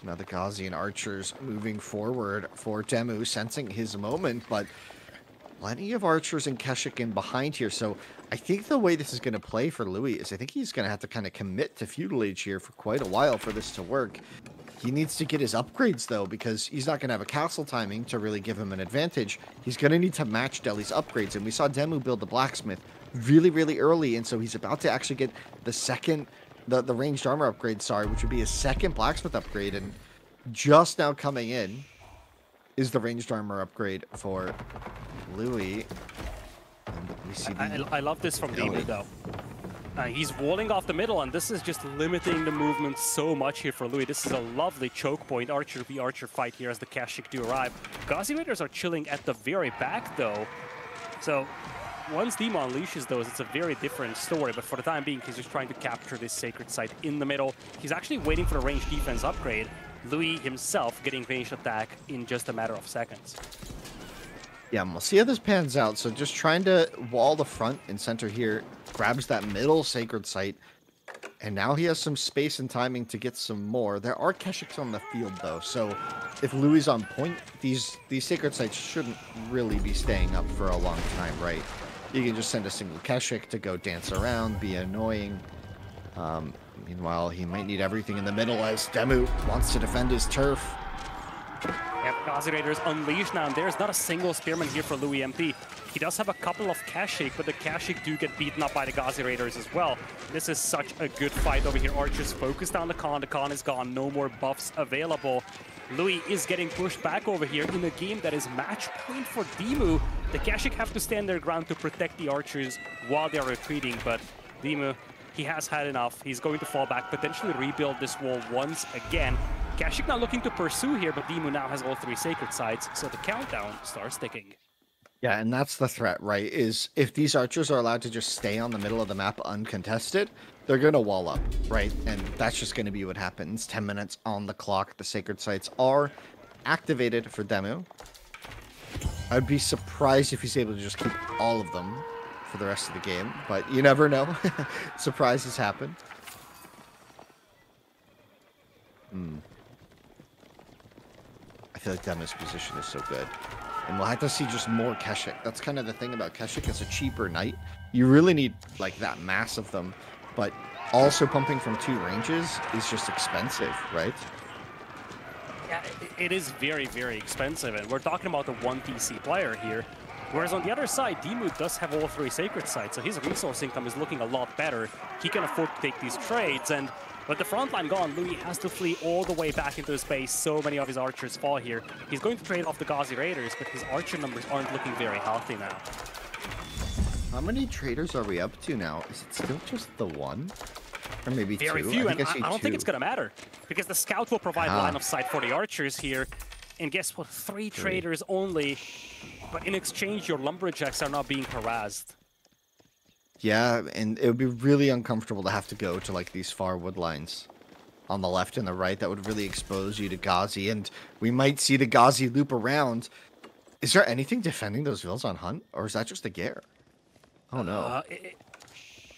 now the Ghazian archers moving forward for DeMu, sensing his moment, but plenty of archers and Keshik in behind here. So I think the way this is going to play for Louis is I think he's going to have to kind of commit to feudal age here for quite a while for this to work. He needs to get his upgrades, though, because he's not going to have a castle timing to really give him an advantage. He's going to need to match Delhi's upgrades. And we saw DeMu build the blacksmith really, really early. And so he's about to actually get the second, the ranged armor upgrade, sorry, which would be his second blacksmith upgrade. And just now coming in is the ranged armor upgrade for Louis. And we see I love this from DeMu, though. He's walling off the middle, and this is just limiting the movement so much here for Louis. This is a lovely choke point, archer v archer fight here as the Kashik do arrive. Ghazi Raiders are chilling at the very back, though. So once DeMu unleashes those, it's a very different story. But for the time being, he's just trying to capture this sacred site in the middle. He's actually waiting for the ranged defense upgrade. Louis himself getting ranged attack in just a matter of seconds. Yeah, we'll see how this pans out. So just trying to wall the front and center here. Grabs that middle sacred site. And now he has some space and timing to get some more. There are Keshiks on the field, though. So if Louis is on point, these sacred sites shouldn't really be staying up for a long time, right? You can just send a single Keshik to go dance around, be annoying. Meanwhile, he might need everything in the middle as DeMu wants to defend his turf. Yep, Ghazi Raiders unleashed now, and there's not a single spearman here for LoueMT. He does have a couple of Kashik, but the Kashik do get beaten up by the Ghazi Raiders as well. This is such a good fight over here. Archers focused on the Khan is gone, no more buffs available. Louis is getting pushed back over here in a game that is match point for DeMu. The Kashik have to stand their ground to protect the archers while they are retreating, but DeMu, he has had enough. He's going to fall back, potentially rebuild this wall once again. Kashik not looking to pursue here, but DeMu now has all three sacred sites, so the countdown starts ticking. Yeah, and that's the threat, right? Is if these archers are allowed to just stay on the middle of the map uncontested, they're going to wall up, right? And that's just going to be what happens. 10 minutes on the clock. The sacred sites are activated for DeMu. I'd be surprised if he's able to just keep all of them for the rest of the game, but you never know. Surprises happen. I feel like DeMu's position is so good. And we'll have to see just more Keshik. That's kind of the thing about Keshik. It's a cheaper knight. You really need like that mass of them. But also pumping from 2 ranges is just expensive, right? Yeah, it is very, very expensive. And we're talking about the 1 TC player here. Whereas on the other side, DeMu does have all 3 sacred sites. So his resource income is looking a lot better. He can afford to take these trades. And with the front line gone, Louis has to flee all the way back into his base. So many of his archers fall here. He's going to trade off the Ghazi Raiders, but his archer numbers aren't looking very healthy now. How many traders are we up to now? Is it still just the 1? Or maybe 2? Very few, and I don't 2. think it's going to matter. Because the scout will provide line of sight for the archers here. And guess what? 3 traders only. But in exchange, your lumberjacks are not being harassed. Yeah, and it would be really uncomfortable to have to go to like these far wood lines. on the left and the right that would really expose you to Ghazi, and we might see the Ghazi loop around. Is there anything defending those vills on Hunt, or is that just a Gare? Oh no.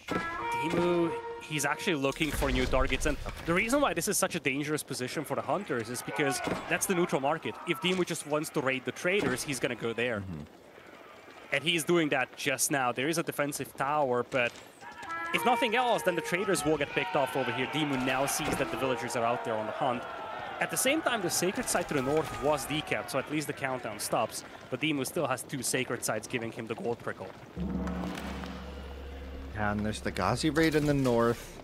DeMu, he's actually looking for new targets, and the reason why this is such a dangerous position for the Hunters is because that's the neutral market. If DeMu just wants to raid the traders, he's gonna go there. And he's doing that just now. There is a defensive tower, but if nothing else, then the traders will get picked off over here. DeMu now sees that the villagers are out there on the hunt. At the same time, the sacred site to the north was decapped, so at least the countdown stops. But DeMu still has 2 sacred sites giving him the gold prickle. And there's the Ghazi raid in the north.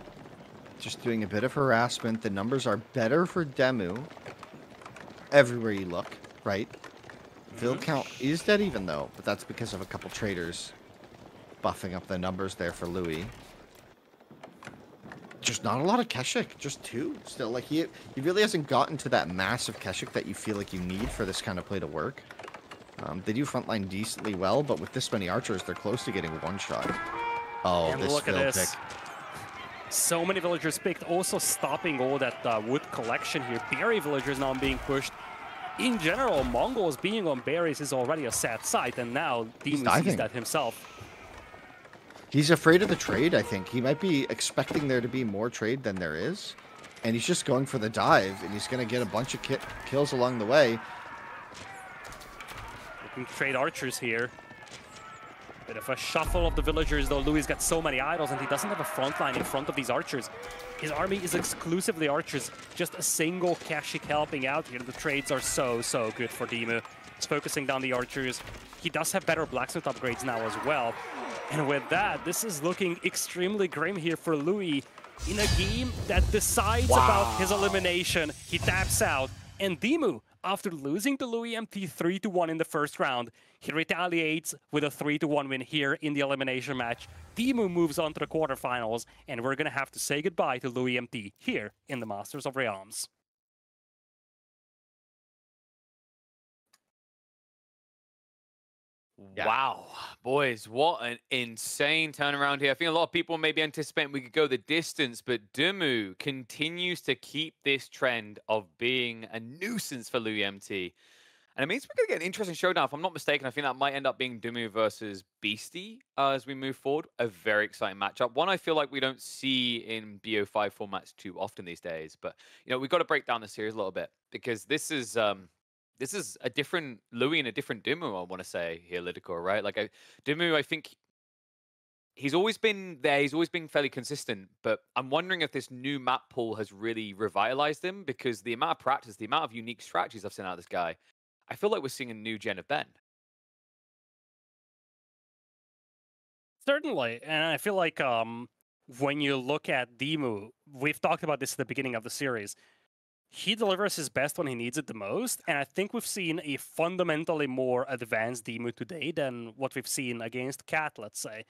Just doing a bit of harassment. The numbers are better for DeMu. Everywhere you look, right? Vill count is dead even though, but that's because of a couple traders buffing up the numbers there for Louis. Just not a lot of Keshik, just 2 still. Like he really hasn't gotten to that massive Keshik that you feel like you need for this kind of play to work. They do frontline decently well, but with this many archers, they're close to getting 1 shot. Oh, and this look at Vill this. pick. So many villagers picked, also stopping all that wood collection here. Berry villagers now being pushed. In general, Mongols being on berries is already a sad sight, and now DeMu sees that himself. He's afraid of the trade, I think. He might be expecting there to be more trade than there is. And he's just going for the dive, and he's going to get a bunch of kills along the way. Looking to trade archers here. Bit of a shuffle of the villagers, though. Louis got so many idols, and he doesn't have a front line in front of these archers. His army is exclusively archers. Just a single Keshik helping out here. The trades are so good for DeMu. He's focusing down the archers. He does have better blacksmith upgrades now as well. And with that, this is looking extremely grim here for Louis. In a game that decides about his elimination, he taps out. And DeMu, after losing to LoueMT 3-1 in the first round, he retaliates with a 3-1 win here in the elimination match. DeMu moves on to the quarterfinals, and we're going to have to say goodbye to LoueMT here in the Masters of Realms. Yeah. Wow, boys, what an insane turnaround here. I think a lot of people may be anticipating we could go the distance, but DeMu continues to keep this trend of being a nuisance for LoueMT. And it means we're going to get an interesting showdown. If I'm not mistaken, I think that might end up being DeMu versus Beastie as we move forward. A very exciting matchup. One I feel like we don't see in BO5 formats too often these days. But, you know, we've got to break down the series a little bit because this is a different Louis and a different DeMu, I want to say here, Lidicor, right? Like DeMu, I think he's always been there. He's always been fairly consistent, but I'm wondering if this new map pool has really revitalized him because the amount of practice, the amount of unique strategies I've seen out of this guy, I feel like we're seeing a new gen of Ben. Certainly, and I feel like when you look at DeMu, we've talked about this at the beginning of the series. He delivers his best when he needs it the most, and I think we've seen a fundamentally more advanced DeMu today than what we've seen against Cat, let's say.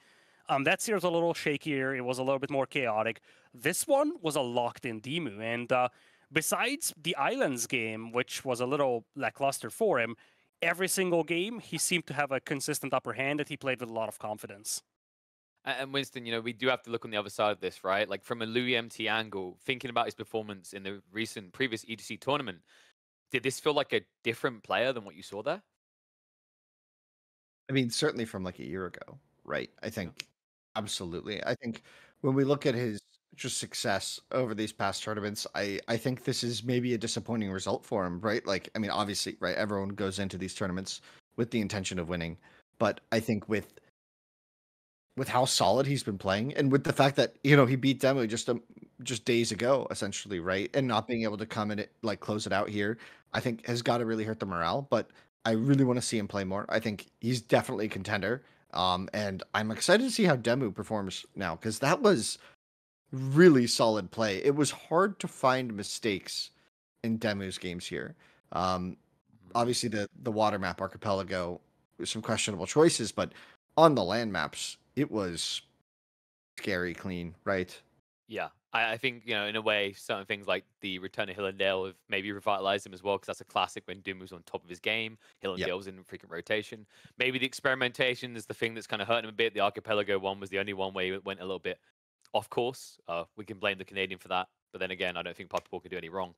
That series was a little shakier, it was a little bit more chaotic. This one was a locked-in DeMu, and besides the Islands game, which was a little lackluster for him, every single game he seemed to have a consistent upper hand that he played with a lot of confidence. And Winston, you know, we do have to look on the other side of this, right? Like from a LoueMT angle, thinking about his performance in the previous EDC tournament, did this feel like a different player than what you saw there? I mean, certainly from like a year ago, right? I think absolutely. I think when we look at his just success over these past tournaments, I think this is maybe a disappointing result for him, right? Like, I mean, obviously, right? Everyone goes into these tournaments with the intention of winning, but I think with how solid he's been playing, and with the fact that he beat DeMu just days ago, essentially, right, and not being able to come in it like close it out here, I think has got to really hurt the morale. But I really want to see him play more. I think he's definitely a contender, and I'm excited to see how DeMu performs now because that was really solid play. It was hard to find mistakes in DeMu's games here. Obviously, the water map archipelago, some questionable choices, but on the land maps, it was scary clean, right? Yeah, I think, in a way, certain things like the return of Hillendale have maybe revitalized him as well, because that's a classic when Doom was on top of his game. Hillendale was in frequent rotation. Maybe the experimentation is the thing that's kind of hurting him a bit. The Archipelago one was the only one where he went a little bit off course. We can blame the Canadian for that. But then again, I don't think Poppy Ball can do any wrong.